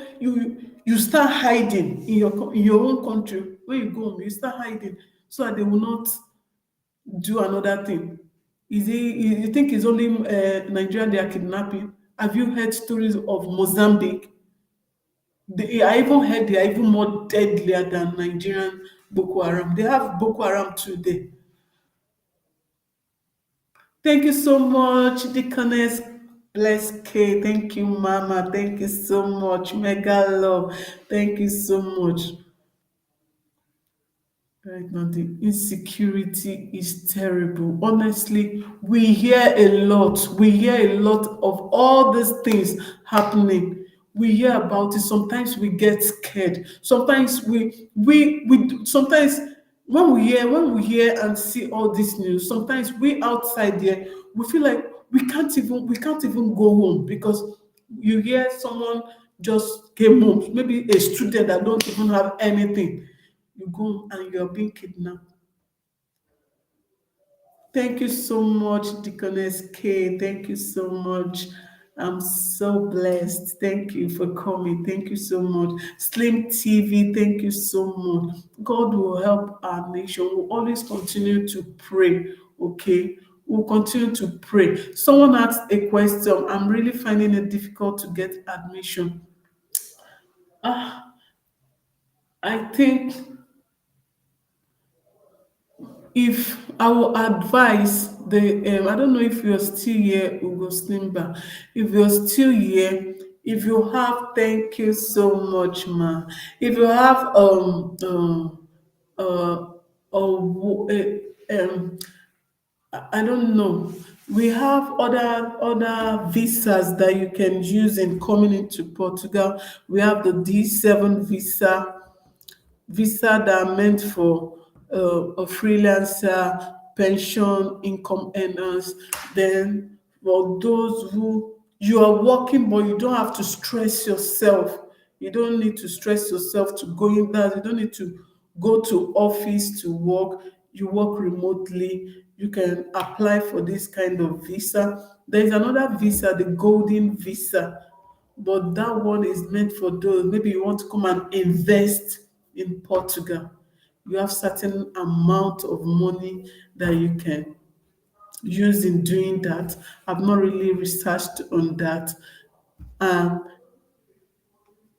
you start hiding in in your own country. When you go home, you start hiding so that they will not do another thing. You think it's only Nigeria they are kidnapping? Have you heard stories of Mozambique? I even heard they are even more deadlier than Nigerian Boko Haram. They have Boko Haram too there. Thank you so much, Deaconess Bless K. Thank you, Mama. Thank you so much. Mega love. Thank you so much. Right now, the insecurity is terrible. Honestly, we hear a lot. We hear a lot of all these things happening. We hear about it. Sometimes we get scared. Sometimes sometimes when we hear and see all this news, sometimes we outside there, we feel like we can't even go home because you hear someone just came home, maybe a student that don't even have anything, you go and you're being kidnapped. Thank you so much, Deaconess K. Thank you so much. I'm so blessed. Thank you for coming. Thank you so much. Slim TV, thank you so much. God will help our nation. We'll always continue to pray, okay? We'll continue to pray. Someone asked a question. I'm really finding it difficult to get admission. Ah, I think if I will advise I don't know if you're still here, Ugo Slimba. If you're still here, if you have, thank you so much, ma. If you have uh, I don't know. We have other visas that you can use in coming into Portugal. We have the D7 visa that are meant for a freelancer, pension, income earners. Then for those who you are working, but you don't have to stress yourself. You don't need to stress yourself to go in there. You don't need to go to office to work. You work remotely. You can apply for this kind of visa. There is another visa, the golden visa, but that one is meant for those maybe you want to come and invest in Portugal. You have certain amount of money that you can use in doing that. I've not really researched on that. Um,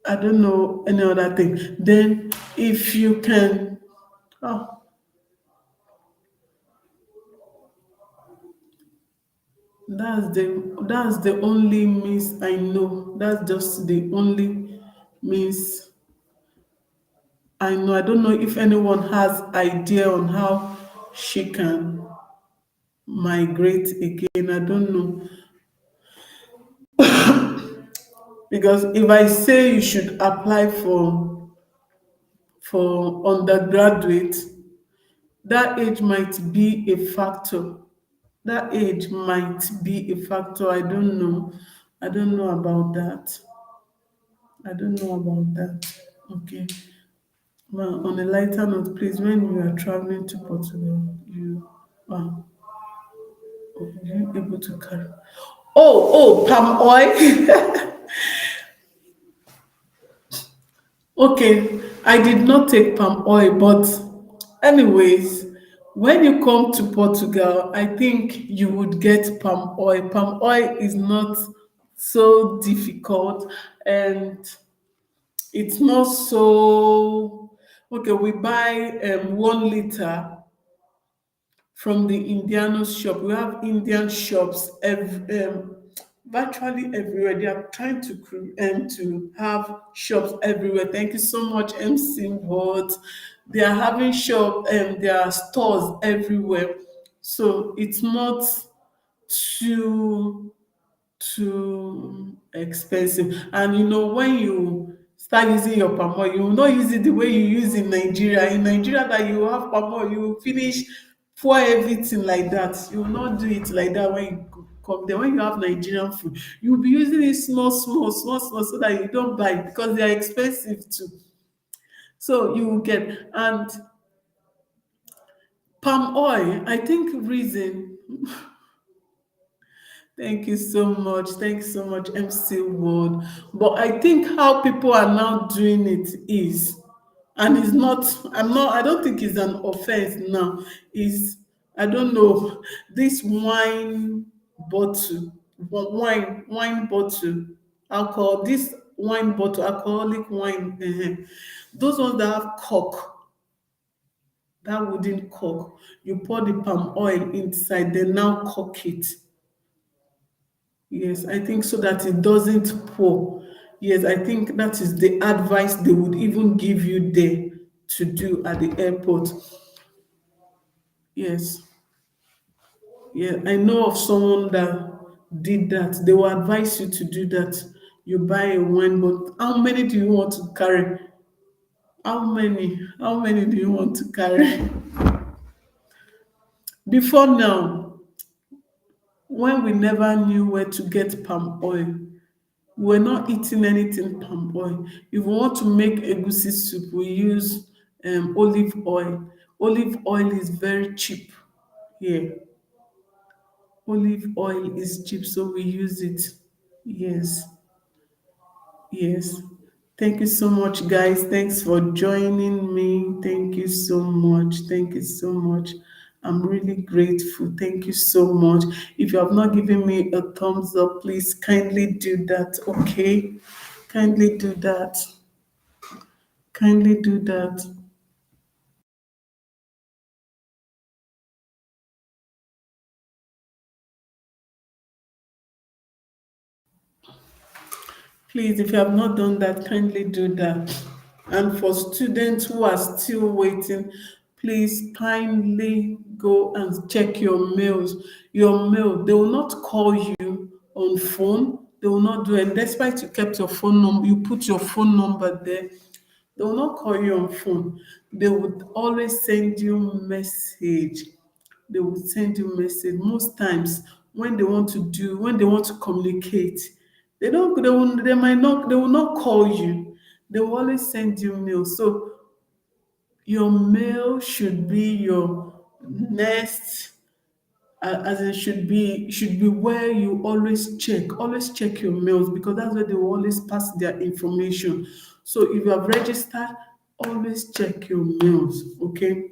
I don't know any other thing. Then if you can, oh, that's the only means I know. That's just the only means I know. I don't know if anyone has idea on how she can migrate again. I don't know. Because if I say you should apply for undergraduate, that age might be a factor. That age might be a factor. I don't know. I don't know about that. I don't know about that. Okay. Well, on a lighter note, please, when you are traveling to Portugal, you are you able to carry. Oh, palm oil. Okay, I did not take palm oil, but anyways, when you come to Portugal, I think you would get palm oil. Palm oil is not so difficult and it's not so okay. We buy 1 liter from the Indianos shop. We have Indian shops virtually everywhere. They are trying to have shops everywhere. Thank you so much, MC World. They are having there are stores everywhere. So it's not too too expensive. And when you start using your palm oil, you will not use it the way you use in Nigeria. In Nigeria, that you have palm oil, you finish, pour everything like that. You will not do it like that when you come there. When you have Nigerian food, you'll be using it small, small, small, small, so that you don't buy it, because they are expensive too. So you will get, and palm oil, I think reason. Thank you so much. Thanks so much, MC World. But I think how people are now doing it is, and it's not, I don't think it's an offense now. Is, I don't know, this wine bottle, wine bottle, alcohol, this wine bottle, alcoholic wine, those ones that have cork, that wooden cork, you pour the palm oil inside, they now cork it. Yes, I think so that it doesn't pour. Yes, I think that is the advice they would even give you there to do at the airport. Yes, yeah, I know of someone that did that. They will advise you to do that. You buy a wine, but how many do you want to carry? How many? How many do you want to carry? Before now, when we never knew where to get palm oil, we're not eating anything palm oil. If we want to make egusi soup, we use olive oil. Olive oil is very cheap here. Olive oil is cheap, so we use it. Yes, yes. Thank you so much, guys. Thanks for joining me. Thank you so much. Thank you so much. I'm really grateful. Thank you so much. If you have not given me a thumbs up, please kindly do that, okay? Kindly do that. Kindly do that. Please, if you have not done that, kindly do that. And for students who are still waiting, please kindly go and check your mails. Your mail, they will not call you on phone. They will not do it. Despite you kept your phone number, you put your phone number there. They will not call you on phone. They would always send you message. They will send you message most times when they want to communicate. They might not, they will not call you. They will always send you mail. So your mail should be your next, as it should be where you always check your mails, because that's where they will always pass their information. So if you have registered, always check your mails, okay?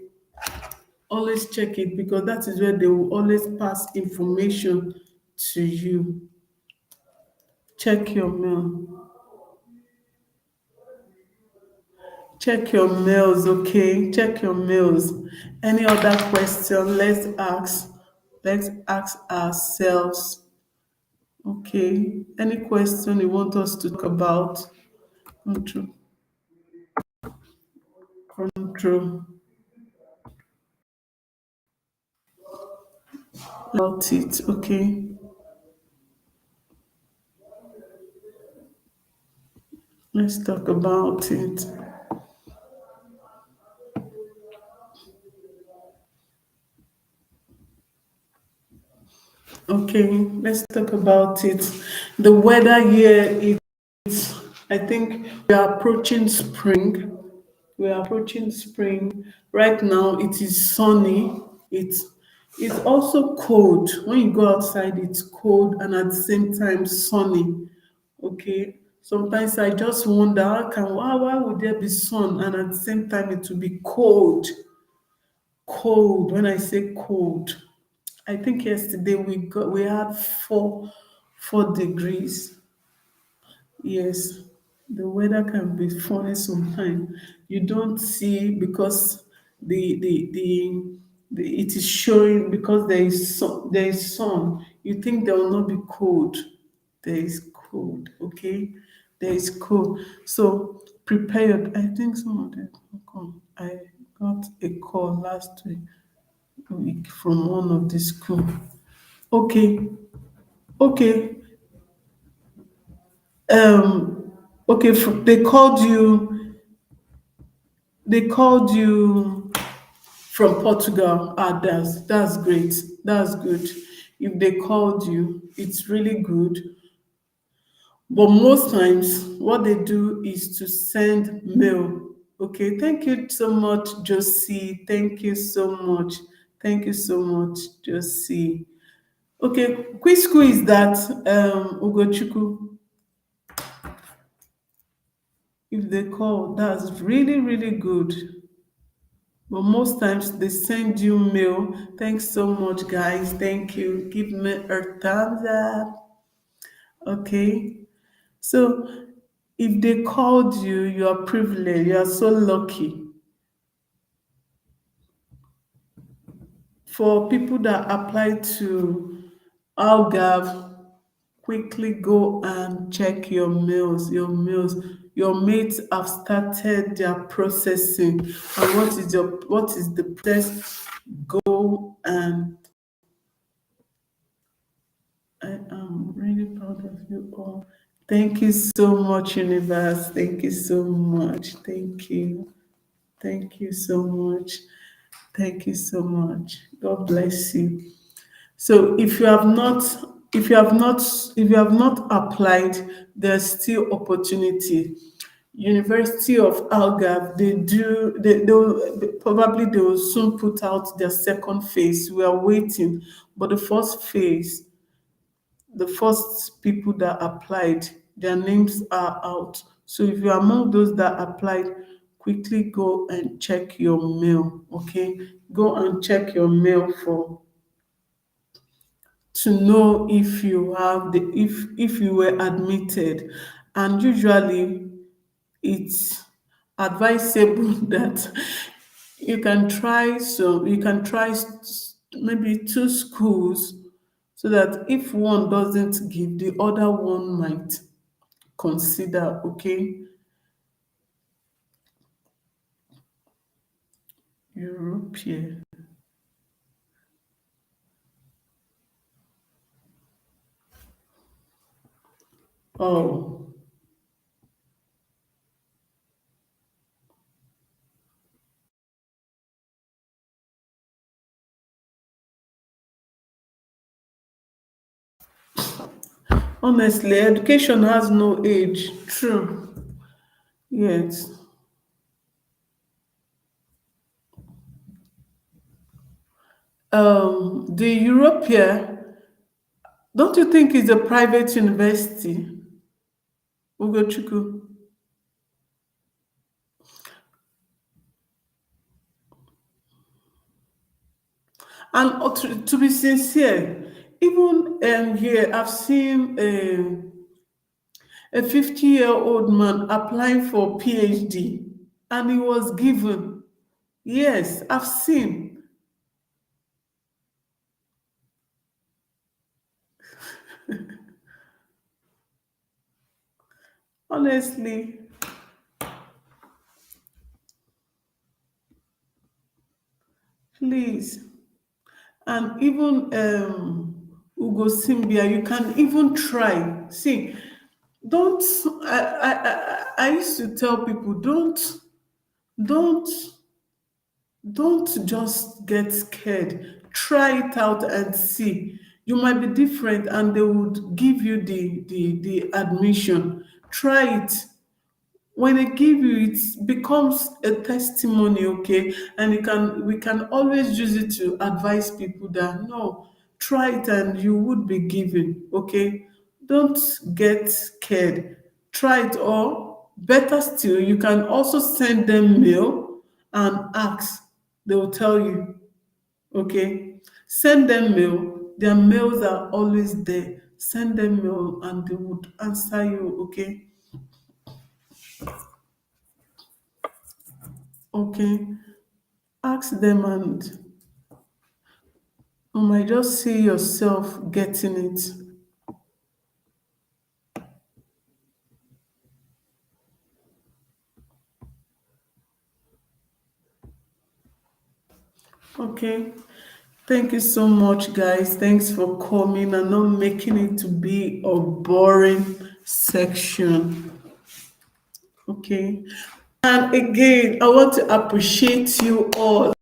Always check it, because that is where they will always pass information to you. Check your mail. Check your mails, okay? Check your mails. Any other question? Let's ask ourselves. Okay. Any question you want us to talk about? Control. Control. About it. Okay. Let's talk about it. Okay, let's talk about it. The weather here, I think we are approaching spring. We are approaching spring. Right now, it is sunny. It's also cold. When you go outside, it's cold and at the same time sunny. Okay. Sometimes I just wonder, why would there be sun and at the same time it will be cold? Cold. When I say cold, I think yesterday we had four degrees. Yes, the weather can be funny sometimes. You don't see, because it is showing, because there is sun. You think there will not be cold. There is cold, okay? There is cold. So prepare. I think some of them will come. I got a call last week from one of the school. Okay, okay, um, okay. They called you from Portugal. Ah, that's great. That's good. If they called you, it's really good. But most times, what they do is to send mail. Okay, thank you so much, Josie. Thank you so much. Thank you so much, Josie. Okay, which school is that, Ugochukwu? If they call, that's really, really good. But most times they send you mail. Thanks so much, guys. Thank you. Give me a thumbs up. Okay. So if they called you, you are privileged. You are so lucky. For people that apply to Algav, quickly go and check your mails. Your mails. Your mates have started their processing. And what is the process? Go and I am really proud of you all. Thank you so much, Universe. Thank you so much. Thank you. Thank you so much. Thank you so much. God bless you. So if you have not applied, there's still opportunity. University of Algarve, they will soon put out their second phase. We are waiting, but the first people that applied, their names are out. So if you're among those that applied, quickly go and check your mail. Okay, go and check your mail for to know if you have the if you were admitted. And usually it's advisable that you can try maybe two schools, so that if one doesn't give, the other one might consider. Okay, European. Oh, honestly, education has no age. True. Yes. The European, don't you think it's a private university, Ugochukwu? And to be sincere, even here, I've seen a 50-year-old man applying for PhD, and he was given. Yes, I've seen. Honestly, please. And even Ugo Simbia, you can even try. See, don't. I used to tell people, don't don't just get scared. Try it out and see. You might be different, and they would give you the admission. Try it. When they give you, it becomes a testimony. Okay, and we can always use it to advise people that no, try it and you would be given. Okay, don't get scared. Try it. Or better still, you can also send them mail and ask. They will tell you. Okay, send them mail. Their mails are always there. Send them mail and they would answer you. Okay. Okay, ask them, and you might just see yourself getting it. Okay, Thank you so much, guys. Thanks for coming and not making it to be a boring section. Okay. And again, I want to appreciate you all.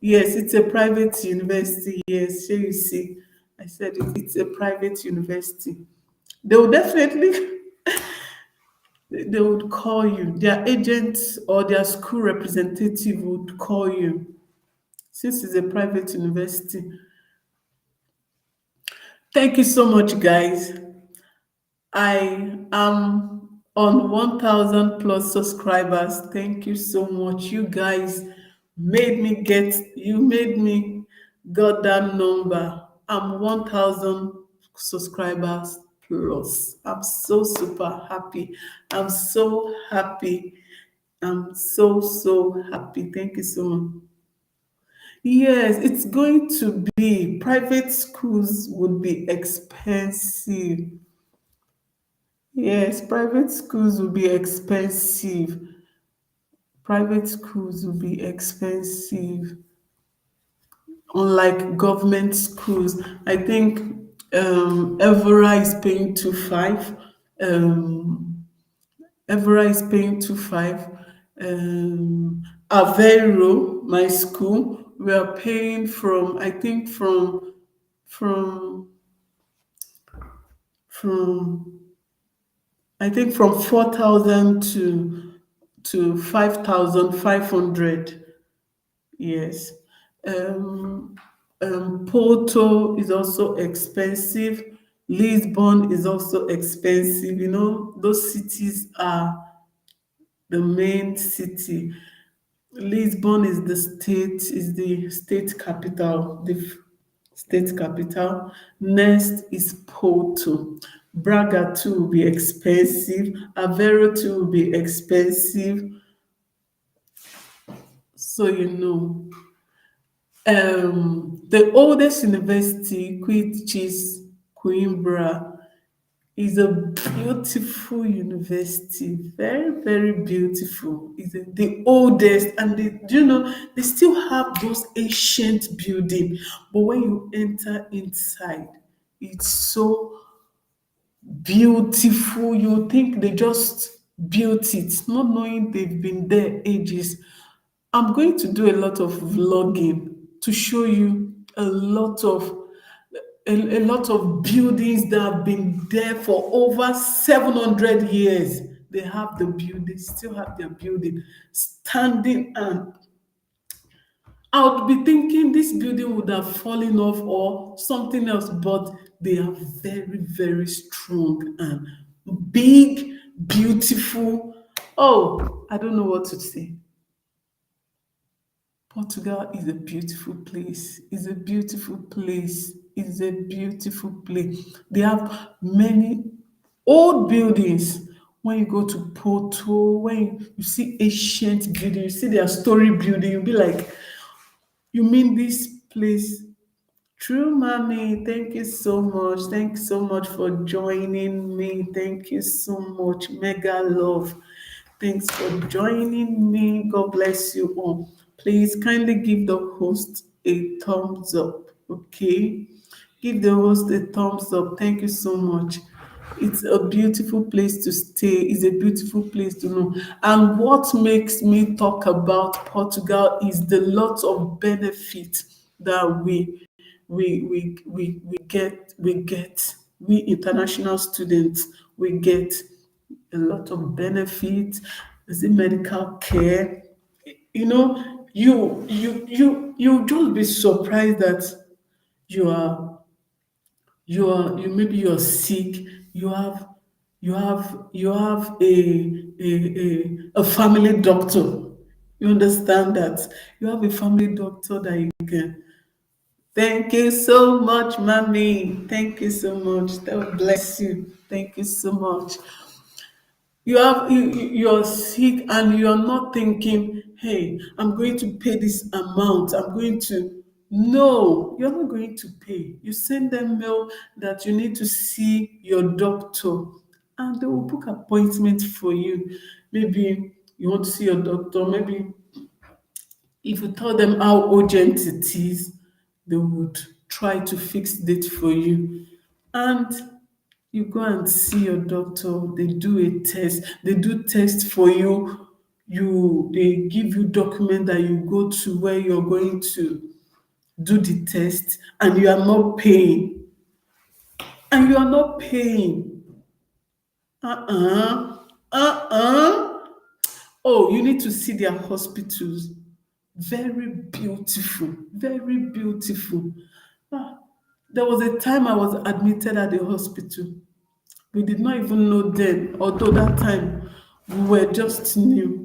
Yes, it's a private university. Yes, here you see. I said it's a private university. They will definitely, they would call you. Their agent or their school representative would call you. Since it's a private university. Thank you so much, guys. I am on 1,000 plus subscribers. Thank you so much. You guys you made me got that number. I'm 1,000 subscribers plus. I'm so super happy. I'm so happy. I'm so happy. Thank you so much. Yes, it's going to be private schools would be expensive. Yes, private schools will be expensive. Private schools will be expensive, unlike government schools. I think Evora is paying 2.5. Um, Evora is paying 2.5. Aveiro, my school, we are paying from I think from from I think from 4,000 to 5,500. Yes. Um, Porto is also expensive. Lisbon is also expensive. You know, those cities are the main city. Lisbon is the state capital, state capital. Next is Porto. Braga too will be expensive. Aveiro too will be expensive. So you know. The oldest university, which is Coimbra, is a beautiful university, very, very beautiful. The oldest, and do you know they still have those ancient buildings. But when you enter inside, it's so beautiful. You think they just built it, not knowing they've been there ages. I'm going to do a lot of vlogging to show you a lot of buildings that have been there for over 700 years. They have the building, still have their building standing, and I would be thinking this building would have fallen off or something else, but they are very, very strong and big, beautiful. Oh, I don't know what to say. Portugal is a beautiful place. It's a beautiful place. It's a beautiful place. They have many old buildings. When you go to Porto, when you see ancient building, you see their story building, you'll be like, you mean this place? True, mommy. Thank you so much. Thank you so much for joining me. Thank you so much. Mega love. Thanks for joining me. God bless you all. Please kindly give the host a thumbs up. Okay? Give the host a thumbs up. Thank you so much. It's a beautiful place to stay. It's a beautiful place to know. And what makes me talk about Portugal is the lot of benefit that we international students we get a lot of benefit. Is it medical care? You know, you just be surprised that you are you maybe you're sick. You have a family doctor. You understand that you have a family doctor that you can. Thank you so much, mommy. Thank you so much. God bless you. Thank you so much. You're sick and you're not thinking, hey, I'm going to pay this amount. I'm going to. No, you're not going to pay. You send them mail that you need to see your doctor, and they will book appointment for you. Maybe you want to see your doctor. Maybe if you tell them how urgent it is, they would try to fix date for you. And you go and see your doctor, they do a test, they do test for you, they give you document that you go to where you're going to do the test, and you are not paying. And you are not paying. Uh-uh. Uh-uh. Oh, you need to see their hospitals. Very beautiful. Very beautiful. Ah, there was a time I was admitted at the hospital. We did not even know then, although that time we were just new.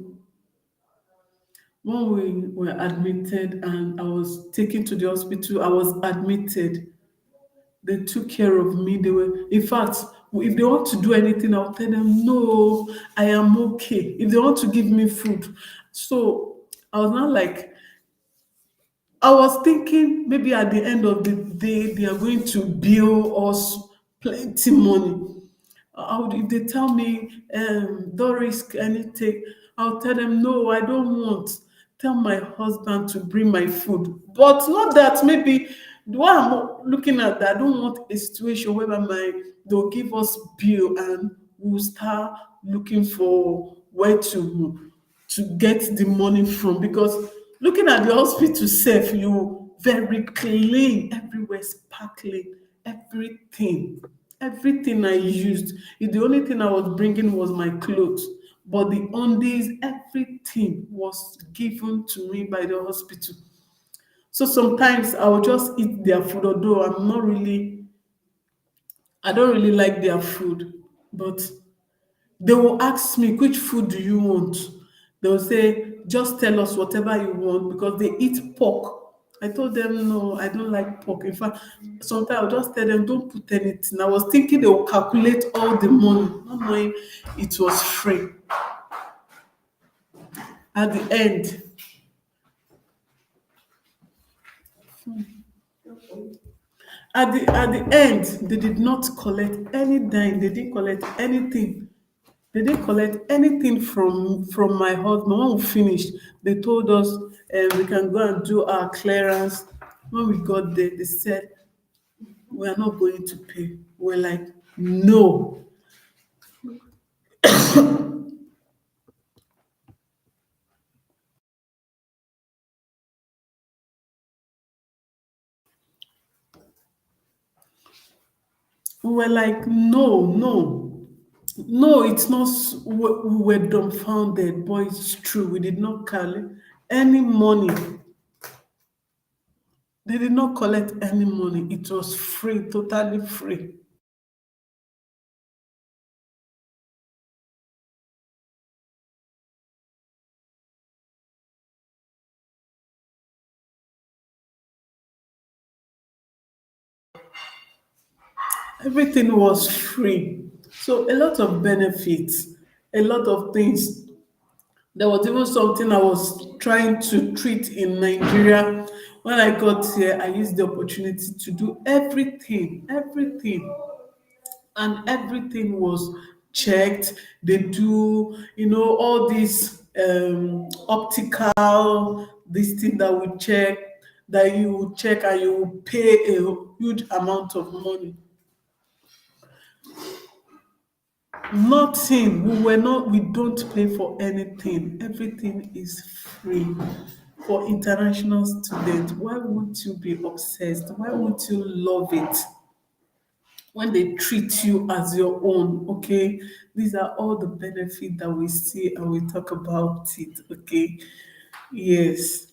When we were admitted and I was taken to the hospital, I was admitted. They took care of me. They were, in fact, if they want to do anything, I'll tell them, no, I am okay. If they want to give me food. So I was not like, I was thinking maybe at the end of the day, they are going to bill us plenty money. If they tell me, Doris, can you take? I'll tell them, no, I don't want. Tell my husband to bring my food. But not that maybe what I'm looking at, that I don't want a situation where they'll give us bill and we'll start looking for where to get the money from, because looking at the hospital safe, you very clean, everywhere sparkling, everything, everything I used. The only thing I was bringing was my clothes, but the undies, everything was given to me by the hospital. So sometimes I will just eat their food, although I don't really like their food, but they will ask me, which food do you want? They will say, just tell us whatever you want, because they eat pork. I told them, no, I don't like pork. In fact, sometimes I'll just tell them, don't put anything. I was thinking they will calculate all the money, not knowing it was free. At the end, at the end, they did not collect any dime. They didn't collect anything. They didn't collect anything from my husband. When we finished, they told us we can go and do our clearance. When we got there, they said we are not going to pay. We're like, no. We were like, no, no. No, it's not. We were dumbfounded, but it's true. We did not collect any money. They did not collect any money. It was free, totally free. Everything was free. So a lot of benefits, a lot of things. There was even something I was trying to treat in Nigeria. When I got here, I used the opportunity to do everything, and everything was checked. They do, all these optical, this thing that we check, that you will check and you will pay a huge amount of money. Nothing. We don't pay for anything. Everything is free for international students. Why won't you be obsessed? Why won't you love it when they treat you as your own? Okay, these are all the benefits that we see and we talk about it. Okay, yes,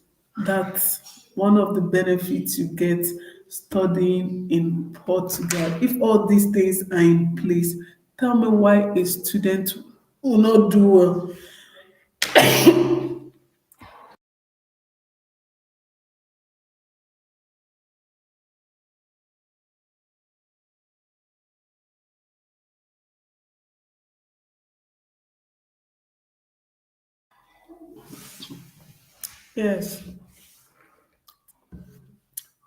that's one of the benefits you get studying in Portugal. If all these things are in place, tell me why a student will not do well. Yes,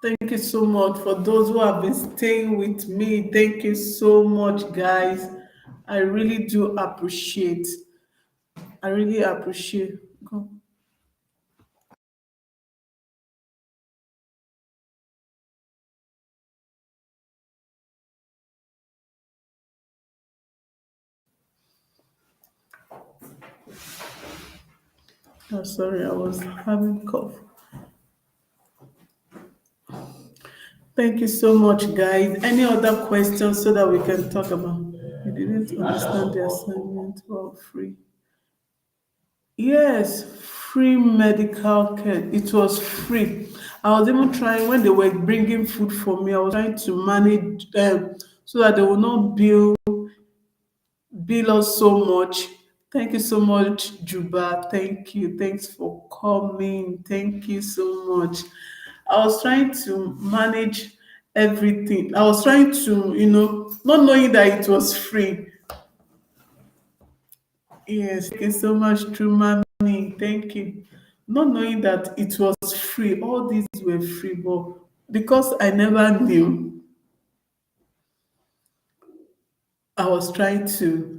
thank you so much for those who have been staying with me. Thank you so much, guys. I really do appreciate. I really appreciate. Oh, sorry, I was having cough. Thank you so much, guys. Any other questions so that we can talk about? You didn't understand the assignment. Oh, free. Yes, free medical care. It was free. I was even trying when they were bringing food for me. I was trying to manage so that they will not bill us so much. Thank you so much, Juba. Thank you. Thanks for coming. Thank you so much. I was trying to manage everything. I was trying to, not knowing that it was free. Yes, thank you so much, True Mommy. Thank you. Not knowing that it was free, all these were free, but because I never knew, I was trying to.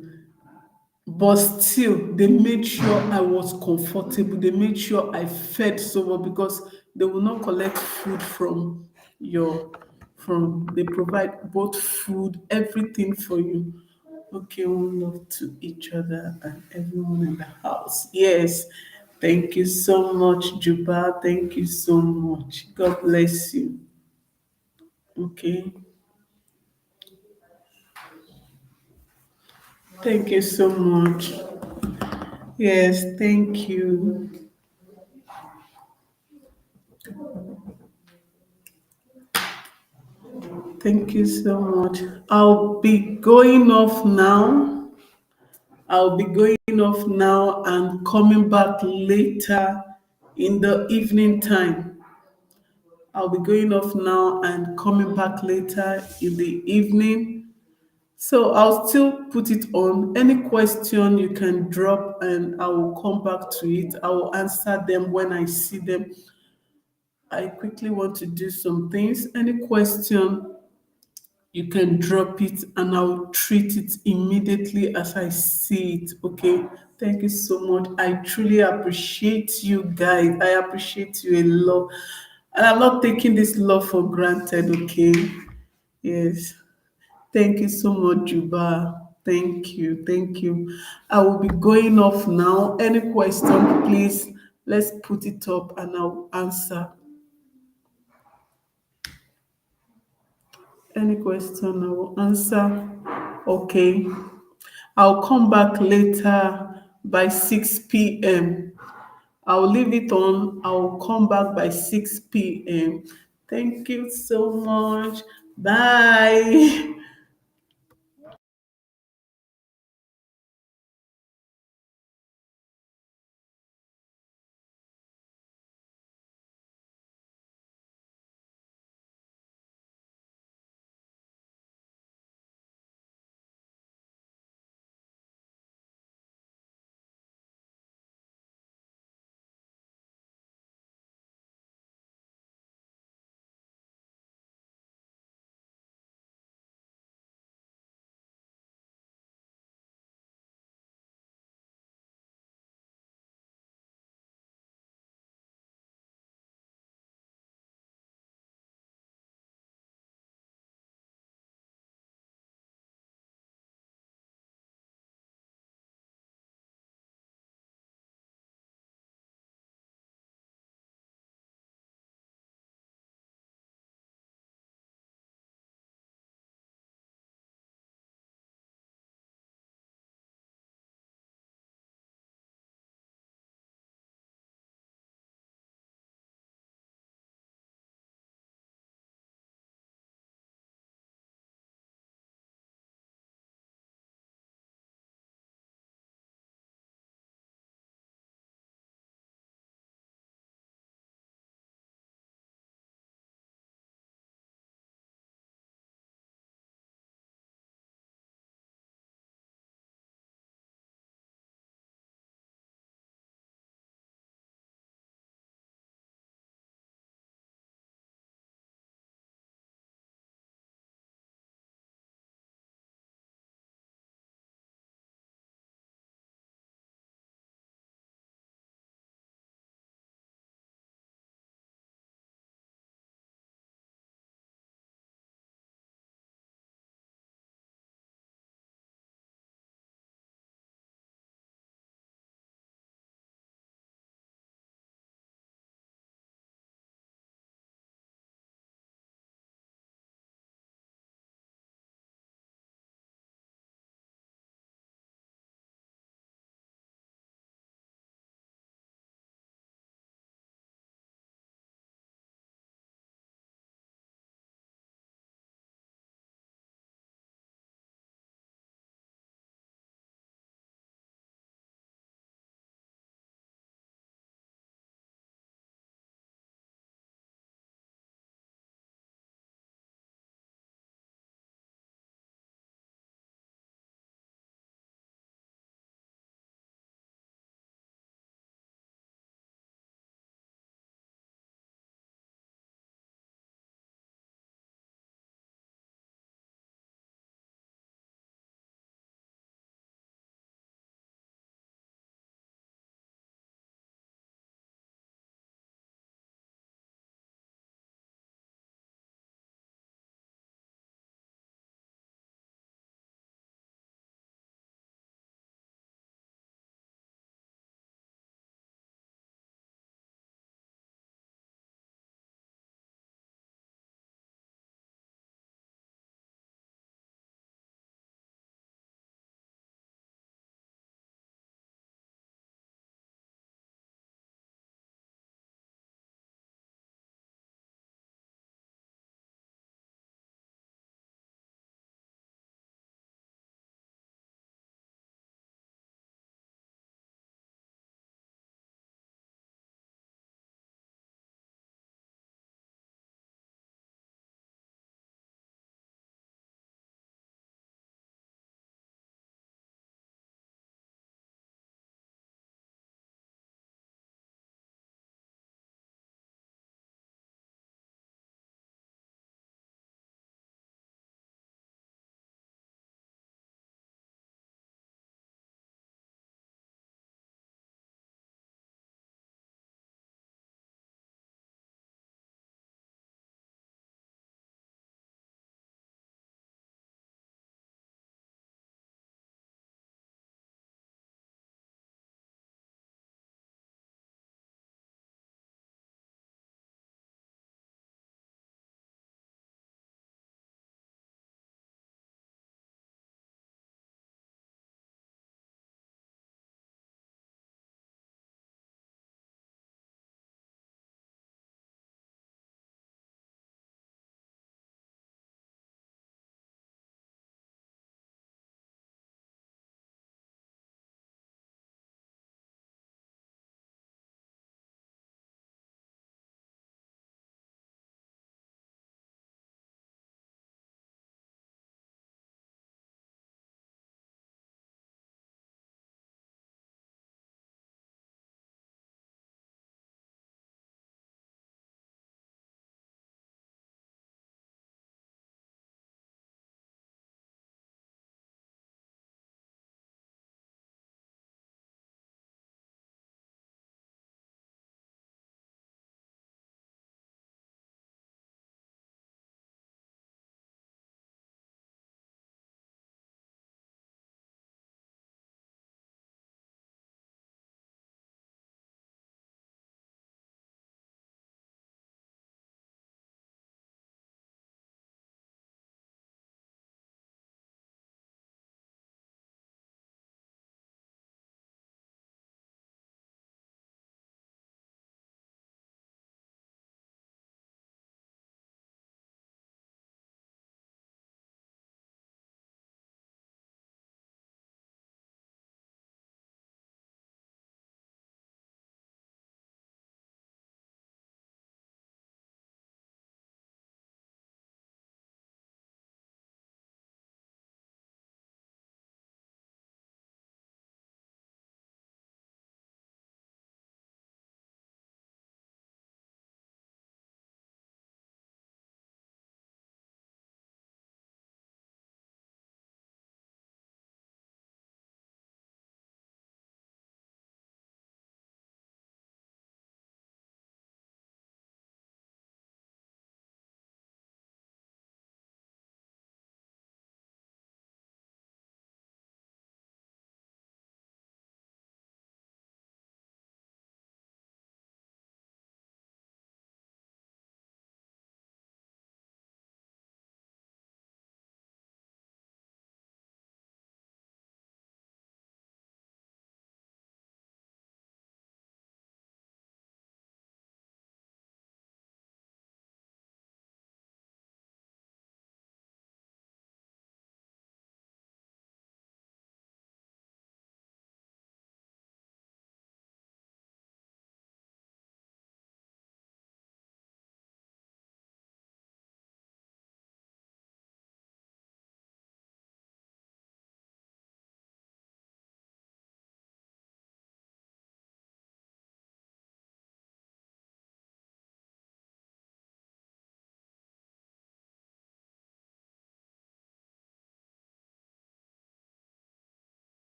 But still, they made sure I was comfortable. They made sure I fed so well because they will not collect food your they provide both food, everything for you. Okay, one love to each other and everyone in the house. Yes. Thank you so much, Juba. Thank you so much. God bless you. Okay. Thank you so much. Yes, thank you. Thank you so much. I'll be going off now. I'll be going off now and coming back later in the evening time. I'll be going off now and coming back later in the evening. So I'll still put it on. Any question you can drop and I will come back to it. I will answer them when I see them. I quickly want to do some things. Any question you can drop it and I'll treat it immediately as I see it. Okay. Thank you so much. I truly appreciate you guys. I appreciate you a lot. And I'm not taking this love for granted. Okay. Yes. Thank you so much, Juba. Thank you. Thank you. I will be going off now. Any question, please, let's put it up and I'll answer. Any question, I will answer. Okay. I'll come back later by 6 p.m. I'll leave it on. I'll come back by 6 p.m. Thank you so much. Bye.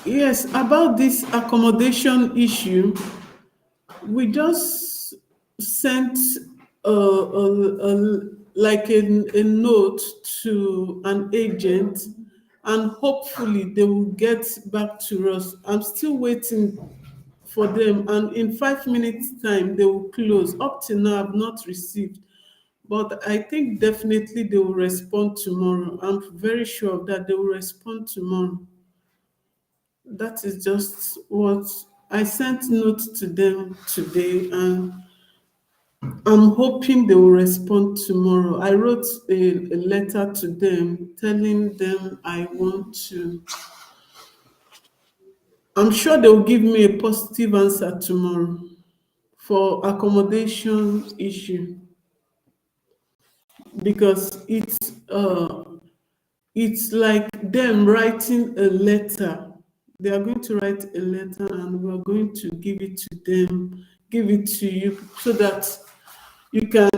Yes, about this accommodation issue, we just sent like a note to an agent, and hopefully they will get back to us. I'm still waiting for them, and in 5 minutes time they will close. Up till now I've not received, but I think definitely they will respond tomorrow. I'm very sure of that, they will respond tomorrow. That is just what I sent note to them today, and I'm hoping they will respond tomorrow. I wrote a letter to them telling them I want to. I'm sure they will give me a positive answer tomorrow for accommodation issue, because it's like them writing a letter. They are going to write a letter and we are going to give it to them, give it to you, so that you can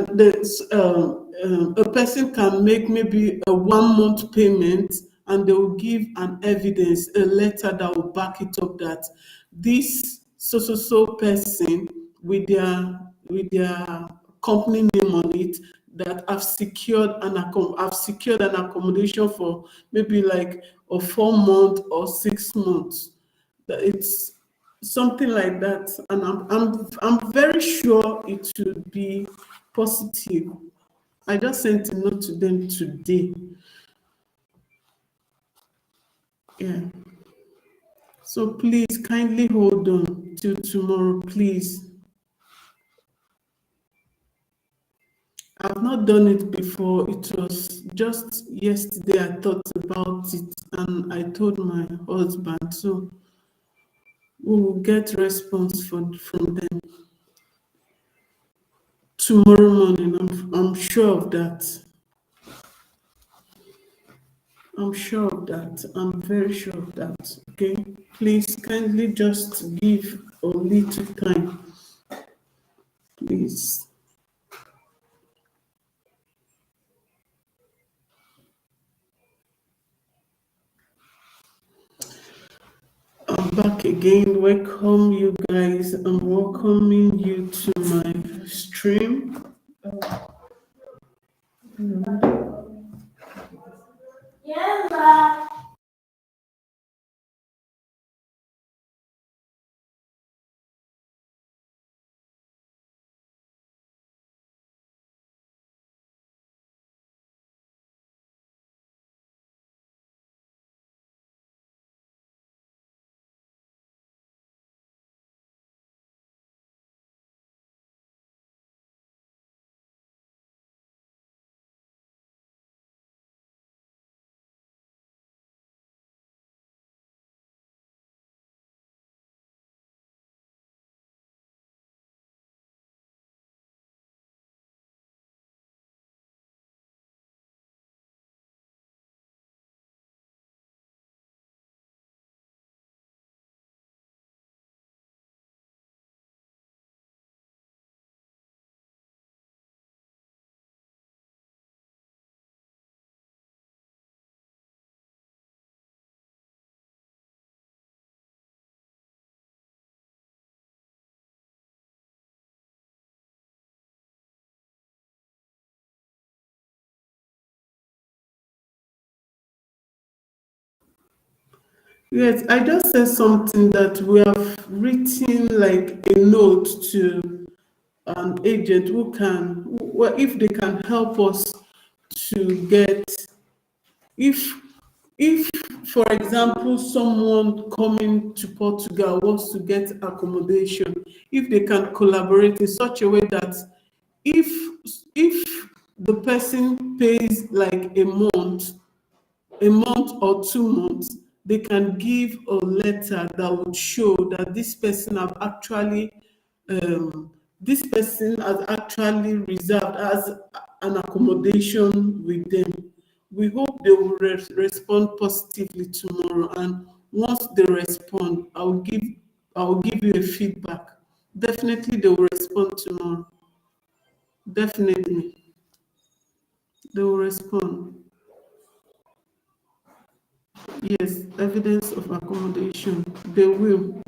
a person can make maybe a 1 month payment, and they will give an evidence, a letter that will back it up, that this so person with their company name on it, that I've secured an accommodation for maybe like a 4 month or 6 months. That it's something like that, and I'm very sure it will be positive. I just sent a note to them today. Yeah. So please kindly hold on till tomorrow, please. I've not done it before. It was just yesterday I thought about it and I told my husband. So we will get response from them tomorrow morning. I'm sure of that. I'm sure of that. I'm very sure of that. Okay. Please kindly just give a little time. Please. I'm back again. Welcome you guys. I'm welcoming you to my stream. Yes, I just said something that we have written like a note to an agent who can, well, if they can help us to get, if if for example someone coming to Portugal wants to get accommodation, if they can collaborate in such a way that if if the person pays like a month or 2 months, they can give a letter that would show that this person has actually reserved as an accommodation with them. We hope they will respond positively tomorrow, and once they respond, I will give you a feedback. Definitely they will respond tomorrow. Definitely they will respond. Yes, evidence of accommodation. They will.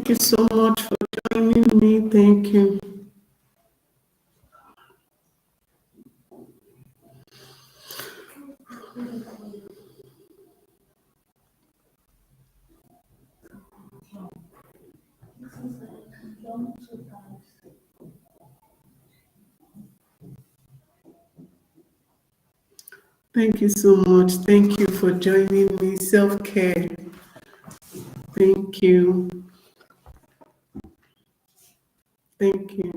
Thank you so much for joining me. Thank you. Thank you so much. Thank you for joining me. Self care. Thank you. Thank you.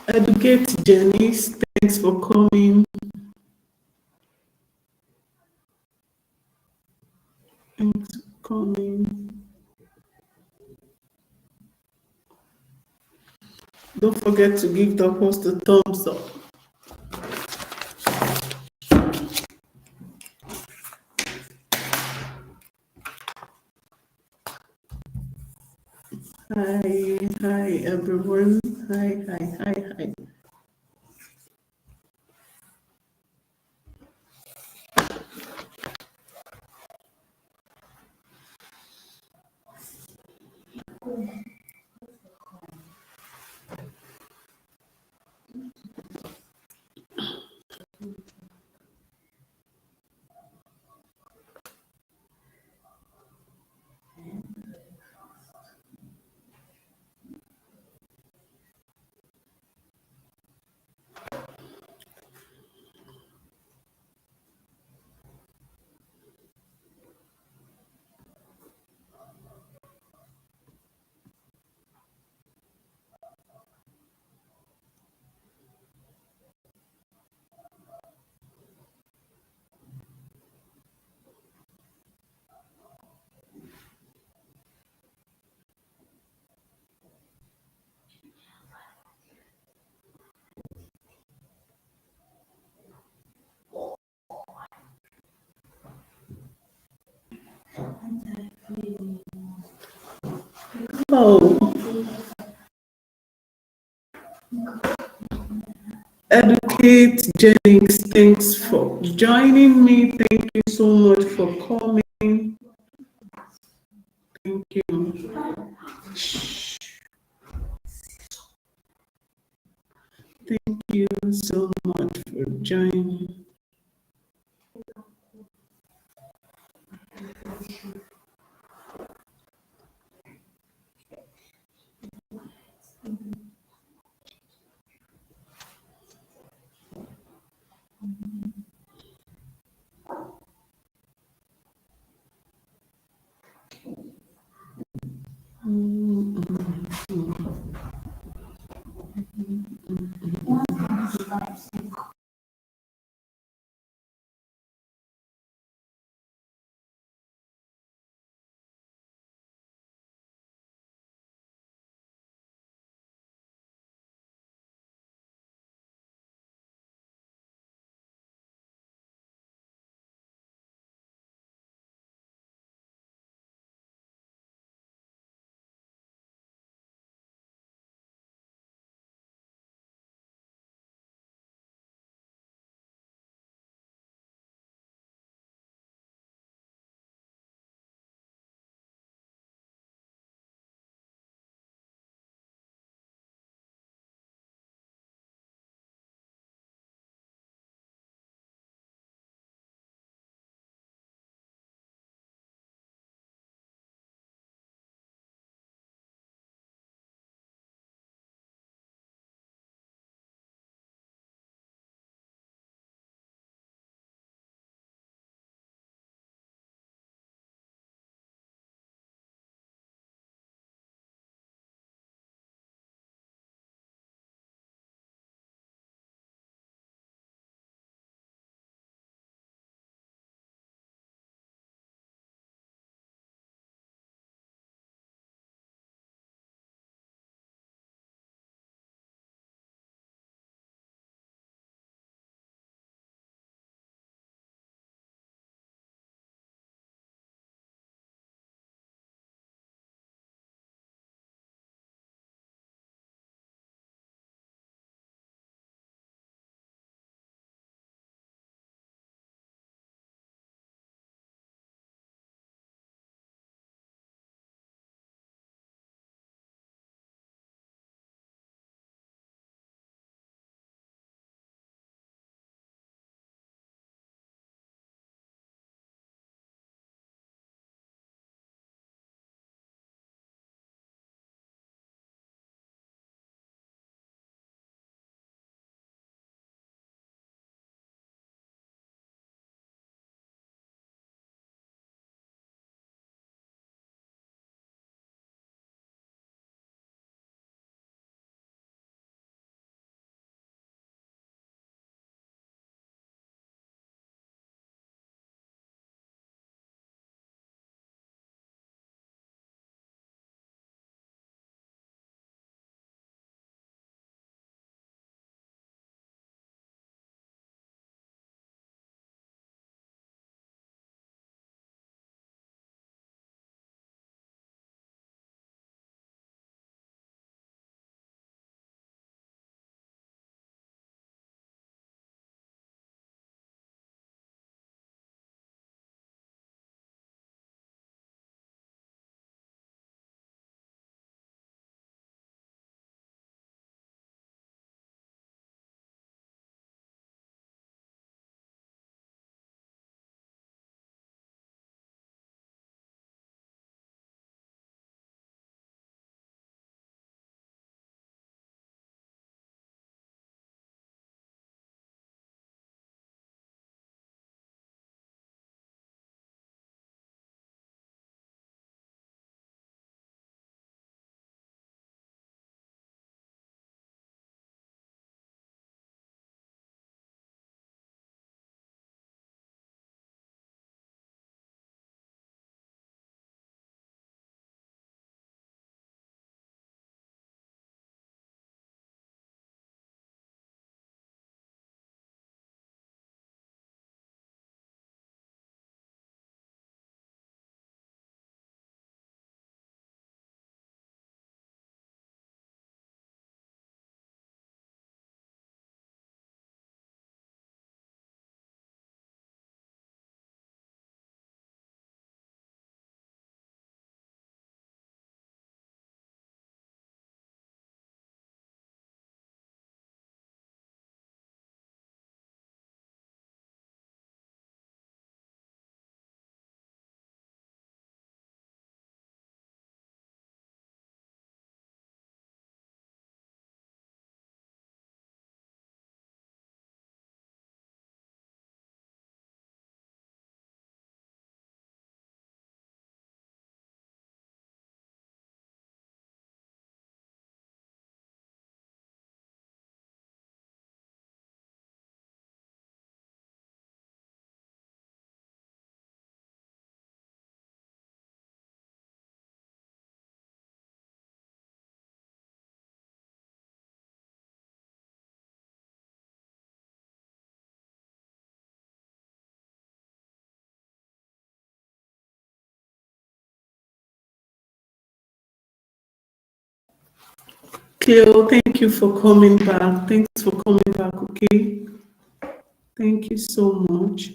Educate Janice. Thanks for coming. Thanks for coming. Don't forget to give the host a thumbs up. Hi, hi everyone. Hi, hi, hi, hi. Oh, Educate Jennings, thanks for joining me. Thank you so much for coming. Thank you. Thank you so much for joining. Cleo, thank you for coming back. Thanks for coming back, okay? Thank you so much.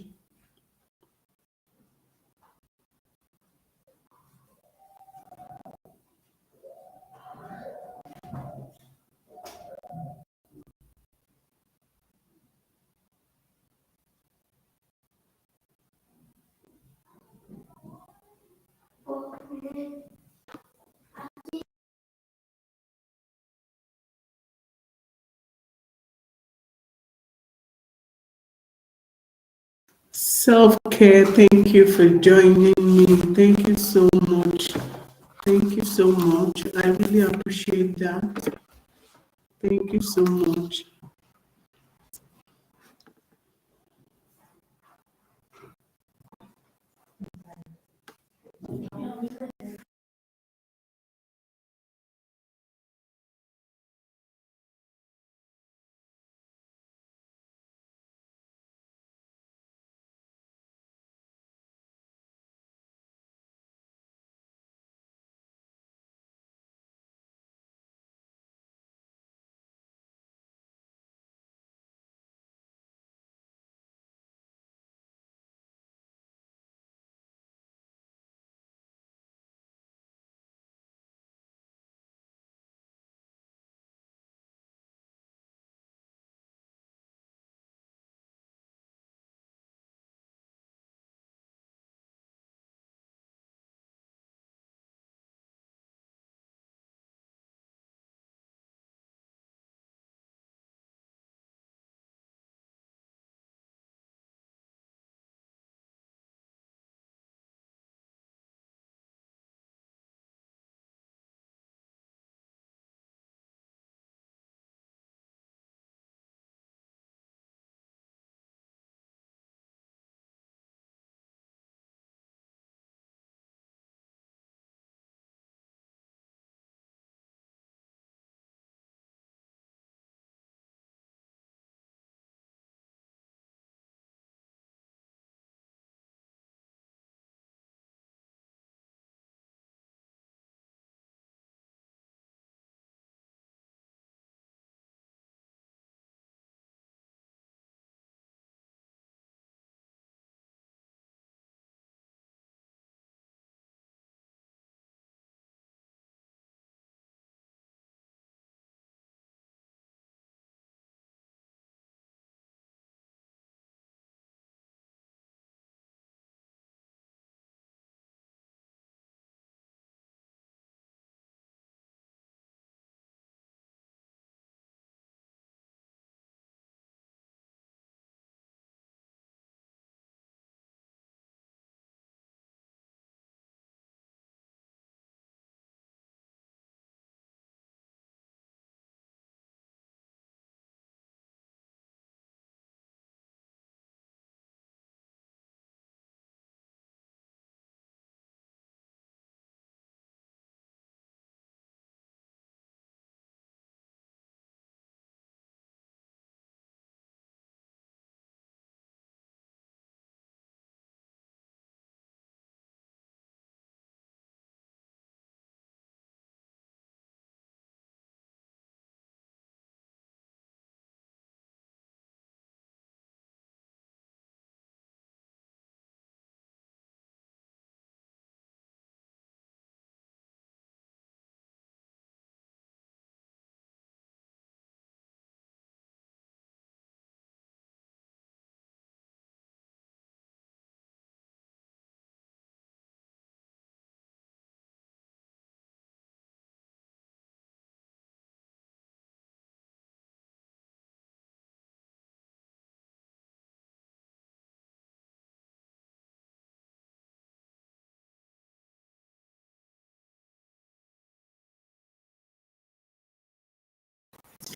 Self care, thank you for joining me. Thank you so much. Thank you so much. I really appreciate that. Thank you so much.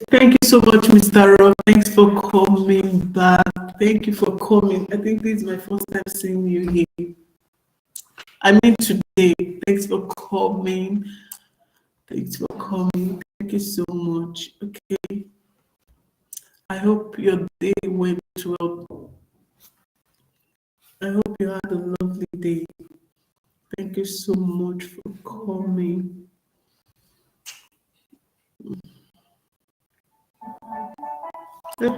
Thank you so much, Mr. Rob. Thanks for coming back. Thank you for coming. I think this is my first time seeing you here. I mean today. Thanks for coming. Thanks for coming. Thank you so much. Okay. I hope your day went well. I hope you had a lovely day. Thank you so much for coming. Thank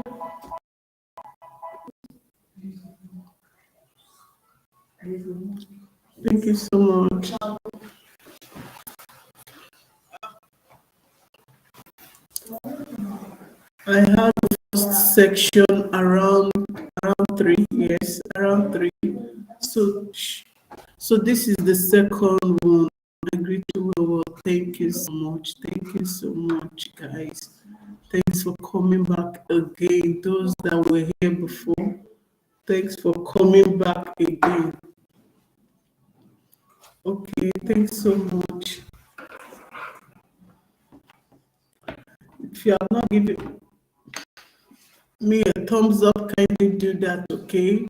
you so much. I had the first section around 3, yes, around 3. So so this is the second one. I greet you well. Thank you so much. Thank you so much, guys. Thanks for coming back again. Those that were here before, thanks for coming back again. Okay, thanks so much. If you are not giving me a thumbs up, kindly do that, okay?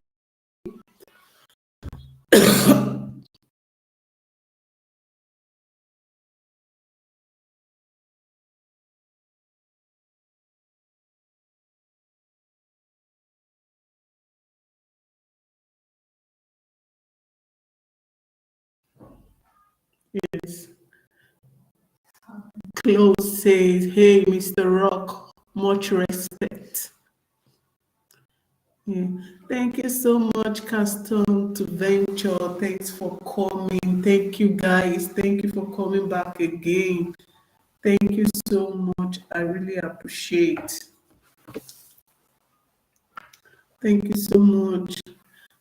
Yes. Close says, hey, Mr. Rock, much respect. Yeah. Thank you so much, Custom to Venture. Thanks for coming. Thank you, guys. Thank you for coming back again. Thank you so much. I really appreciate. Thank you so much.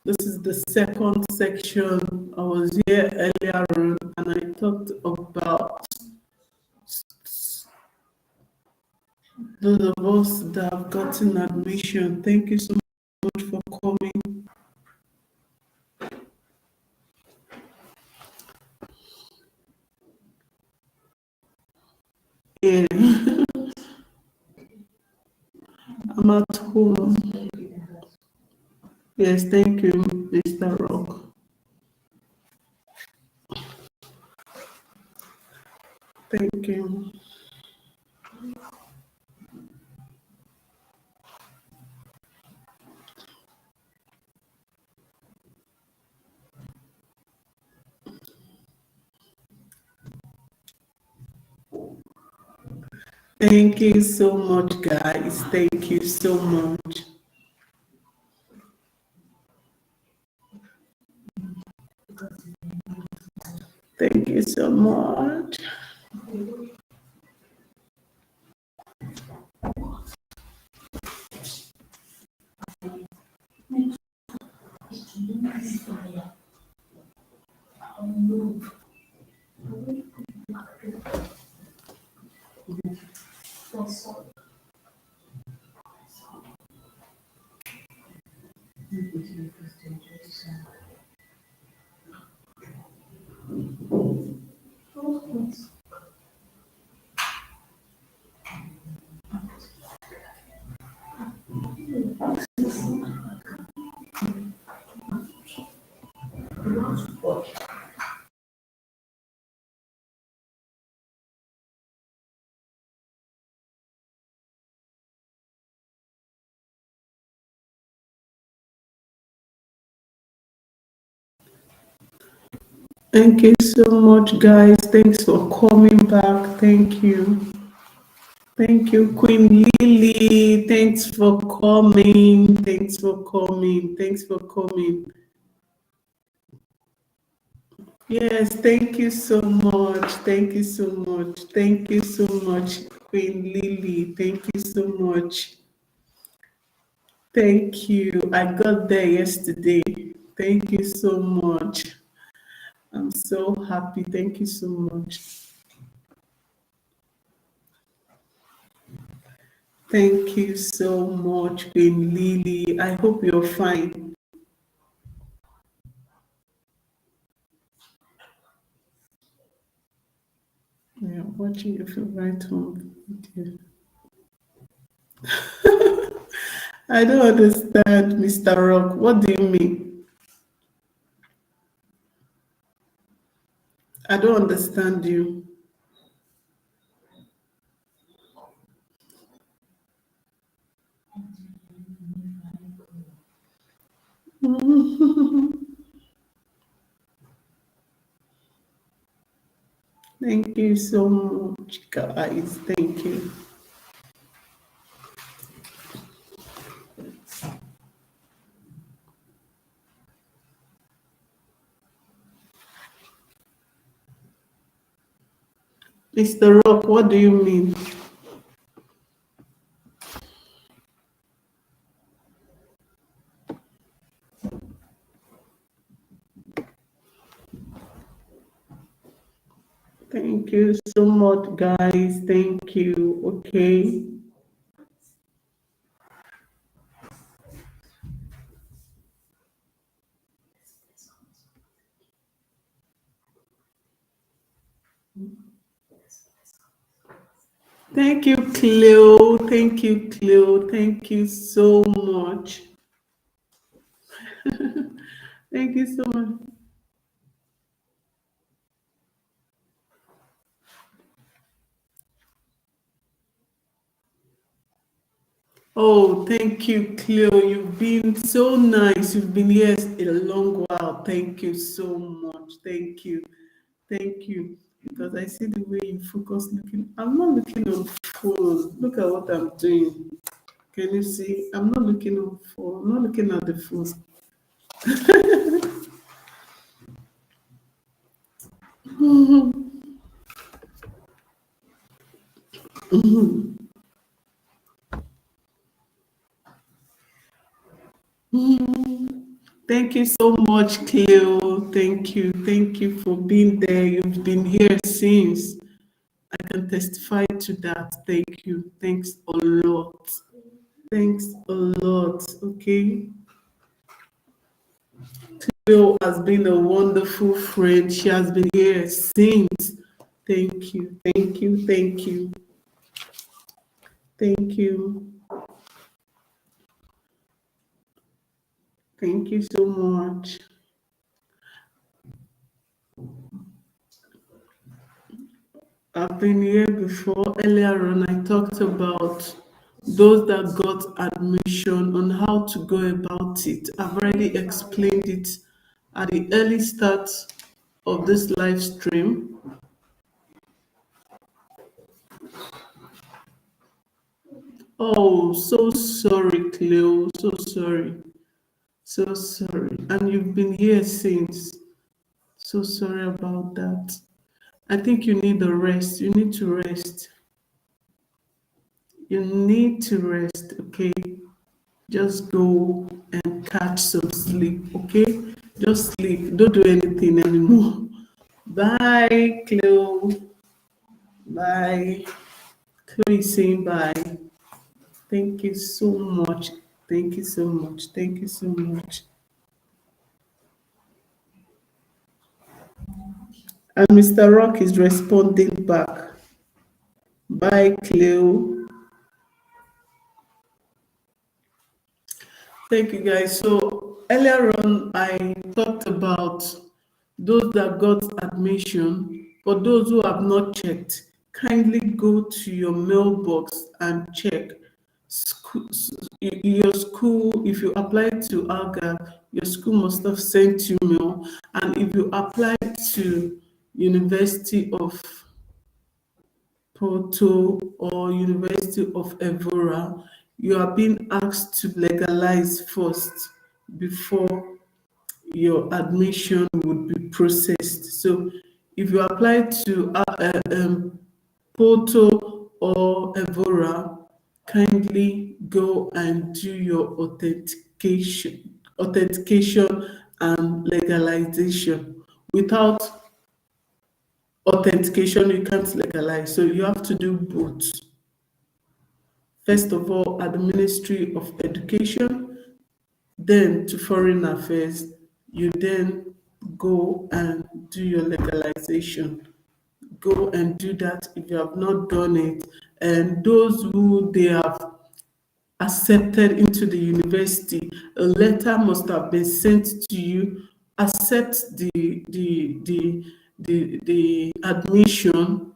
This is the second section. I was here earlier on and I talked about those of us that have gotten admission. Thank you so much for coming. Yeah, I'm at home. Yes, thank you, Mr. Rock. Thank you. Thank you so much, guys. Thank you so much. Thank you so much. Thank you so much, guys. Thanks for coming back. Thank you. Thank you, Queen Lily. Thanks for coming. Thanks for coming. Thanks for coming. Yes, thank you so much. Thank you so much. Thank you so much, Queen Lily. Thank you so much. Thank you. I got there yesterday. Thank you so much. I'm so happy. Thank you so much. Thank you so much, Queen Lily. I hope you're fine. Yeah, watching your favorite home video. I don't understand, Mr. Rock. What do you mean? I don't understand you. Thank you so much, guys. Thank you. Mr. Rock, what do you mean? Thank you so much, guys. Thank you. Okay. Thank you, Cleo. Thank you, Cleo. Thank you so much. Thank you so much. Oh, thank you, Cleo. You've been so nice. You've been here a long while. Thank you so much. Thank you. Thank you. Because I see the way you focus looking. I'm not looking on phone. Look at what I'm doing. Can you see? I'm not looking on phone. I'm not looking at the phone. Thank you so much, Cleo. Thank you. Thank you for being there. You've been here since. I can testify to that. Thank you. Thanks a lot. Thanks a lot. Okay. Cleo has been a wonderful friend. She has been here since. Thank you. Thank you. Thank you. Thank you. Thank you so much. I've been here before. Earlier on, I talked about those that got admission on how to go about it. I've already explained it at the early start of this live stream. Oh, so sorry, Cleo. So sorry. So sorry. And you've been here since. So sorry about that. I think you need a rest. You need to rest. You need to rest, okay? Just go and catch some sleep, okay? Just sleep. Don't do anything anymore. Bye, Chloe. Bye. Chloe is saying bye. Thank you so much. Thank you so much. Thank you so much. And Mr. Rock is responding back. Bye, Chloe. Thank you, guys. So earlier on, I talked about those that got admission. For those who have not checked, kindly go to your mailbox and check. Your school, if you apply to ALGA, your school must have sent you mail. And if you apply to University of Porto or University of Evora, you are being asked to legalize first before your admission would be processed. So if you apply to Porto or Evora, kindly go and do your authentication and legalization. Without authentication, you can't legalize. So you have to do both. First of all, at the Ministry of Education, then to Foreign Affairs, you then go and do your legalization. Go and do that if you have not done it. And those who they have accepted into the university, a letter must have been sent to you. Accept the admission.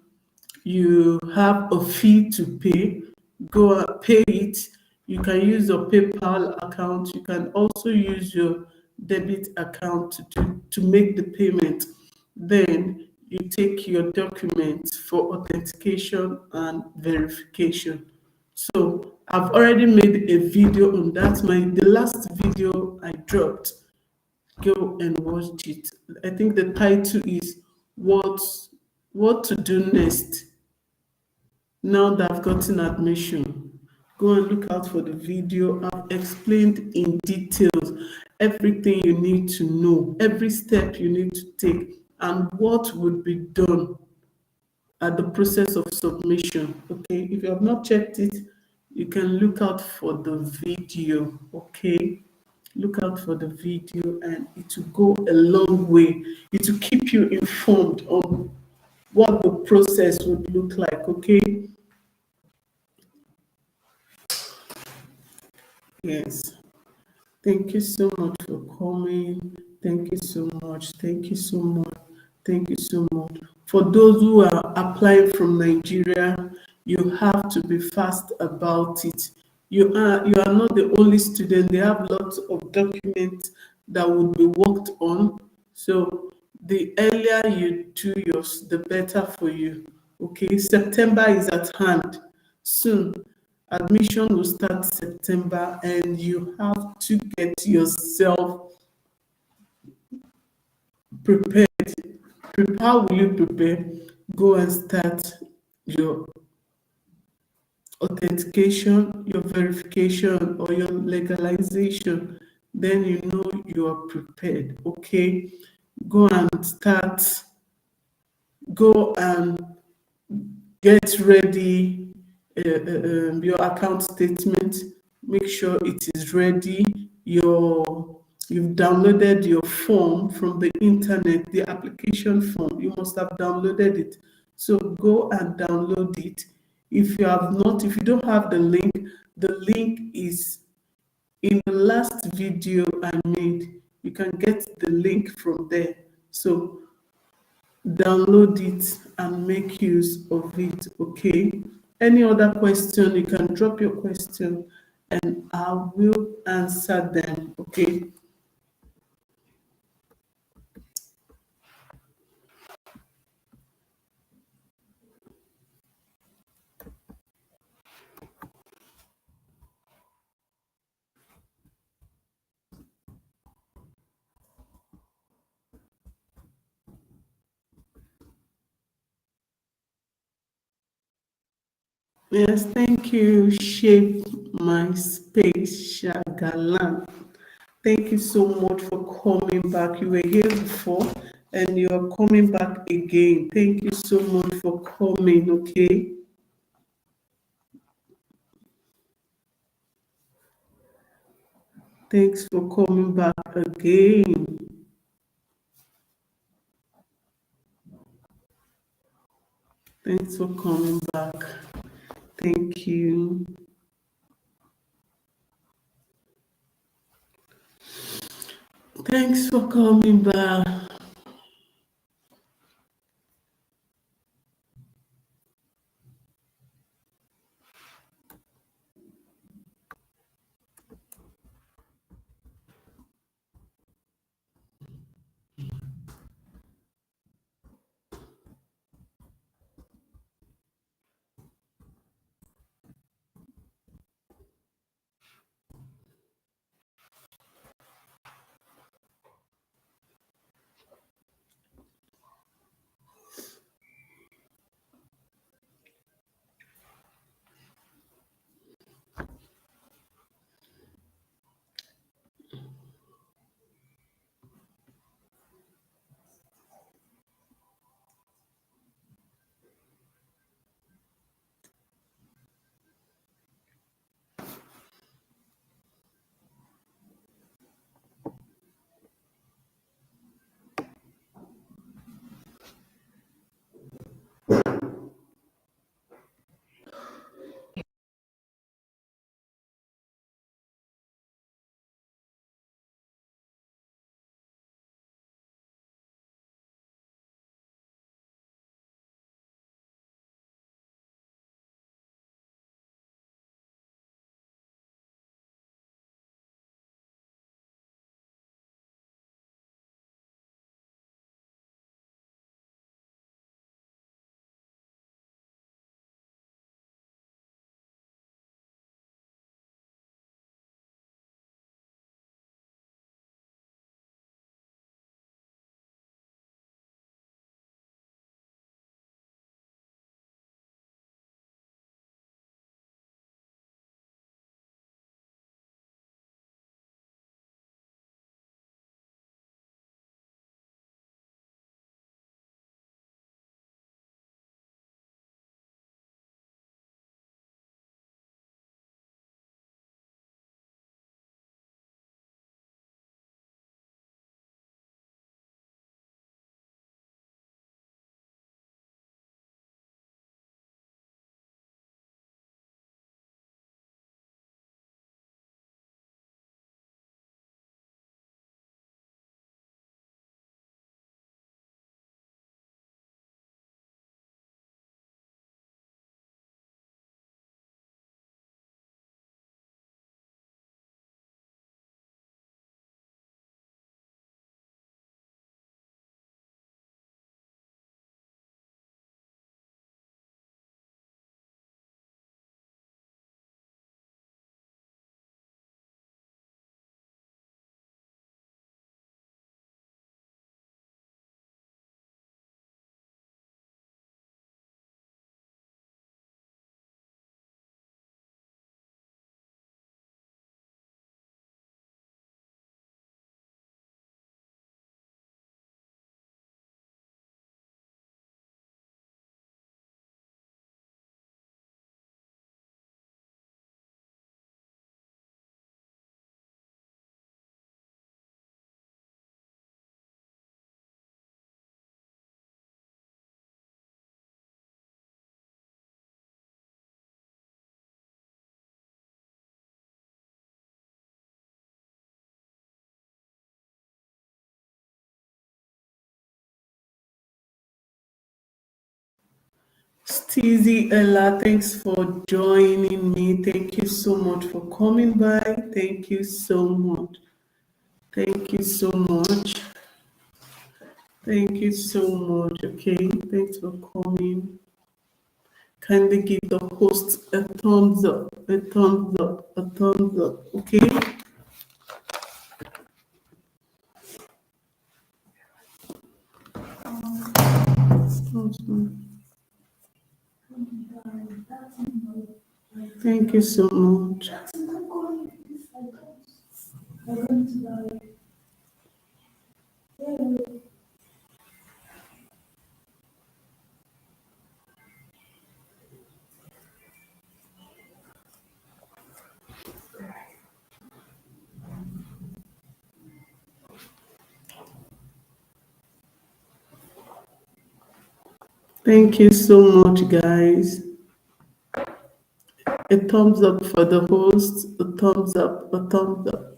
You have a fee to pay. Go and pay it. You can use your PayPal account. You can also use your debit account to make the payment. Then you take your documents for authentication and verification. So I've already made a video on that. The last video I dropped, go and watch it. I think the title is what What to do next now that I've gotten admission? Go and look out for the video. I've explained in details everything you need to know, every step you need to take, and what would be done at the process of submission. Okay, if you have not checked it, you can look out for the video. Okay, look out for the video, and it will go a long way. It will keep you informed on what the process would look like. Okay, yes. Thank you so much for coming. Thank you so much. Thank you so much. Thank you so much. For those who are applying from Nigeria, you have to be fast about it. You are not the only student. They have lots of documents that would be worked on. So the earlier you do yours, the better for you. Okay, September is at hand soon. Admission will start September, and you have to get yourself prepared. How will you prepare? Go and start your authentication, your verification, or your legalization. Then you know you are prepared. Okay, go and start. Go and get ready your account statement. Make sure it is ready. You've downloaded your form from the internet, the application form. You must have downloaded it. So go and download it. If you have not, if you don't have the link is in the last video I made. You can get the link from there. So download it and make use of it. Okay, any other question, you can drop your question and I will answer them. Okay, yes, thank you. Shape my space, Shagalan. Thank you so much for coming back. You were here before and you are coming back again. Thank you so much for coming. Okay, thanks for coming back again. Thanks for coming back. Thank you. Thanks for coming back. Steezy Ella, thanks for joining me. Thank you so much for coming by. Thank you so much. Thank you so much. Thank you so much. Okay, thanks for coming. Kindly give the host a thumbs up, a thumbs up, a thumbs up. Okay. Thumbs up. Thank you so much. Thank you so much, guys. A thumbs up for the host, a thumbs up, a thumbs up.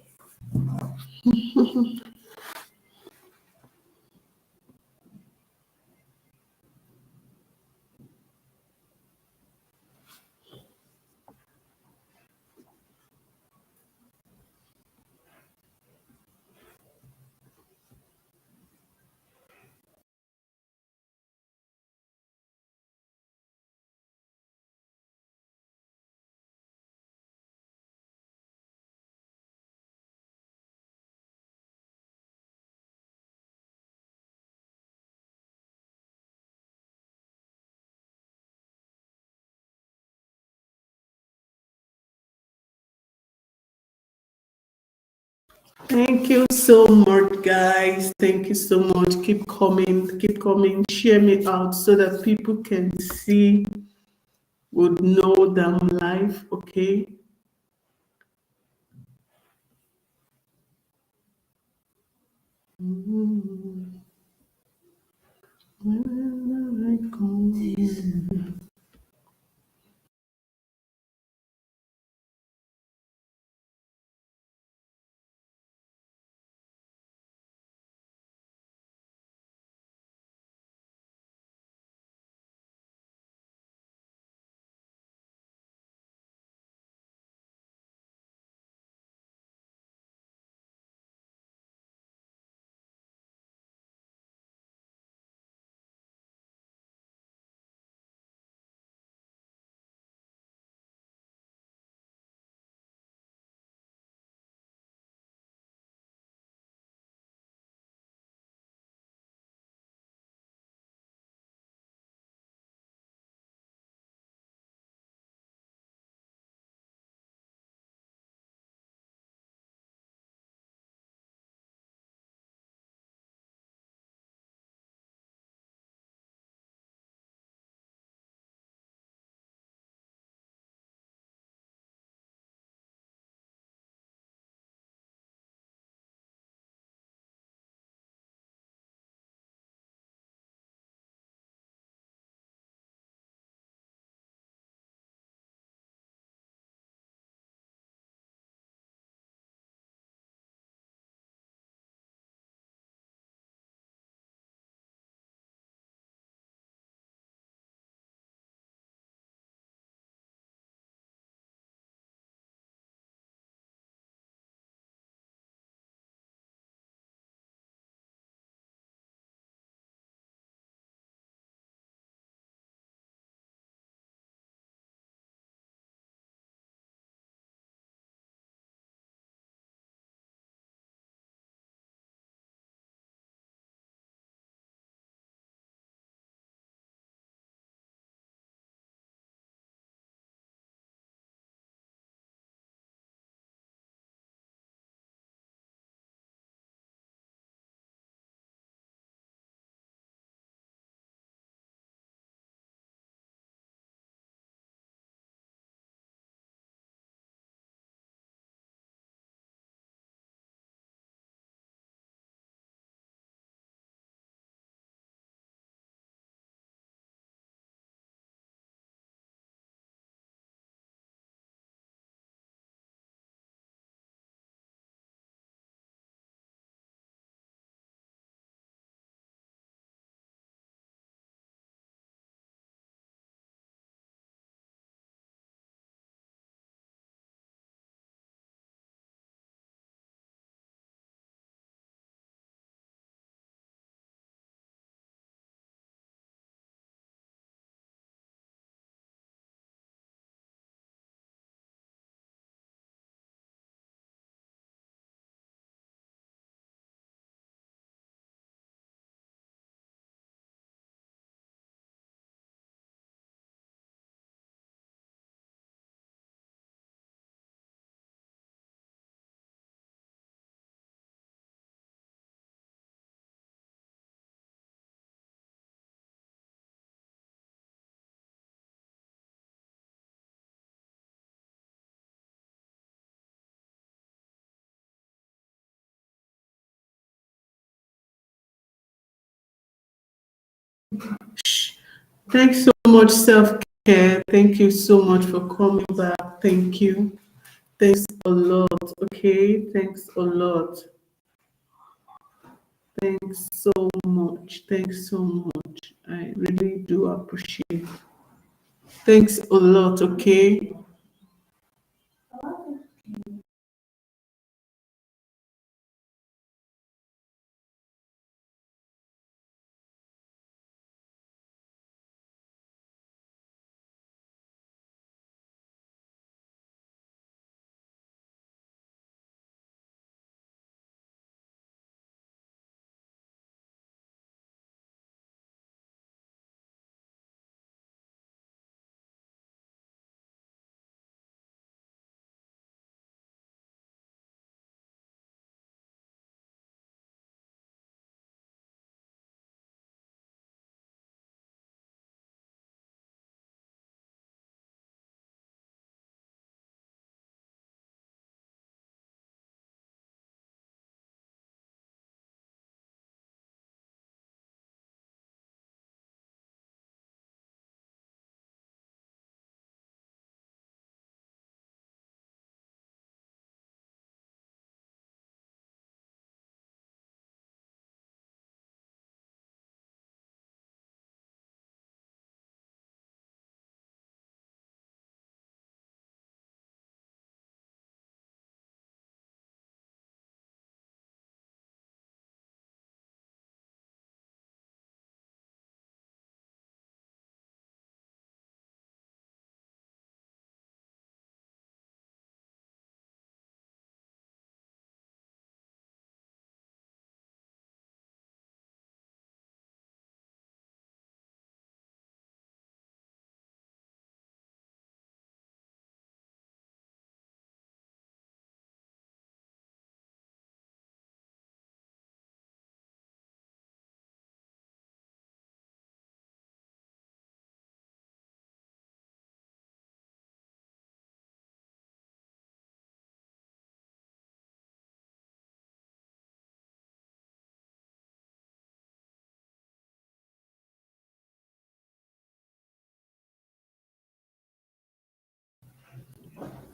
Thank you so much, guys. Thank you so much. Keep coming, share me out so that people can see, would know that I'm live, okay? Wherever I go. Thanks so much, self care. Thank you so much for coming back. Thank you. Thanks a lot. Okay. Thanks a lot. Thanks so much. Thanks so much. I really do appreciate. Thanks a lot. Okay.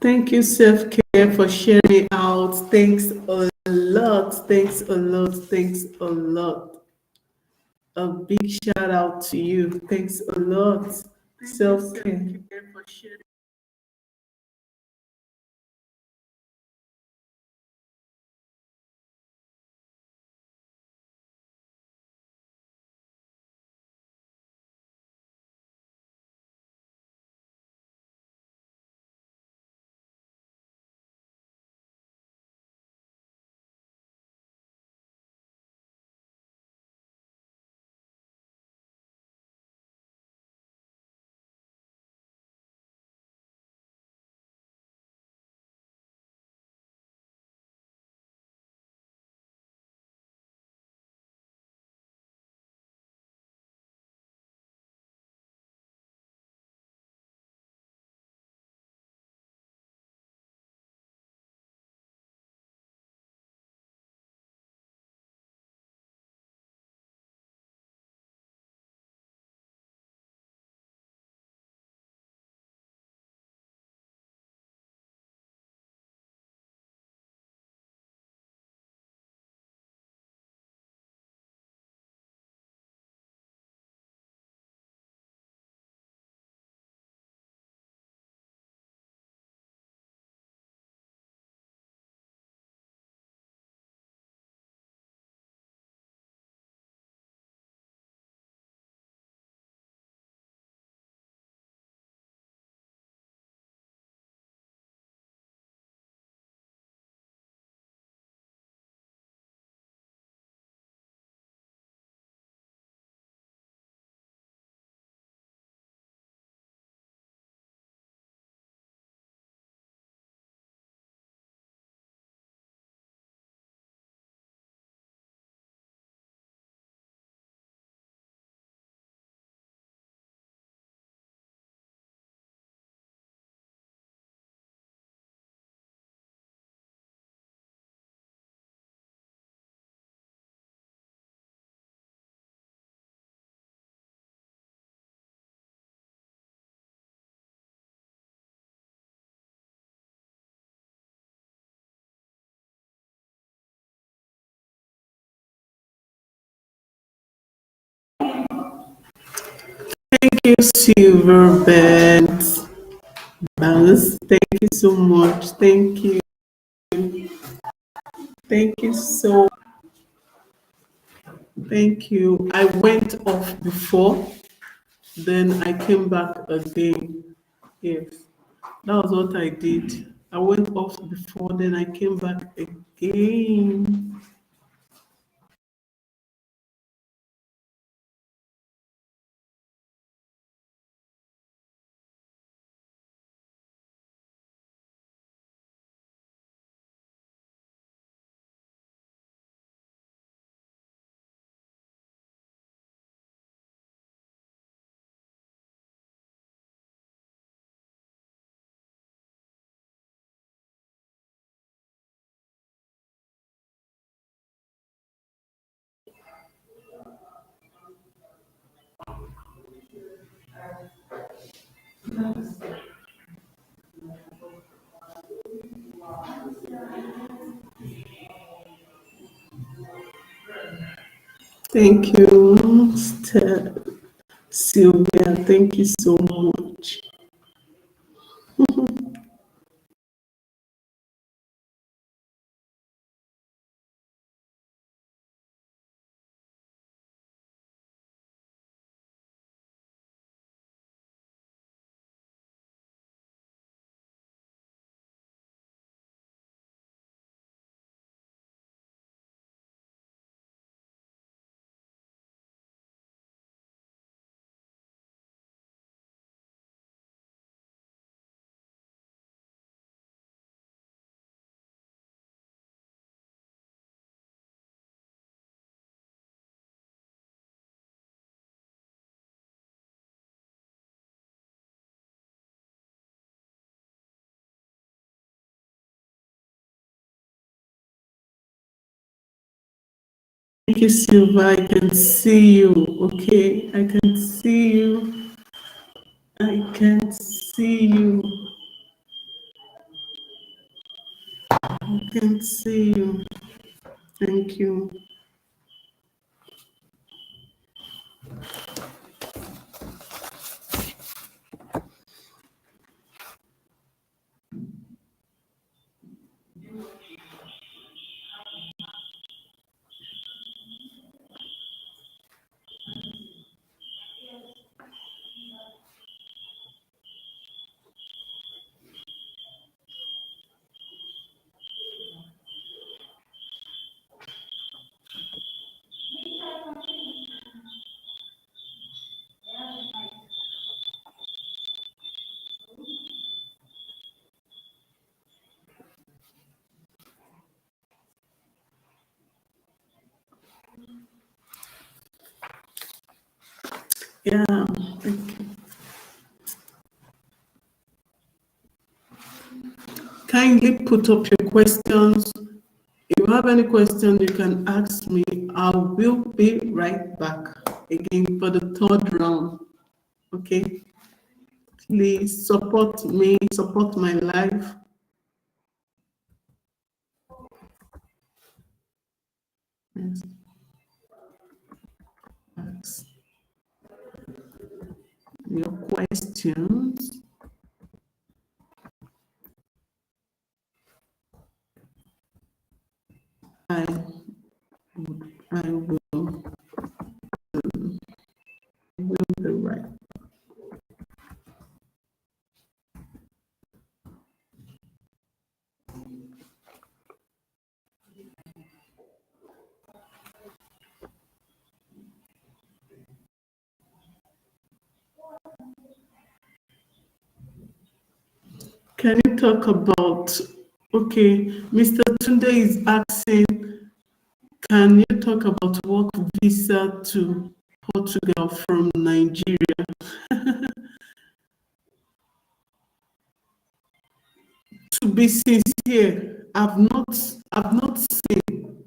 Thank you, self care, for sharing out. Thanks a lot. Thanks a lot. Thanks a lot. A big shout out to you. Thanks a lot. Self care. you, Silverbird. Balance. Thank you so much. Thank you. Thank you so. Thank you. I went off before, then I came back again. Yes, that was what I did. I went off before, then I came back again. Thank you, Sylvia. Thank you so much. Thank you, Silva. I can see you. Okay, I can see you. I can see you. I can see you. Thank you. Yeah. Thank you. Kindly put up your questions. If you have any questions, you can ask me. I will be right back again for the third round. Okay. Please support me, support my life. Yes. Ask your questions. I I will be right. Can you talk about, okay, Mr. Tunde is asking, can you talk about work visa to Portugal from Nigeria? To be sincere, I've not seen.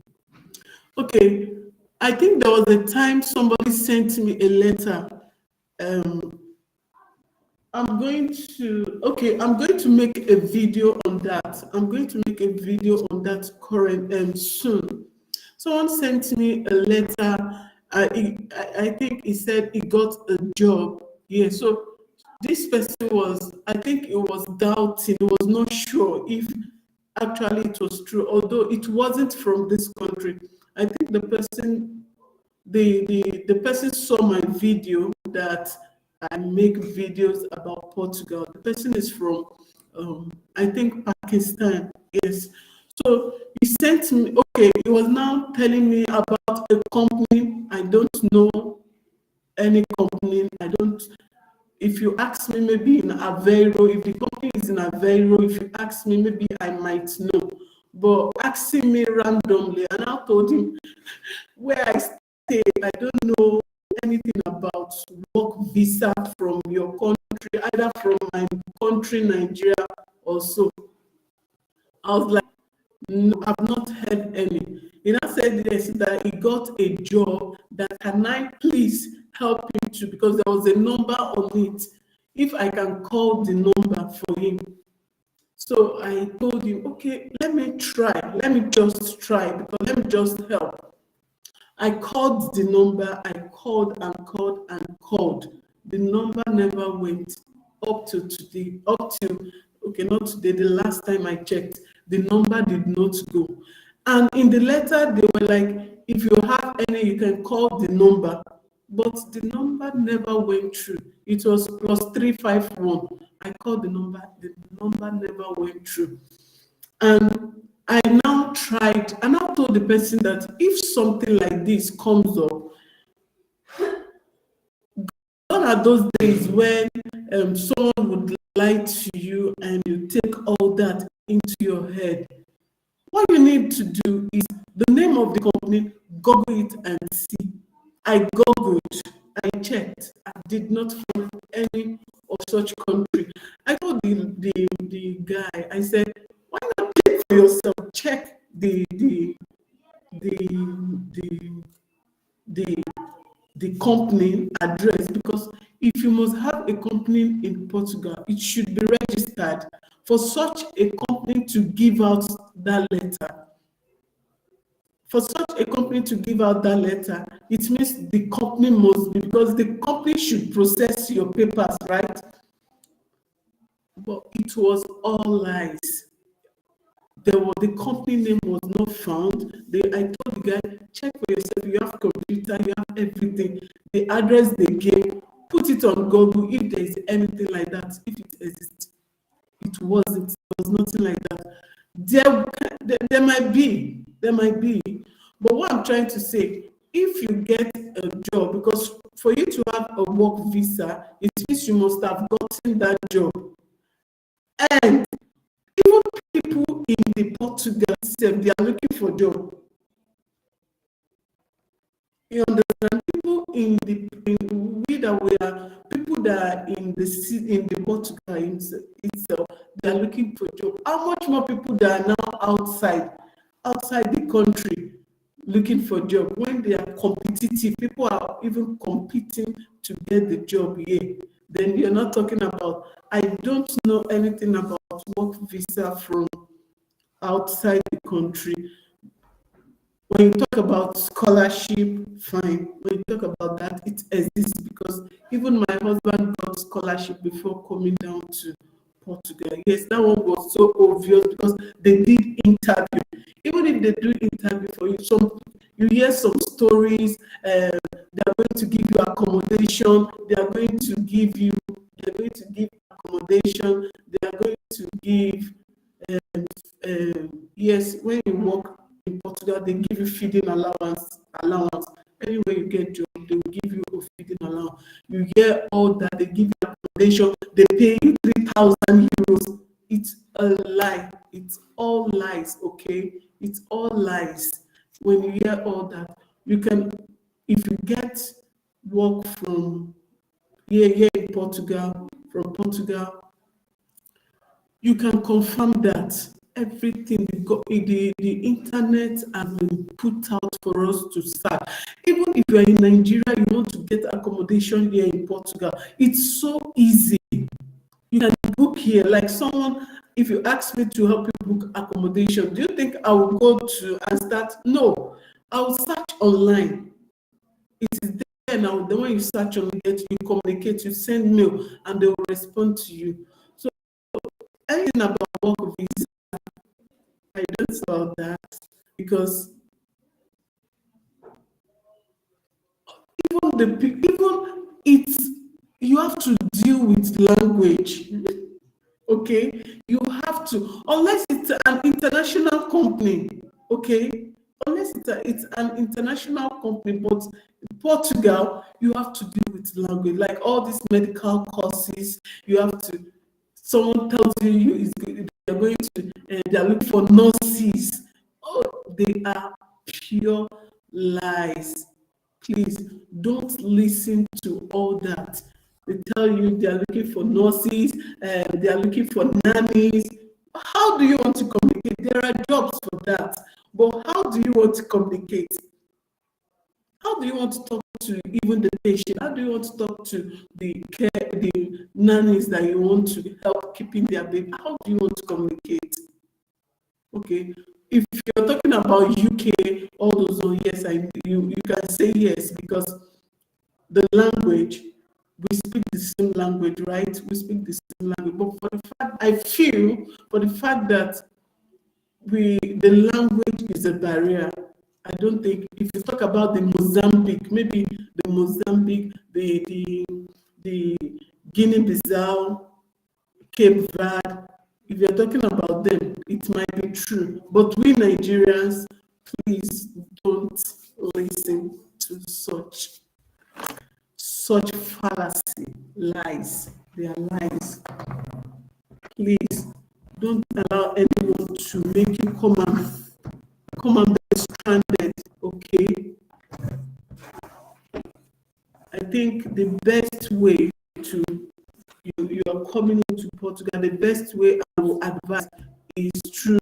Okay, I think there was a time somebody sent me a letter. Um, I'm going to make a video on that. I'm going to make a video on that current soon. Someone sent me a letter. I think he said he got a job Yeah, so this person was, I think it was doubting, he was not sure if actually it was true, although it wasn't from this country. I think the person saw my video that I make videos about Portugal. The person is from, I think, Pakistan. Yes. So he sent me, okay, he was now telling me about a company. I don't know any company. I don't, if you ask me, maybe in Aveiro, if the company is in Aveiro, if you ask me, maybe I might know. But asking me randomly, and I told him where I stay, I don't know anything about work visa from your country, either from my country, Nigeria, or so. I was like, no, I've not heard any. He now said yes, that he got a job, that can I please help him to, because there was a number on it, if I can call the number for him. So I told him, okay, let me try. Let me just try, because let me just help. I called the number, I called and called and called. The number never went up to today, up to, okay, not today, the last time I checked, the number did not go. And in the letter, they were like, if you have any, you can call the number. But the number never went through. It was plus 351. I called the number never went through. And I now tried, and I told the person that if something like this comes up, gone are those days when someone would lie to you and you take all that into your head. What you need to do is the name of the company, Google it and see. I Googled, I checked, I did not find any of such country. I told the guy, I said, why not check for yourself? Check the the the the company address, because if you must have a company in Portugal, it should be registered. For such a company to give out that letter, for such a company to give out that letter, it means the company must be, because the company should process your papers, right? But it was all lies. The company name was not found. I told the guy, check for yourself. You have computer, you have everything. The address they gave, put it on Google if there is anything like that. If it exists, it wasn't. There was nothing like that. There might be. But what I'm trying to say, if you get a job, because for you to have a work visa, it means you must have gotten that job. And even people in the Portugal system, they are looking for job. You understand? People we that we are people that are in the Portugal itself, they are looking for job. How much more people that are now outside the country looking for job, when they are competitive, people are even competing to get the job here. Then you're not talking about, I don't know anything about work visa from outside the country. When you talk about scholarship, fine. When you talk about that, it exists, because even my husband got scholarship before coming down to Portugal. Yes, that one was so obvious, because they did interview. Even if they do interview for you, you hear some stories. They are going to give you accommodation. They are going to give accommodation. They are going to give. Yes, when you work in Portugal, they give you feeding allowance. Anywhere you get job, they will give you a feeding allowance. You hear all that, they give you accommodation, they pay you 3,000 euros. It's a lie. It's all lies, okay? It's all lies. When you hear all that, you can, if you get work from here in Portugal, from Portugal, you can confirm that everything, the internet has been put out for us to start. Even if you are in Nigeria, you want to get accommodation here in Portugal, it's so easy. You can book here. Like someone, if you ask me to help you book accommodation, do you think I will go to and start? No, I'll search online. It is there now, then when you search on it, you communicate, you send mail, and they will respond to you. So anything about work visa, I don't know about that, because even it's, you have to deal with language. Okay, you have to, unless it's an international company. Okay, unless it's an international company, but in Portugal, you have to deal with language, like all these medical courses. You have to, someone tells you is they're going to, they're looking for nurses. Oh, they are pure lies. Please don't listen to all that. They tell you they are looking for nurses, they are looking for nannies. How do you want to communicate? There are jobs for that, but how do you want to communicate? How do you want to talk to even the patient? How do you want to talk to the nannies that you want to help keeping their baby? How do you want to communicate? Okay, if you're talking about UK, all those, oh yes, you can say yes, because the language, we speak the same language, right? We speak the same language. But for the fact, I feel, for the fact that the language is a barrier, I don't think, if you talk about the Mozambique, maybe the Mozambique, the Guinea-Bissau, Cape Verde, if you're talking about them, it might be true. But we Nigerians, please don't listen to such fallacy, lies. They are lies. Please don't allow anyone to make you come and be stranded. Okay, I think the best way to, you are coming into Portugal, the best way I will advise is through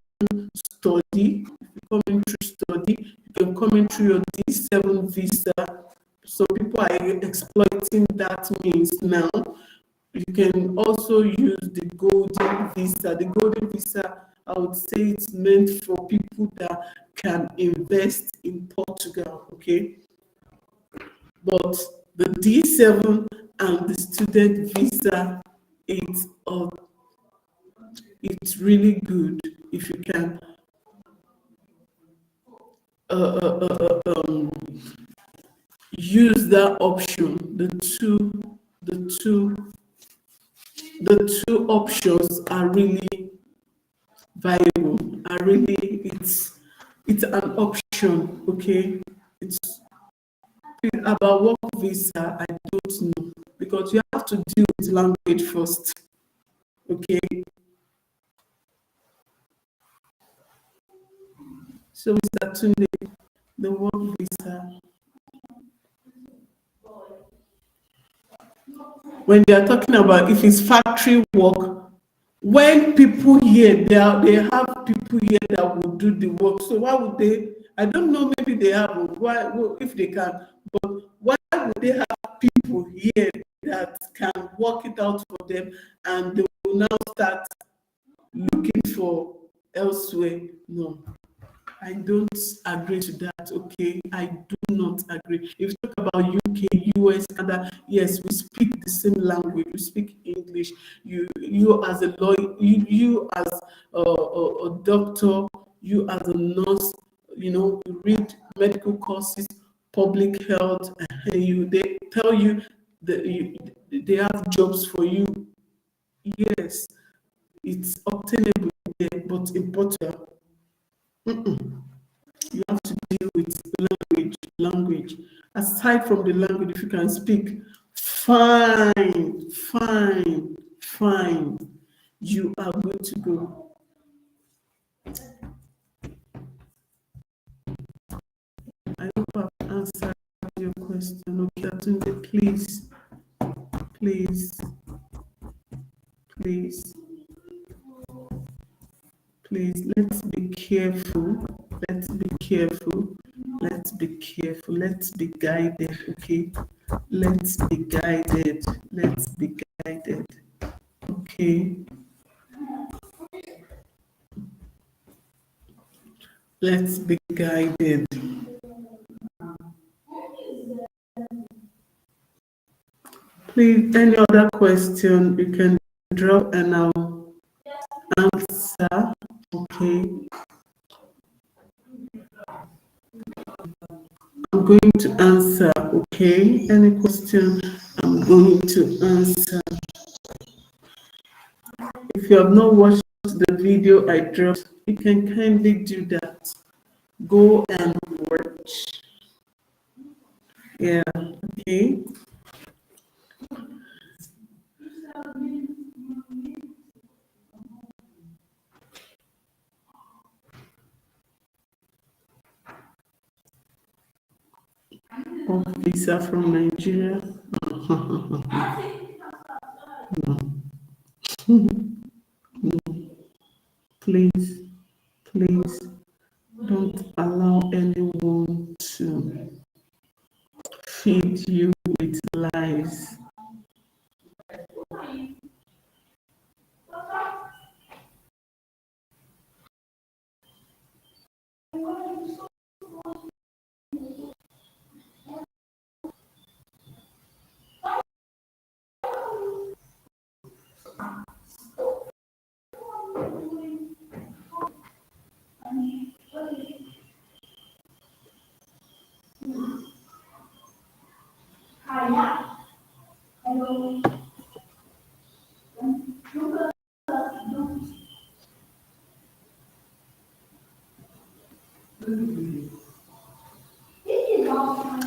study. If you come in through study, you can come in through your D7 visa. So people are exploiting that means now. You can also use the golden visa. The golden visa, I would say it's meant for people that can invest in Portugal, okay? But the D7 and the student visa, it's really good if you can uh, uh, uh, um, use that option. The two options are really viable. Are really, it's an option. Okay, it's about work visa. I don't know, because you have to deal with language first. Okay, so Mr. Tunde, the work visa. When they are talking about, if it's factory work, when people here, they have people here that will do the work. So why would they? I don't know. Maybe they have. Why, well, if they can, but why would they have people here that can work it out for them, and they will now start looking for elsewhere? No. I don't agree to that. Okay, I do not agree. If you talk about UK, US, Canada, yes, we speak the same language. We speak English. You as a lawyer, you as a doctor, you as a nurse, you read medical courses, public health, and they tell you that they have jobs for you. Yes, it's obtainable there, but in Portugal, you have to deal with language. Aside from the language, if you can speak, fine, fine, fine, you are good to go. I hope I've answered your question. Okay, Atunde, please, please, please, please, let's be careful. Let's be careful. Let's be careful. Let's be guided. Okay, let's be guided. Let's be guided. Okay, let's be guided. Please, any other question you can drop and I'll answer. Okay. I'm going to answer. Okay. Any question I'm going to answer. If you have not watched the video I dropped, you can kindly do that. Go and watch. Yeah. Okay. Oh, visa from Nigeria. Please, please don't allow anyone to feed you with lies.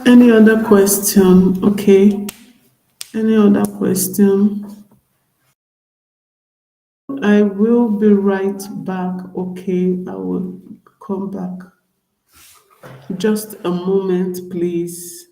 Any other question? Okay. Any other question? I will be right back. Okay. I will come back. Just a moment, please.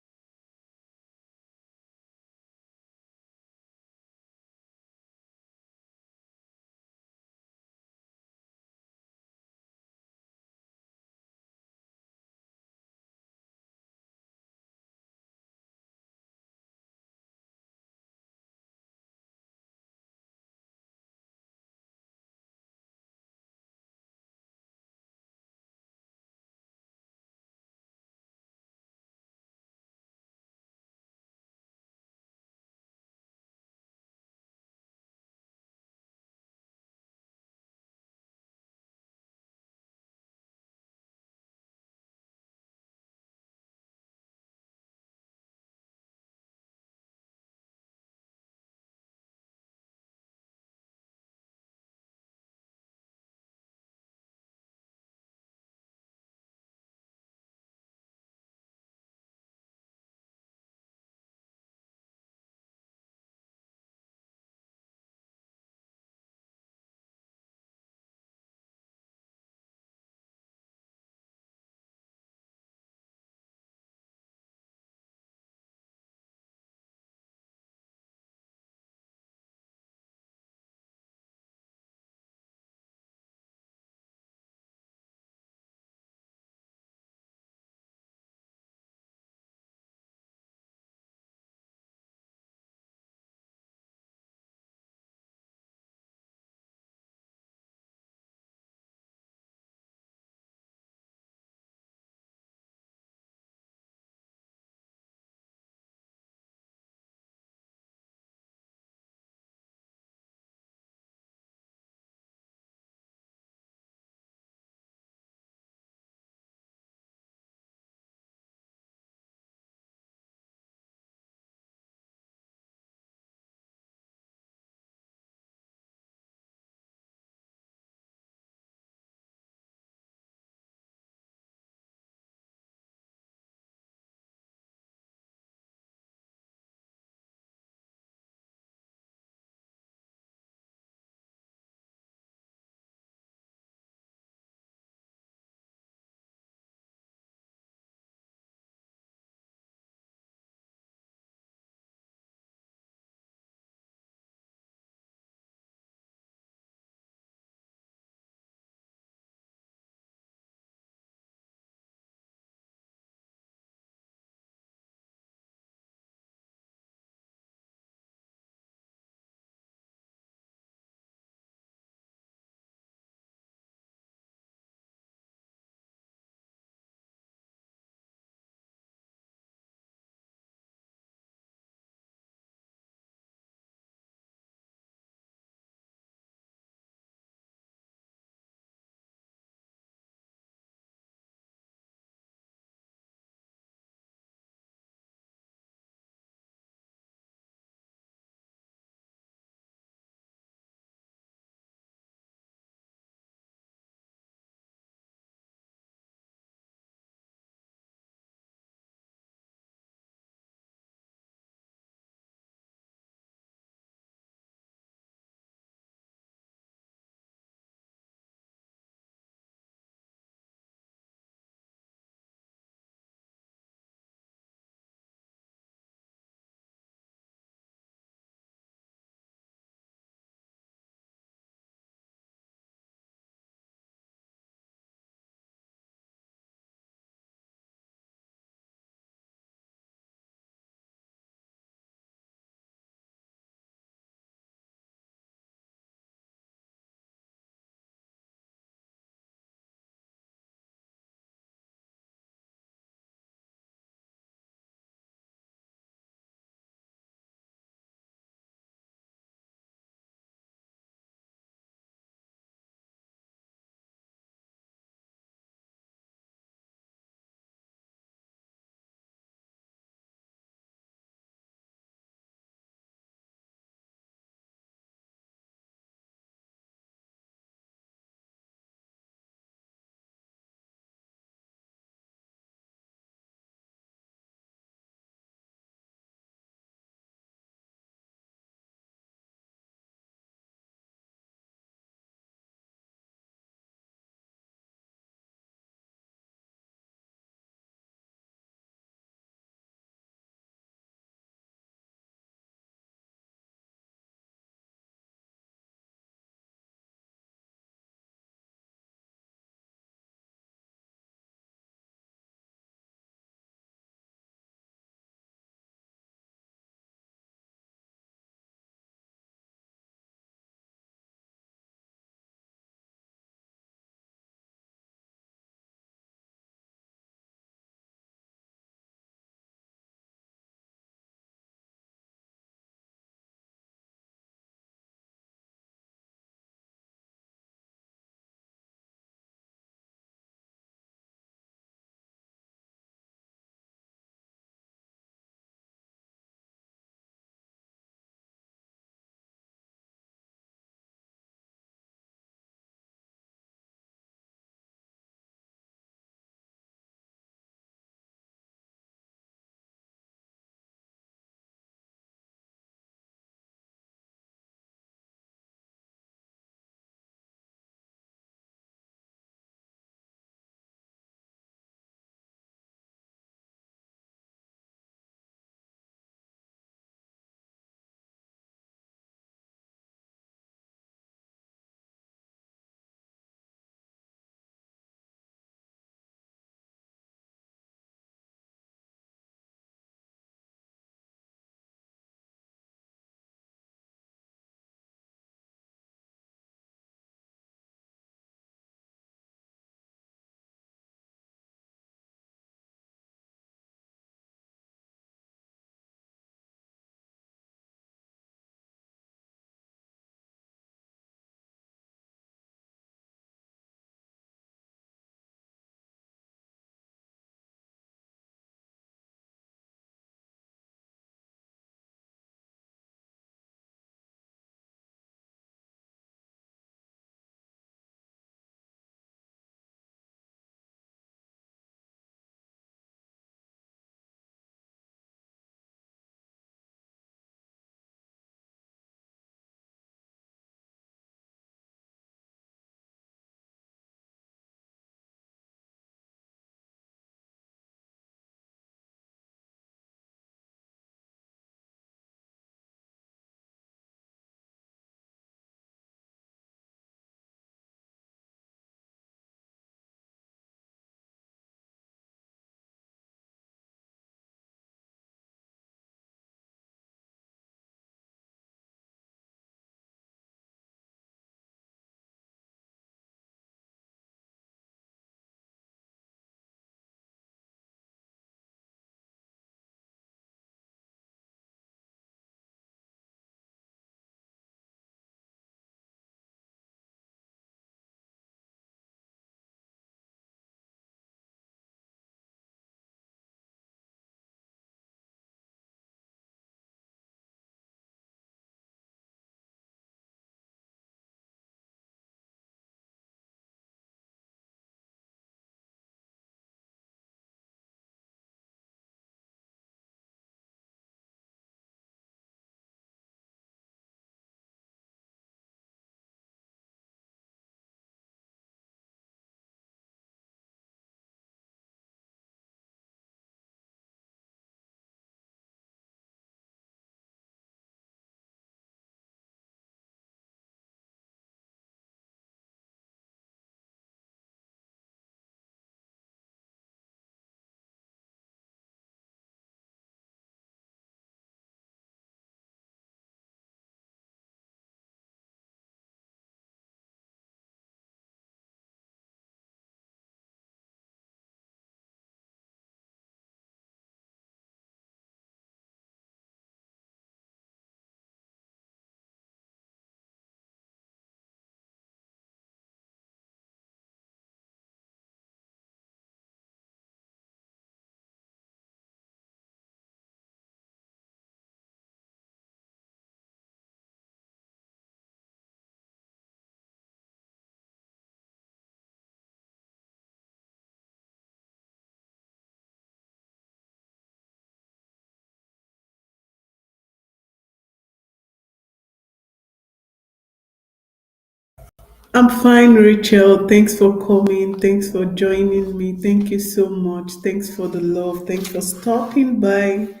I'm fine, Rachel. Thanks for coming. Thanks for joining me. Thank you so much. Thanks for the love. Thanks for stopping by.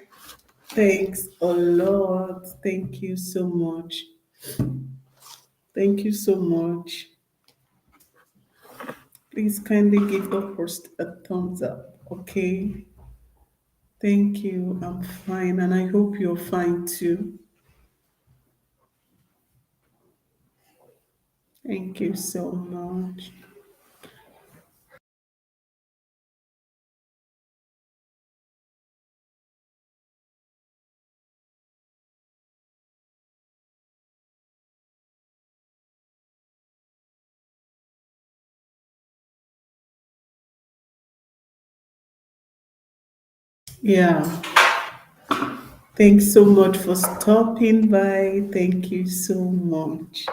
Thanks a lot. Thank you so much. Thank you so much. Please kindly give the post a thumbs up. Okay. Thank you. I'm fine. And I hope you're fine too. Thank you so much. Yeah. Thanks so much for stopping by. Thank you so much.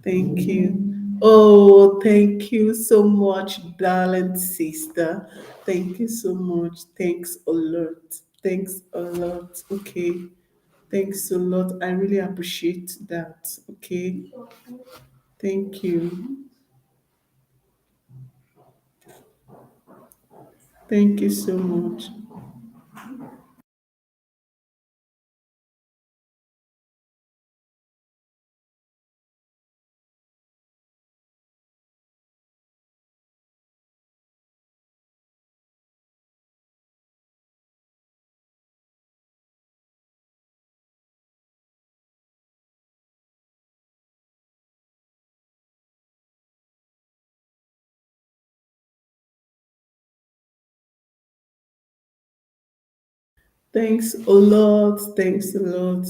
Thank you. Oh, thank you so much, darling sister. Thank you so much. Thanks a lot. Thanks a lot. Okay. Thanks a lot. I really appreciate that. Okay. Thank you. Thank you so much. Thanks a lot. Thanks a lot.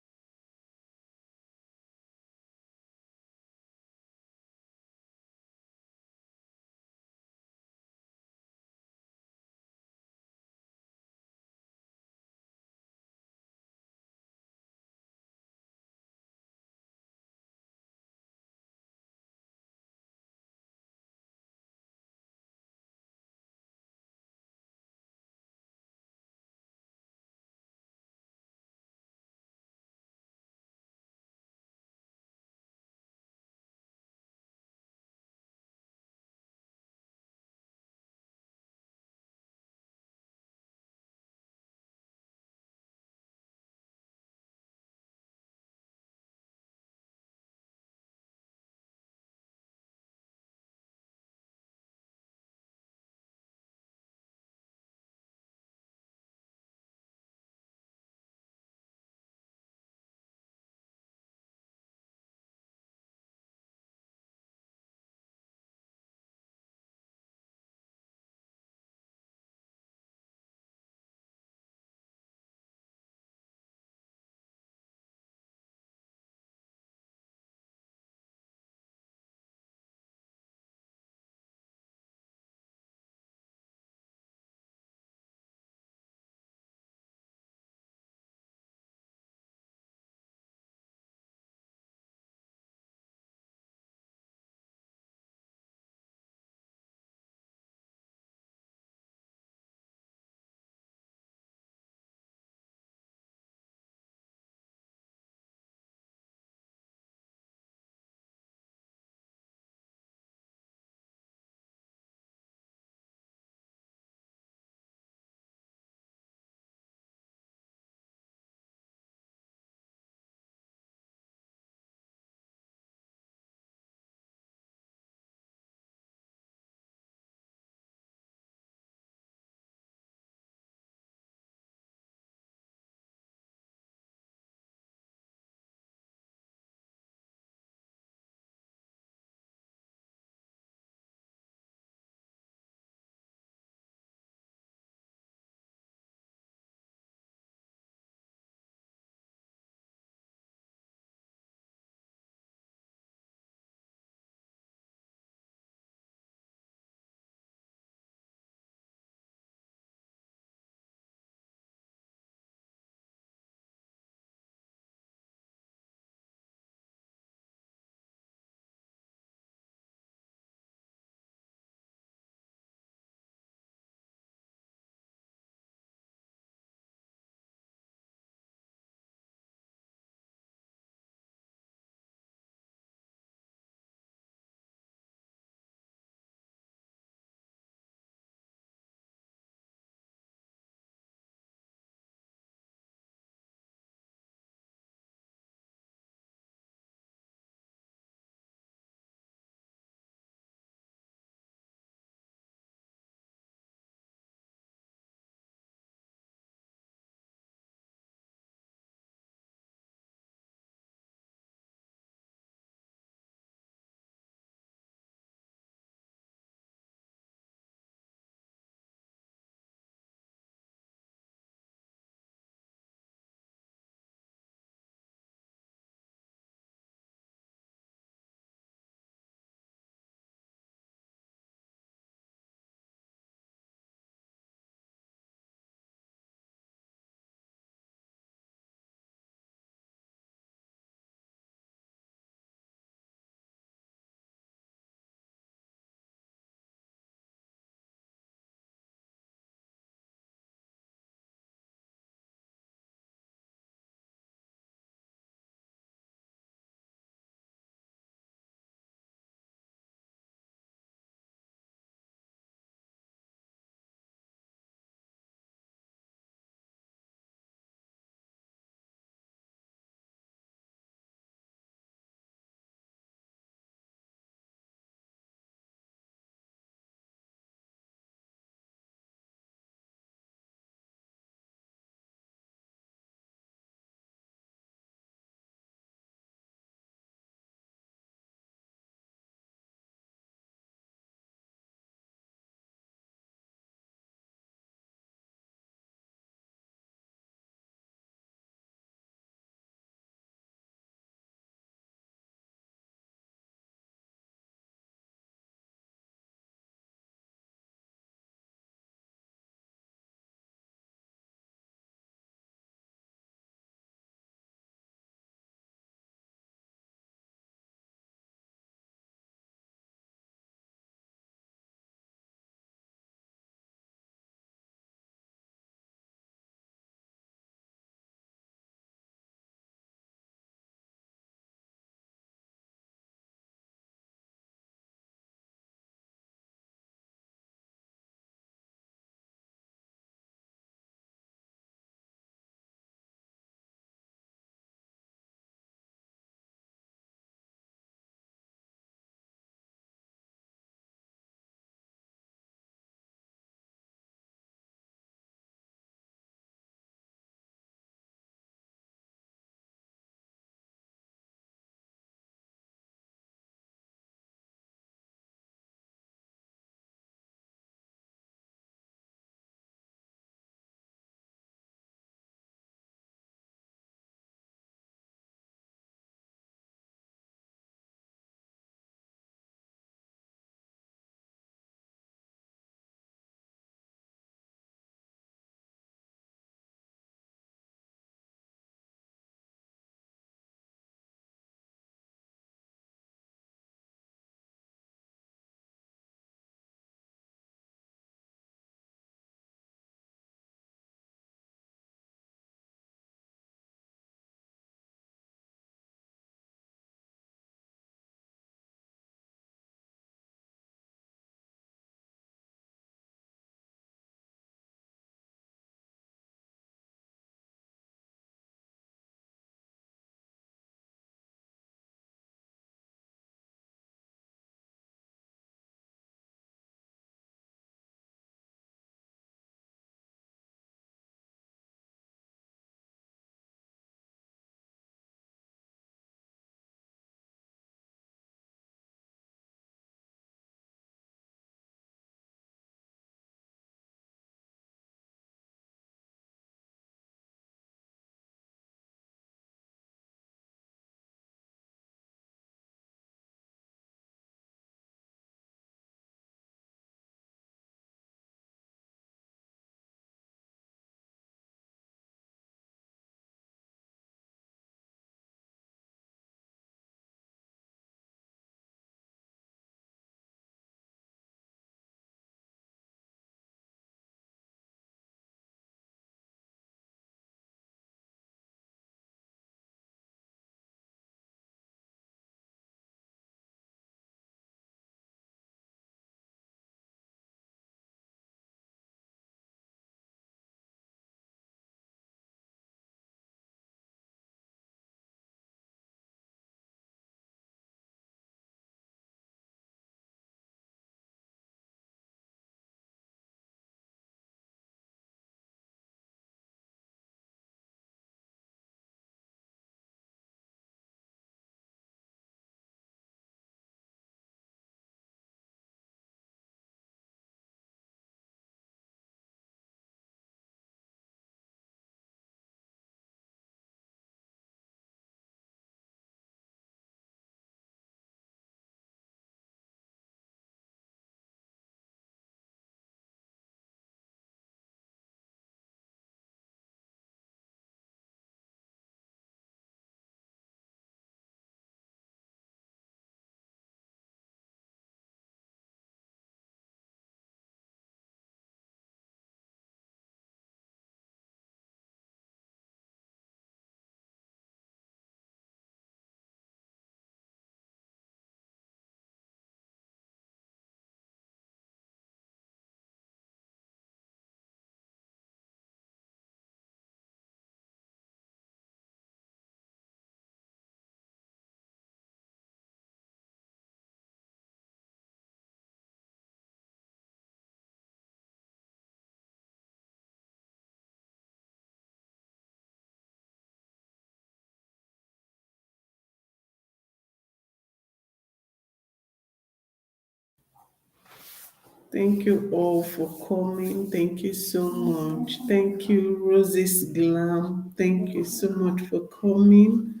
Thank you all for coming. Thank you so much. Thank you, Roses Glam. Thank you so much for coming.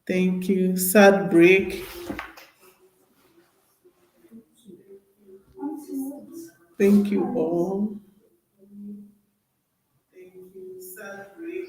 Thank you, Sad Break. Thank you all. Thank you, Sad Break.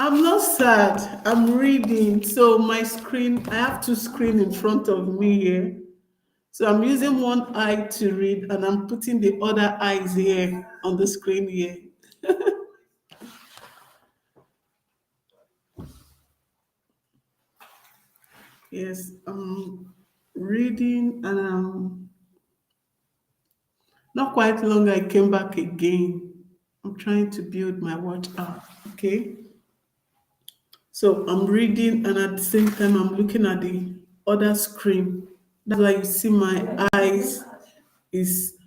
I'm not sad. I'm reading. So my screen, I have two screen in front of me here. So I'm using one eye to read and I'm putting the other eyes here on the screen here. Yes, I'm reading and not quite long I came back again. I'm trying to build my watch app. Okay. So I'm reading and at the same time I'm looking at the other screen. That's why you see my eyes is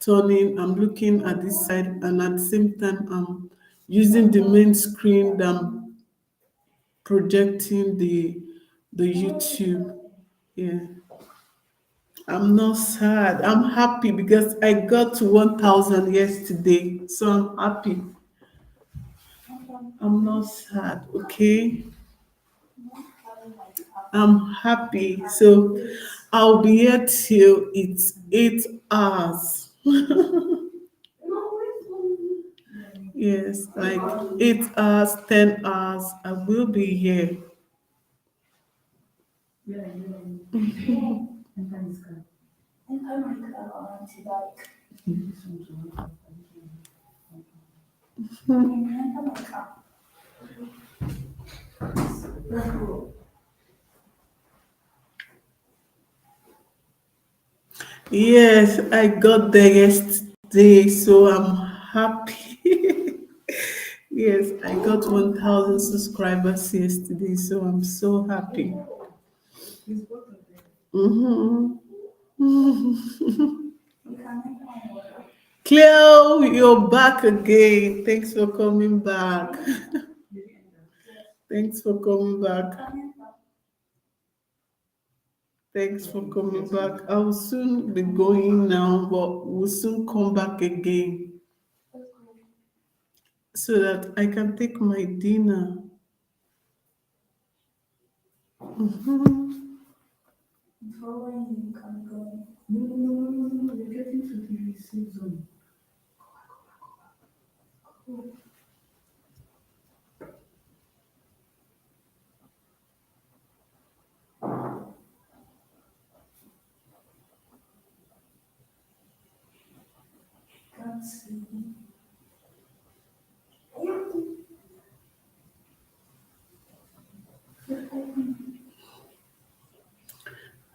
turning, I'm looking at this side, and at the same time, I'm using the main screen that I'm projecting the YouTube. Yeah. I'm not sad. I'm happy because I got to 1,000 yesterday. So I'm happy. I'm not sad. Okay. I'm happy. So I'll be here till it's 8 hours. Yes, like 8 hours, 10 hours. I will be here. Yes, I got there yesterday, so I'm happy. Yes, I got 1,000 subscribers yesterday, so I'm so happy. Mm-hmm. Cleo, you're back again. Thanks for coming back. Thanks for coming back. Thanks for coming back. I will soon be going now, but we'll soon come back again so that I can take my dinner.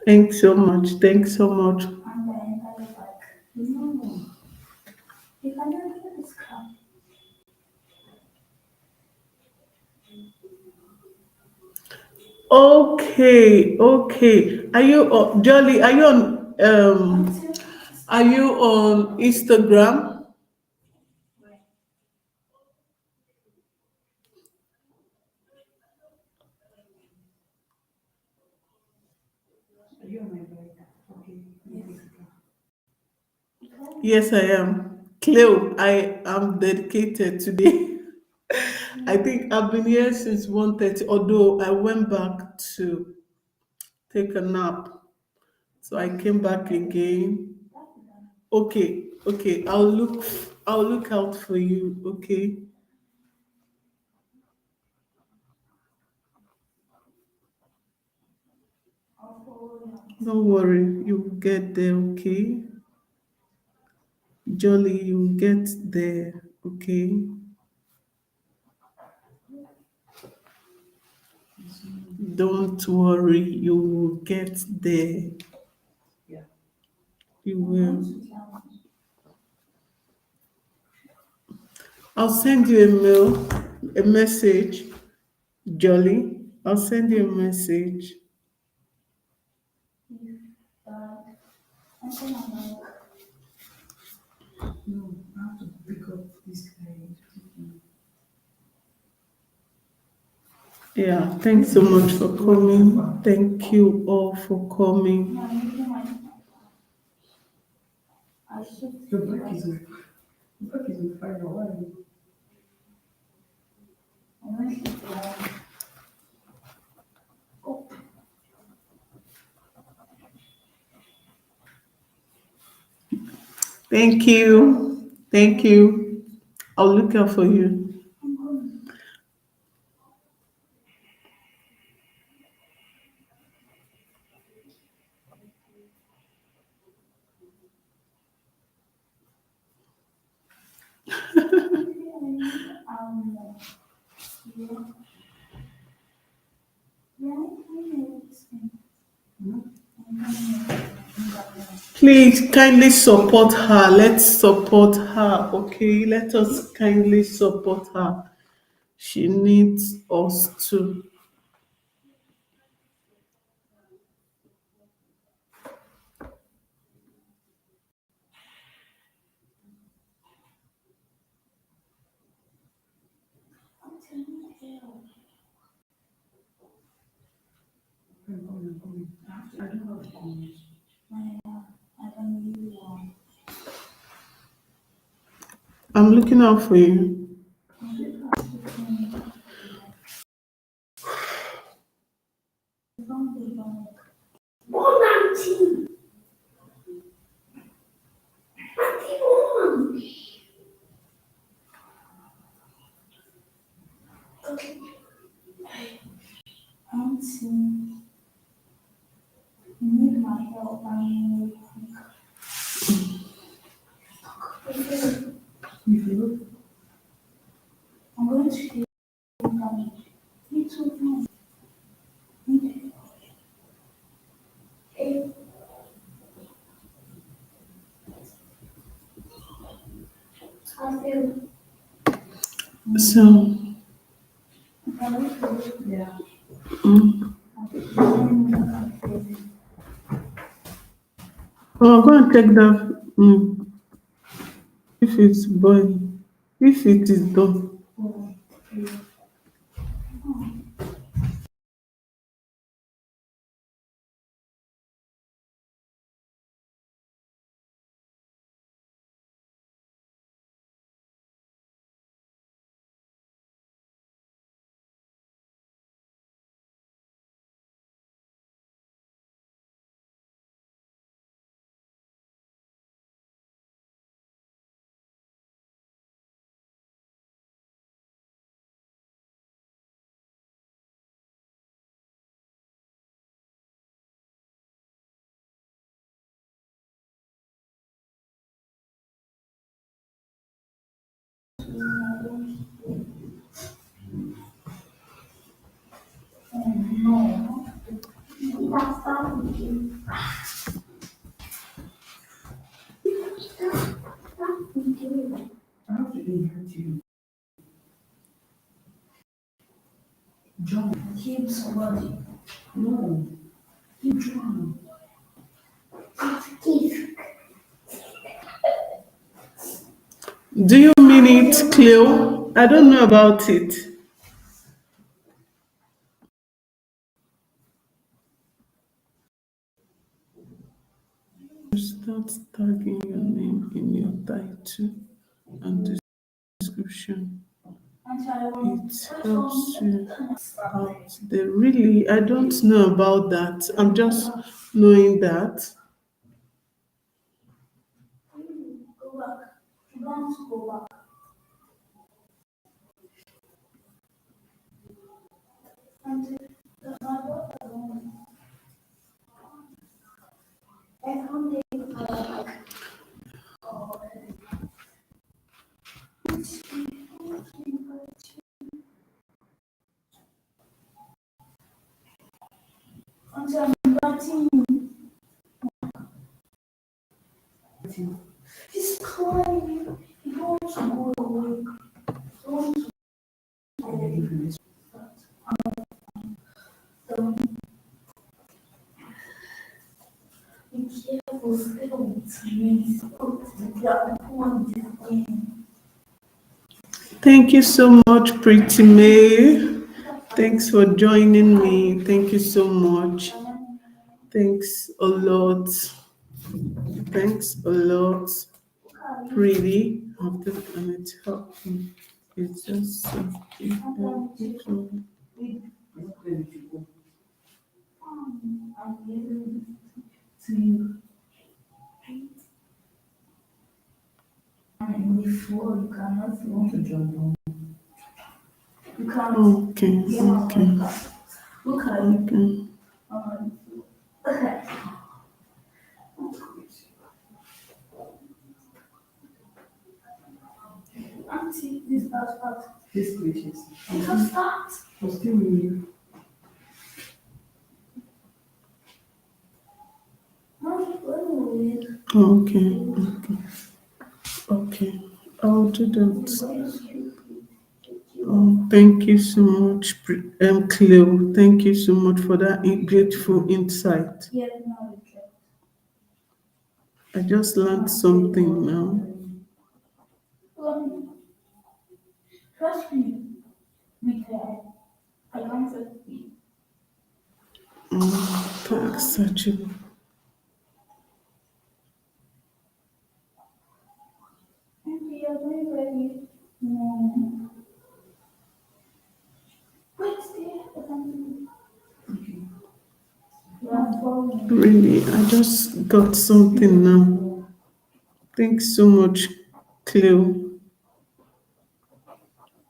Thanks so much. Thanks so much. Okay, okay. Are you Jolly? Are you on Instagram? Yes, I am. Cleo, I am dedicated today. I think I've been here since 1:30, although I went back to take a nap. So I came back again. Okay, okay. I'll look out for you, okay? Don't worry, you'll get there, okay? Jolly, you'll get there, okay? Don't worry, you will get there. You will. I'll send you a mail, a message, Jolly. I'll send you a message. Yeah, thanks so much for coming. Thank you all for coming. Thank you. Thank you. I'll look out for you. Please kindly support her. Let's support her, okay? Let us kindly support her. She needs us too. I'm looking out for you. So, mm, oh, go and check that. If it's boiled, if it is done. Do you mean it, Cleo? I don't know about it. Start tagging your name in your title and description. It helps you out there. Really, I don't know about that. I'm just knowing that. Thank you so much, Pretty May. Thanks for joining me. Thank you so much. Thanks a lot. Thanks a lot. Pretty. And it helped me. It's just so. Okay, okay, okay. Okay, okay, okay. I'll do that. Thank you so much, Cleo. Thank you so much for that grateful insight. I just learned something now. Tag searchable. Really, I just got something now. Thanks so much, Cleo.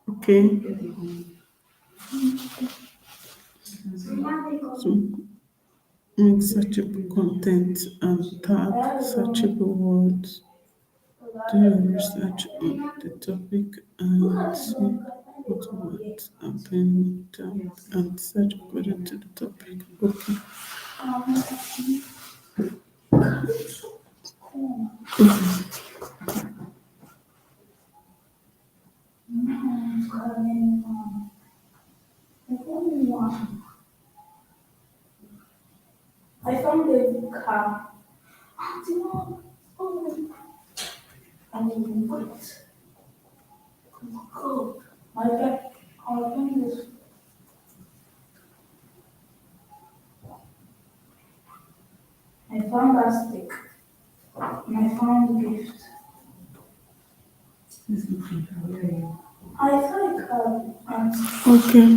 Okay. So make searchable content and tag searchable words. Do your research on the topic and see what words have been done and search according to the topic. Okay. Okay.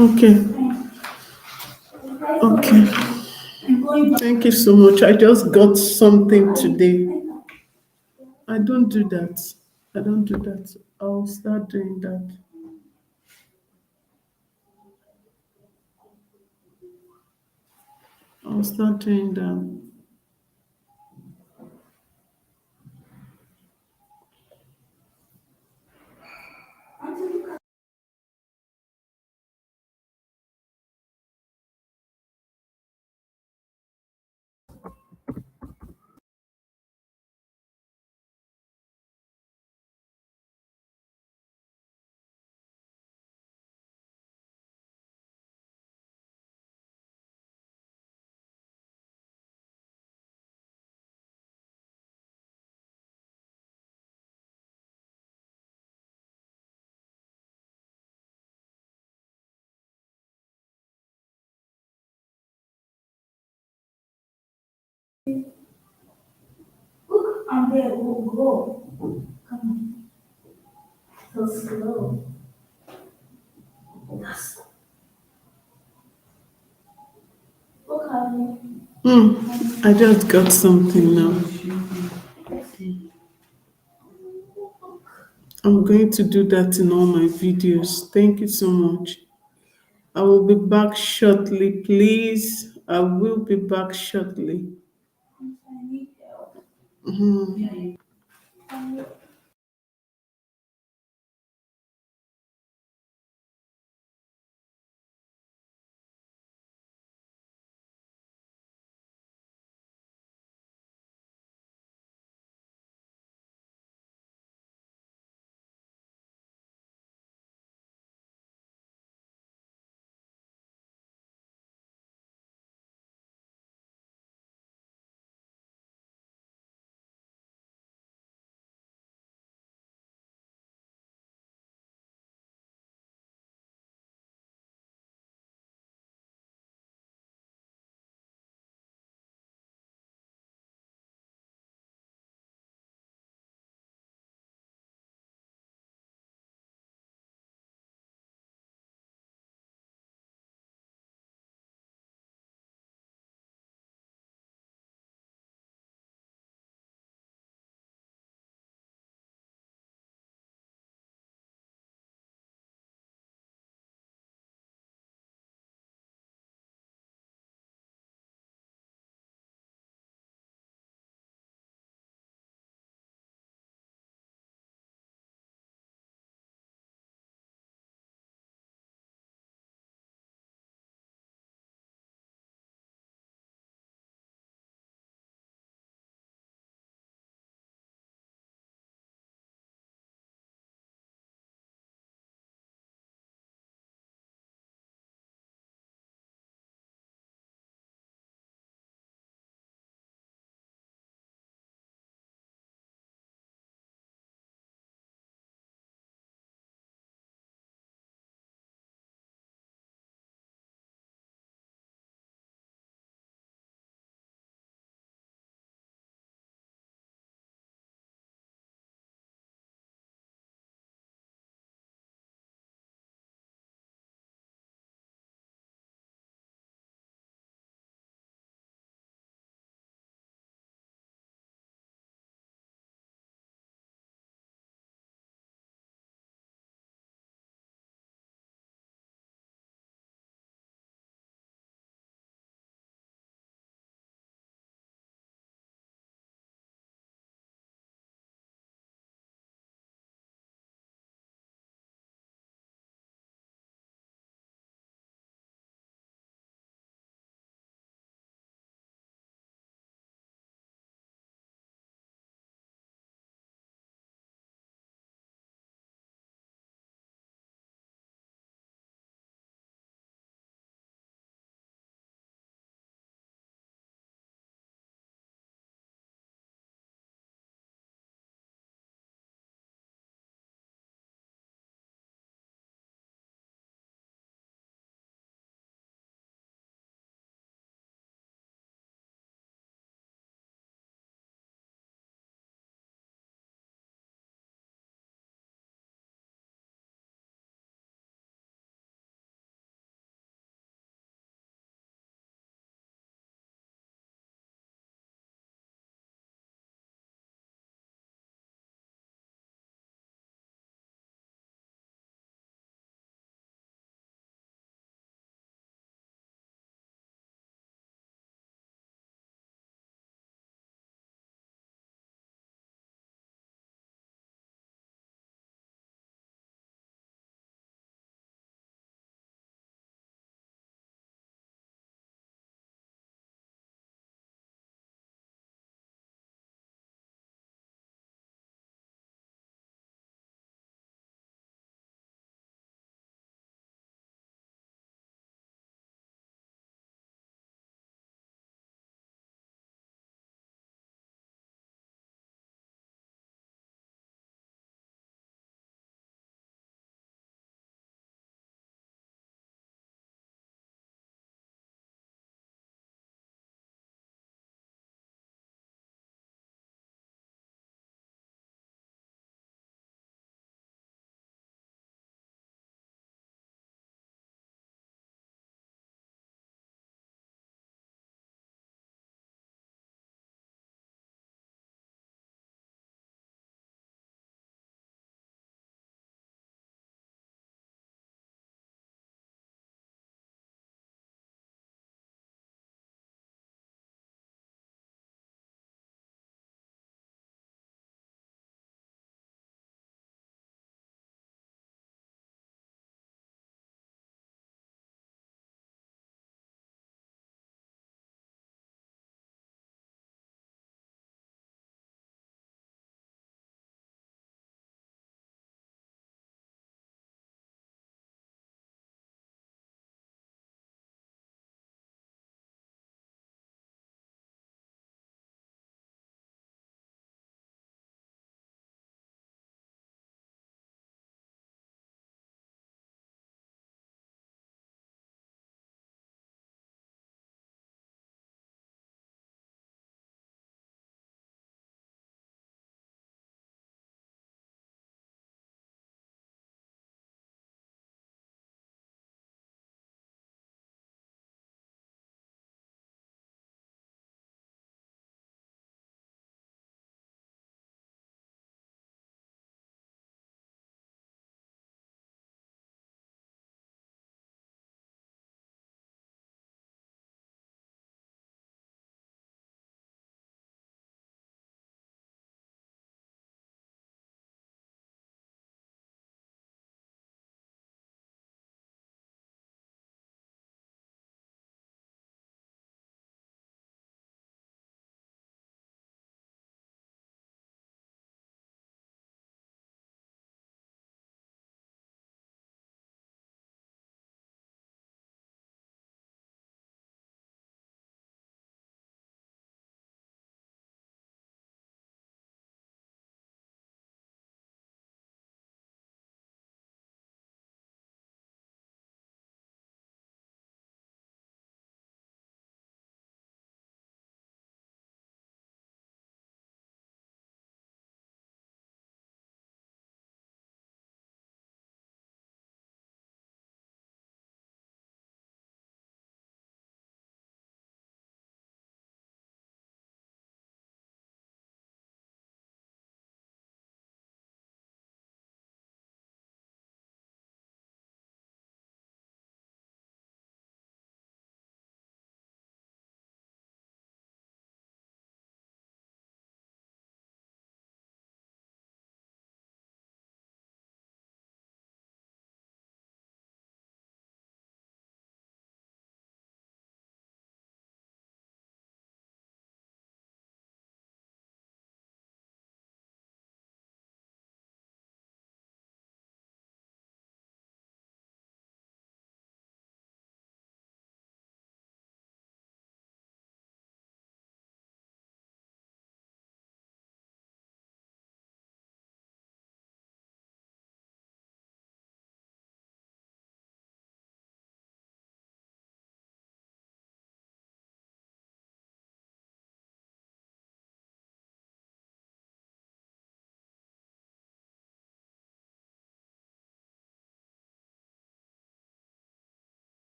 Okay. Okay. Thank you so much. I just got something today. I don't do that. I don't do that. I'll start doing that. I'll start doing that. I just got something now. I'm going to do that in all my videos. Thank you so much. I will be back shortly, please. I will be back shortly.